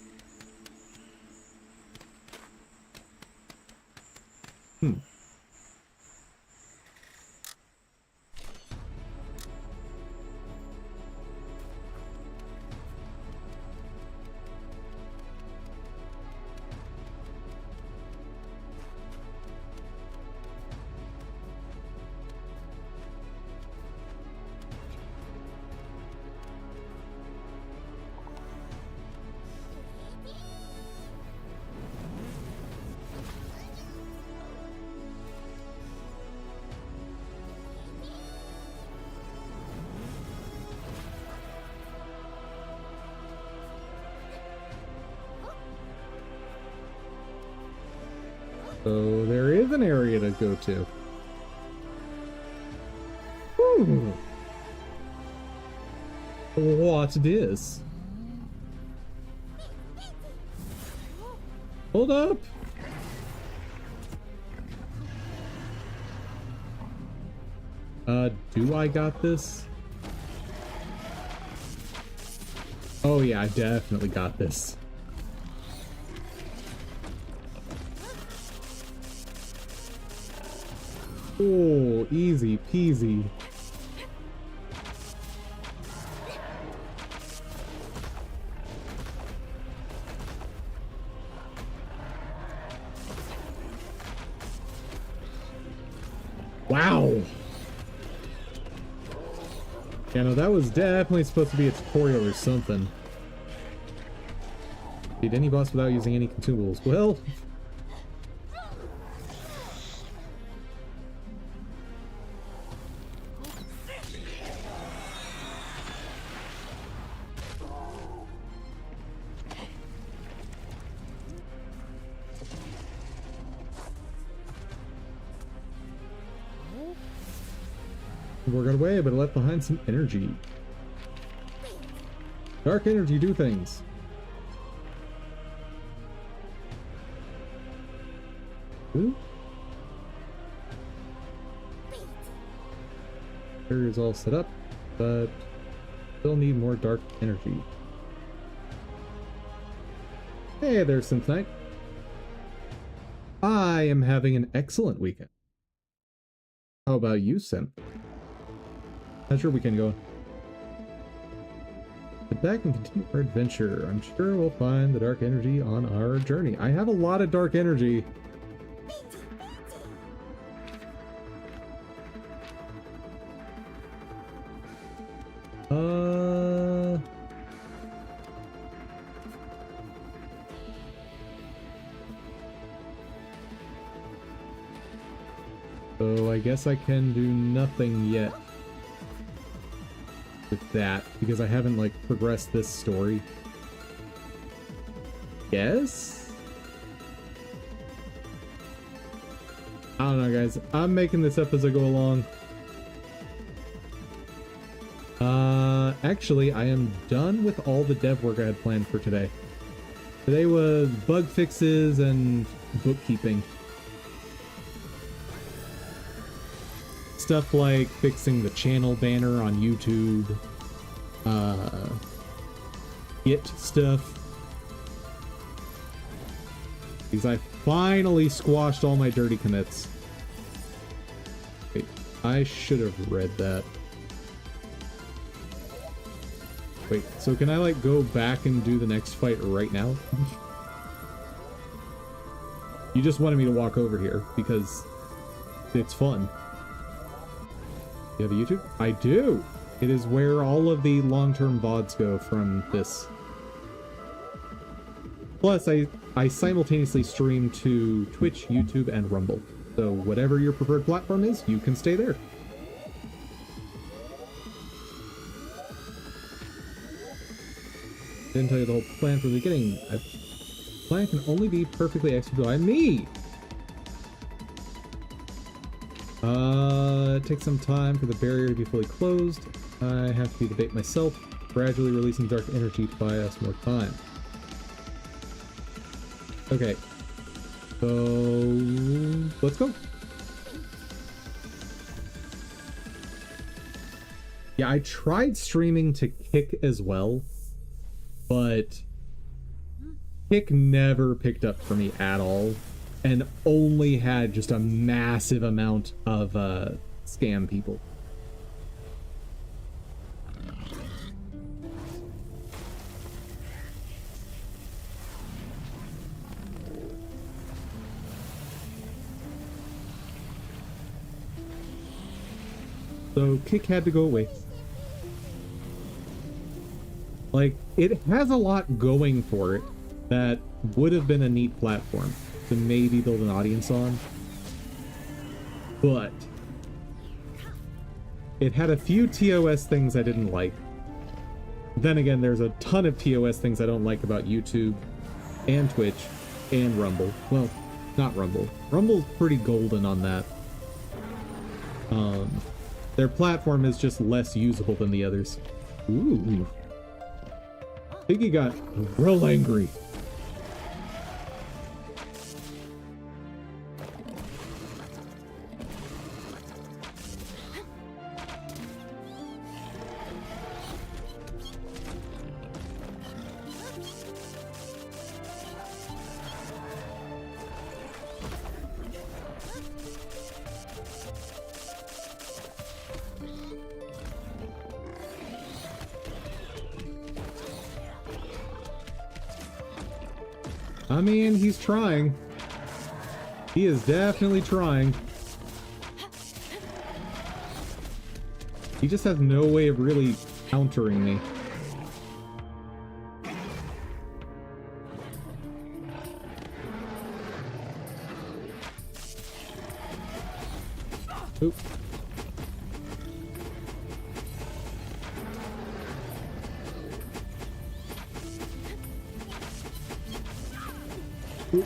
So there is an area to go to. Ooh. What's this? Hold up! Do I got this? Oh yeah, I definitely got this. Oh, easy peasy. Wow. Yeah, no, that was definitely supposed to be a tutorial or something. Beat any boss without using any consumables. Well... Work on away, but I left behind some energy. Dark energy do things. Ooh. Area is all set up, but still need more dark energy. Hey there, Synth. I am having an excellent weekend. How about you, Synth? How's your weekend going? Get back and continue our adventure. I'm sure we'll find the dark energy on our journey. I have a lot of dark energy. So I guess I can do nothing yet with that because I haven't like progressed this story. Yes? I don't know, guys. I'm making this up as I go along. Actually, I am done with all the dev work I had planned for today. Today was bug fixes and bookkeeping. Stuff like fixing the channel banner on YouTube, Git stuff. Because I finally squashed all my dirty commits. Wait, I should have read that. Wait, so can I like go back and do the next fight right now? You just wanted me to walk over here because it's fun. You have a YouTube? I do! It is where all of the long-term VODs go from this. Plus, I simultaneously stream to Twitch, YouTube, and Rumble. So whatever your preferred platform is, you can stay there. Didn't tell you the whole plan from the beginning. The plan can only be perfectly executed by me! It takes some time for the barrier to be fully closed. I have to be the bait myself, gradually releasing dark energy to buy us more time. Okay. So... let's go. Yeah, I tried streaming to Kick as well, but Kick never picked up for me at all. And only had just a massive amount of scam people. So Kick had to go away. Like, it has a lot going for it that would have been a neat platform to maybe build an audience on, but it had a few TOS things I didn't like. Then again, there's a ton of TOS things I don't like about YouTube and Twitch and Rumble. Well, Not Rumble. Rumble's pretty golden on that. Their platform is just less usable than the others. Ooh. Piggy got real angry. I mean, he's trying. He is definitely trying. He just has no way of really countering me. Oop. Oop.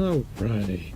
All right.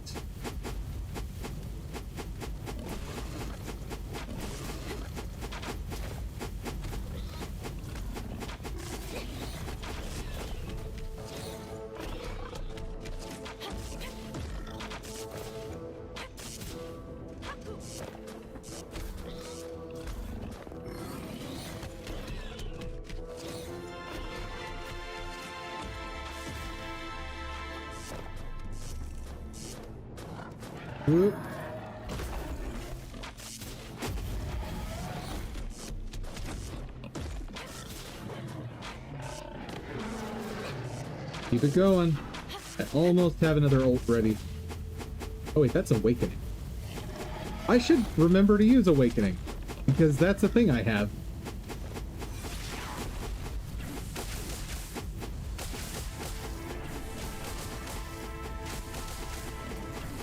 Whoop. Keep it going. I almost have another ult ready. Oh wait, that's Awakening. I should remember to use Awakening, because that's a thing I have.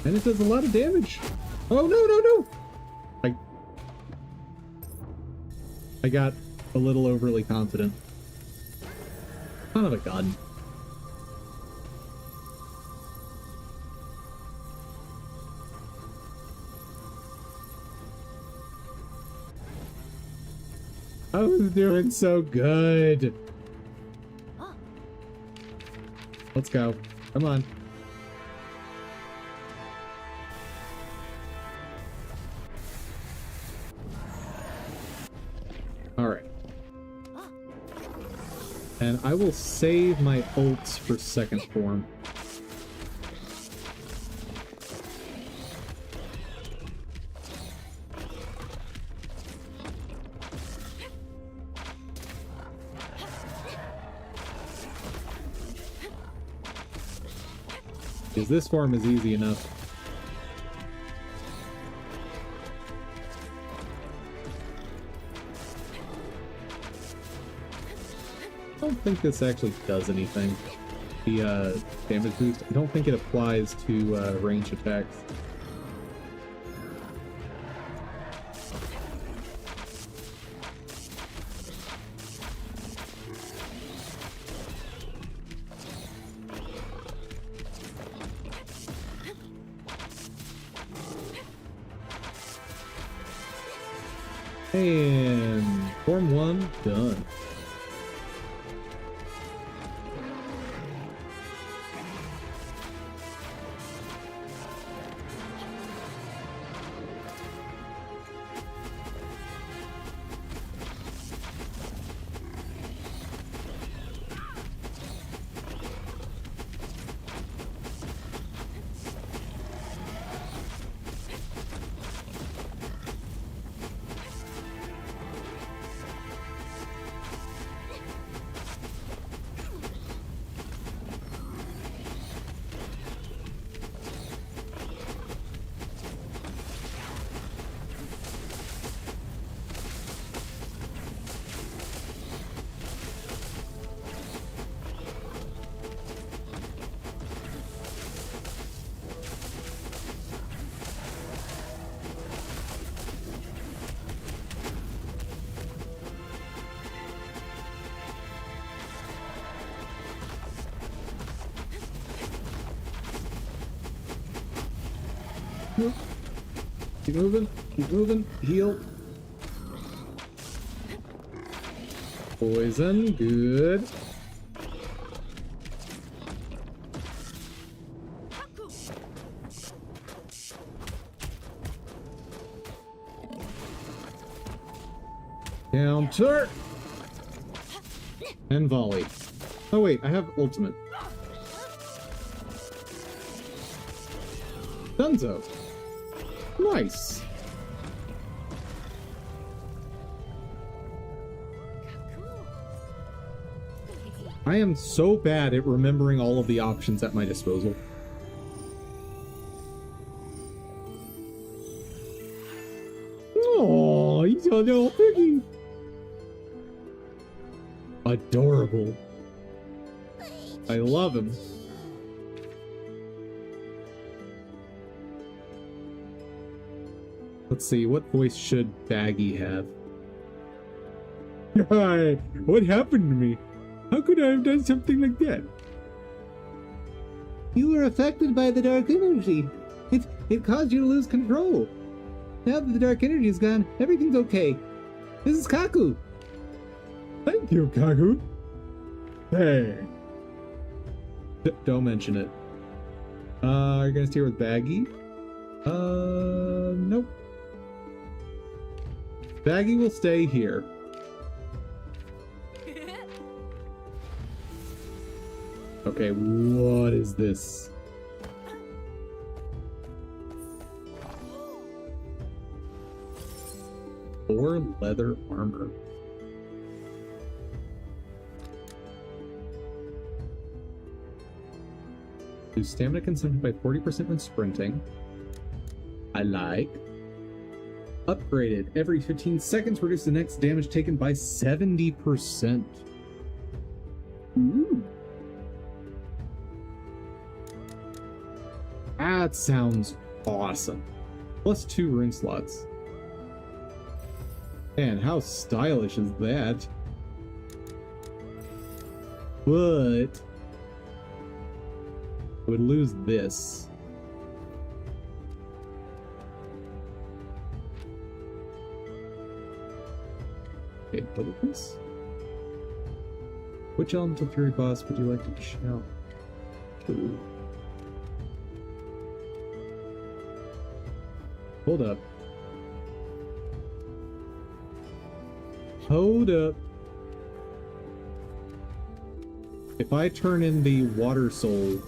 And it does a lot of damage. Oh, no! I got a little overly confident. Son of a gun. I was doing so good. Let's go. Come on. Alright. And I will save my ults for second form. Because this form is easy enough. I don't think this actually does anything. The damage boost, I don't think it applies to range attacks. And form 1 done. Keep moving. Keep moving. Heal. Poison. Good. Counter. And volley. Oh wait, I have ultimate. Dunzo. Nice. I am so bad at remembering all of the options at my disposal. Oh, he's a little piggy. Adorable. I love him. Let's see, what voice should Baggy have? Hi, what happened to me? How could I have done something like that? You were affected by the dark energy. It caused you to lose control. Now that the dark energy is gone, everything's okay. This is Kaku. Thank you, Kaku. Hey. Don't mention it. Are you gonna stay with Baggy? Nope. Baggy will stay here. Okay, what is this? Or leather armor. Reduce stamina consumption by 40% when sprinting. I like. Upgraded. Every 15 seconds, reduce the next damage taken by 70%. Ooh. That sounds awesome. Plus 2 rune slots. Man, how stylish is that? But I would lose this. Okay, what is this? Which elemental fury boss would you like to shout? Ooh. Hold up. Hold up. If I turn in the water soul,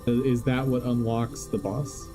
is that what unlocks the boss?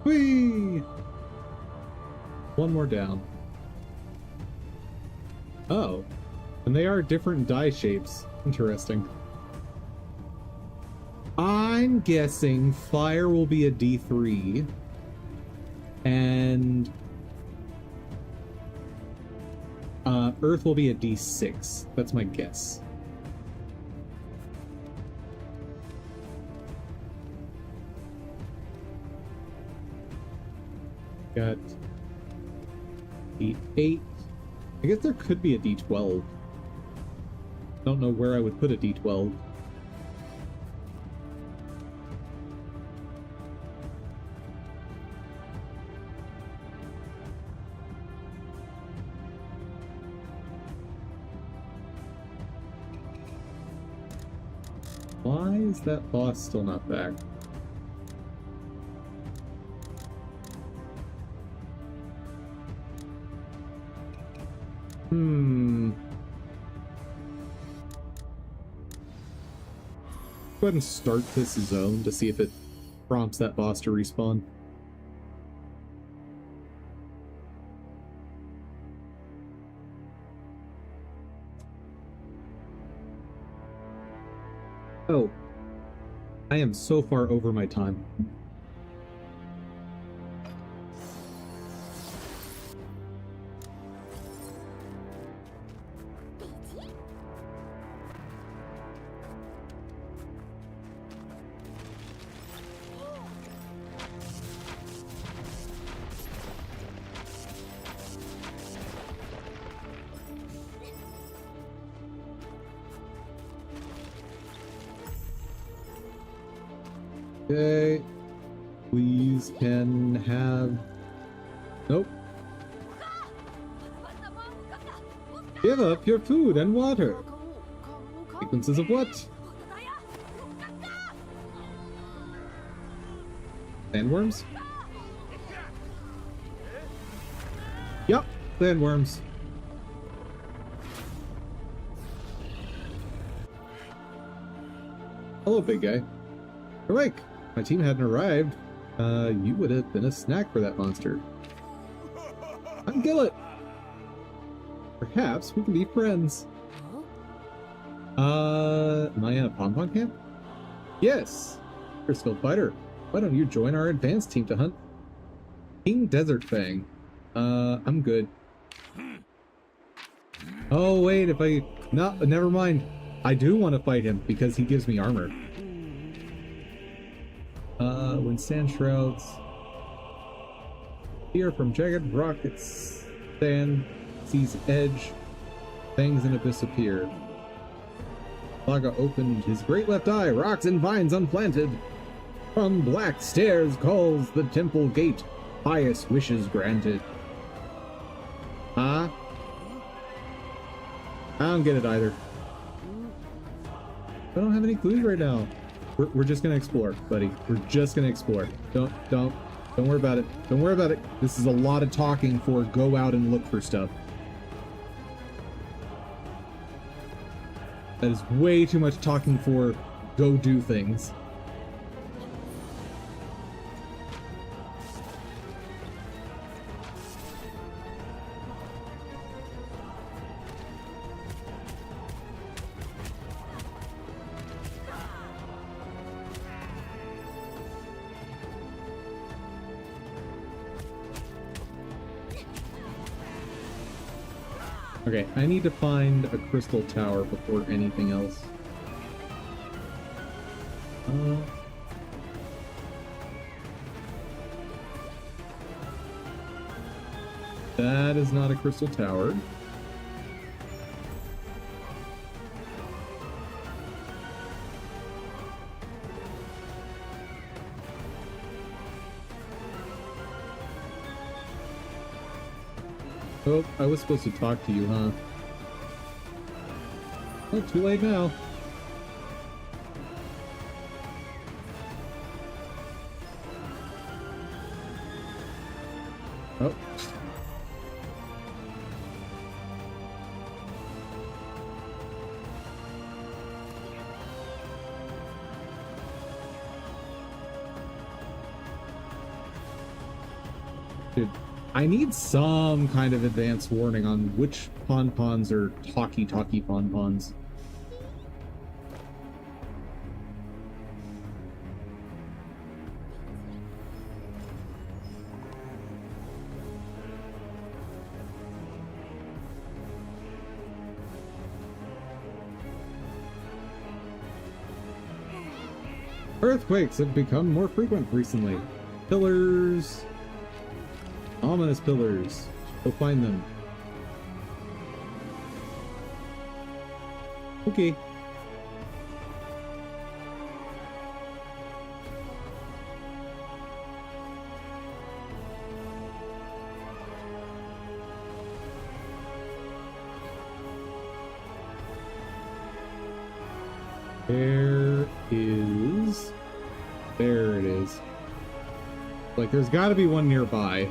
Whee! One more down. Oh. And they are different die shapes. Interesting. I'm guessing fire will be a D3. And earth will be a D6. That's my guess. Got D8. I guess there could be a D12. Don't know where I would put a D12. Why is that boss still not back? Go ahead and start this zone to see if it prompts that boss to respawn. Oh, I am so far over my time. Okay, please can have... Nope. Give up your food and water. Sequences of what? Sandworms? Yup, sandworms. Hello, big guy. Awake! My team hadn't arrived. You would have been a snack for that monster. I'm Gillet! Perhaps we can be friends. Am I in a pom-pom camp? Yes! You're a skilled fighter. Why don't you join our advanced team to hunt King Desert Fang? I'm good. Oh, wait, if I... No, never mind. I do want to fight him because he gives me armor. When sand shrouds appear from jagged rock, its sand sees edge, fangs in abyss appear. Laga opened his great left eye, rocks and vines unplanted. From black stairs calls the temple gate, pious wishes granted. Huh? I don't get it either. I don't have any clues right now. We're just gonna explore, buddy. We're just gonna explore. Don't worry about it. Don't worry about it. This is a lot of talking for go out and look for stuff. That is way too much talking for go do things. Okay, I need to find a crystal tower before anything else. That is not a crystal tower. Oh, I was supposed to talk to you, huh? Oh, too late now. Oh. Dude, I need some kind of advance warning on which pon-pons are talky pon-pons. Earthquakes have become more frequent recently. Pillars. Ominous pillars. Go find them. Okay. There it is. Like, there's got to be one nearby.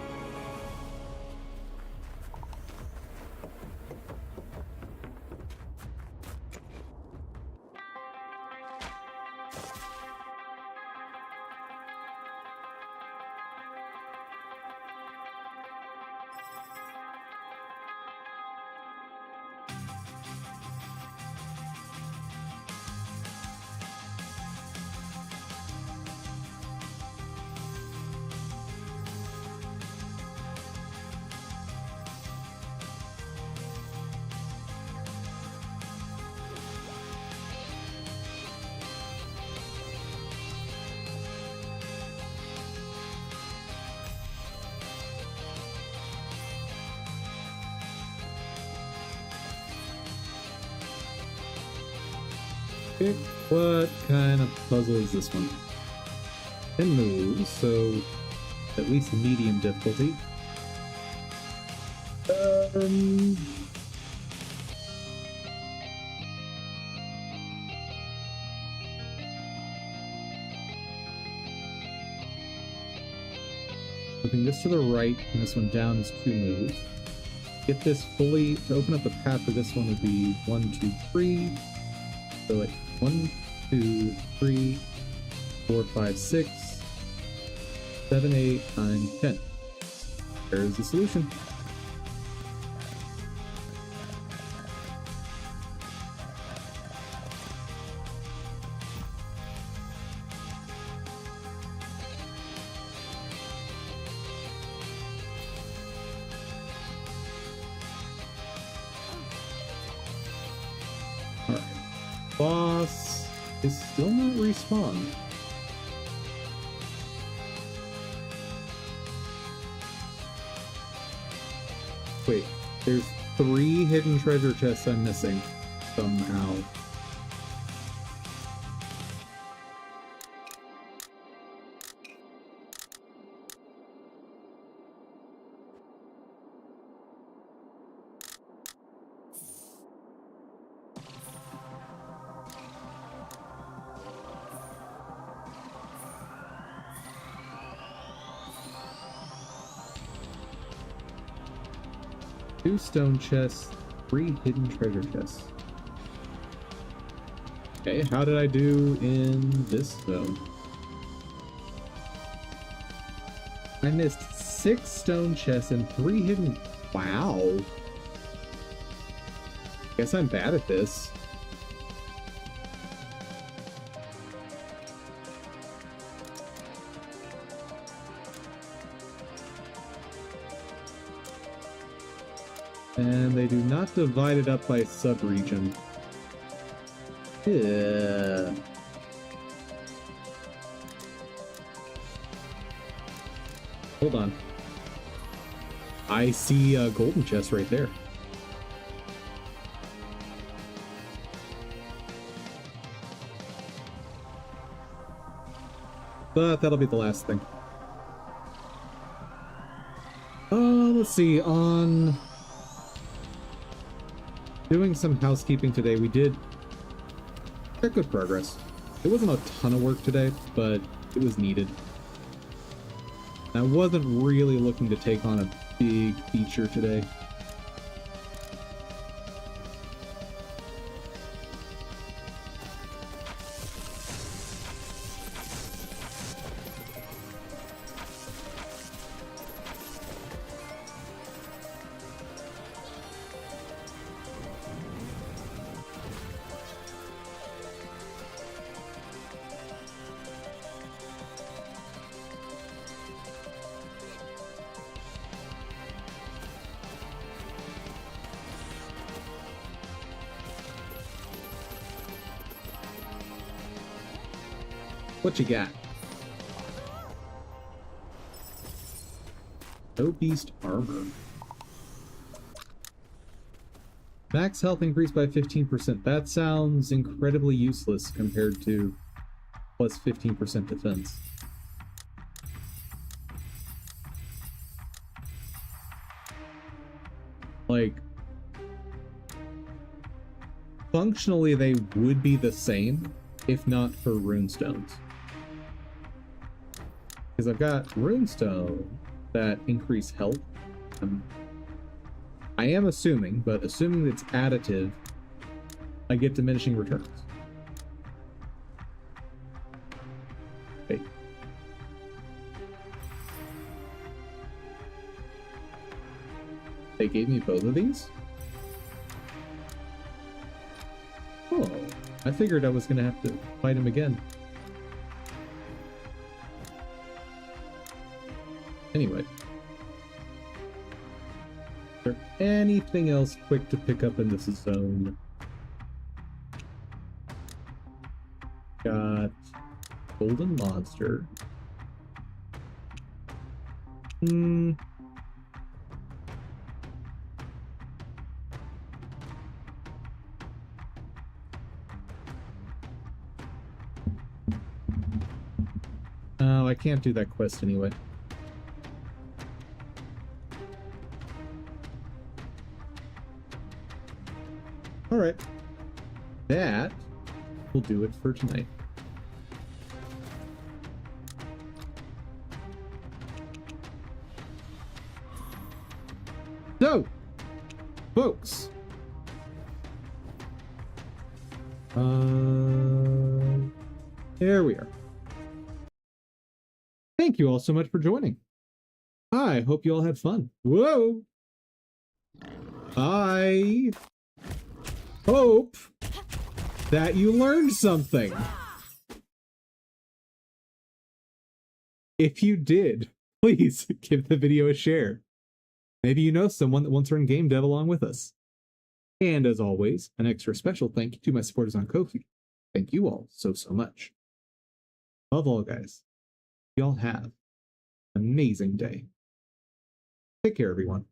Okay, what kind of puzzle is this one? 10 moves, so at least medium difficulty. Moving this to the right and this one down is 2 moves. Get this fully, to open up the path for this one would be 1, 2, 3. So like 1, 2, 3, 4, 5, 6, 7, 8, 9, 10. There's the solution. Alright. Boss is still not respawned. Wait, there's 3 hidden treasure chests I'm missing somehow. Two stone chests, 3 hidden treasure chests. Okay, how did I do in this zone? I missed 6 stone chests and 3 hidden... Wow. Guess I'm bad at this. And they do not divide it up by sub-region. Yeah. Hold on. I see a golden chest right there. But that'll be the last thing. Let's see, on doing some housekeeping today, we did get good progress. It wasn't a ton of work today, but it was needed. I wasn't really looking to take on a big feature today. What you got? No beast armor. Max health increased by 15%. That sounds incredibly useless compared to plus 15% defense. Like, functionally they would be the same if not for runestones. Because I've got runestone that increase health. I am assuming, but assuming it's additive, I get diminishing returns. Okay. They gave me both of these? Oh, I figured I was gonna have to fight him again. Anyway. Is there anything else quick to pick up in this zone? Got golden monster. Oh, I can't do that quest anyway. All right. That will do it for tonight. So, folks, there we are. Thank you all so much for joining. I hope you all had fun. Whoa! I hope that you learned something. If you did, please give the video a share. Maybe you know someone that wants to learn game dev along with us. And as always, an extra special thank you to my supporters on Ko-fi. Thank you all so much. Above all, guys, y'all have an amazing day. Take care, everyone.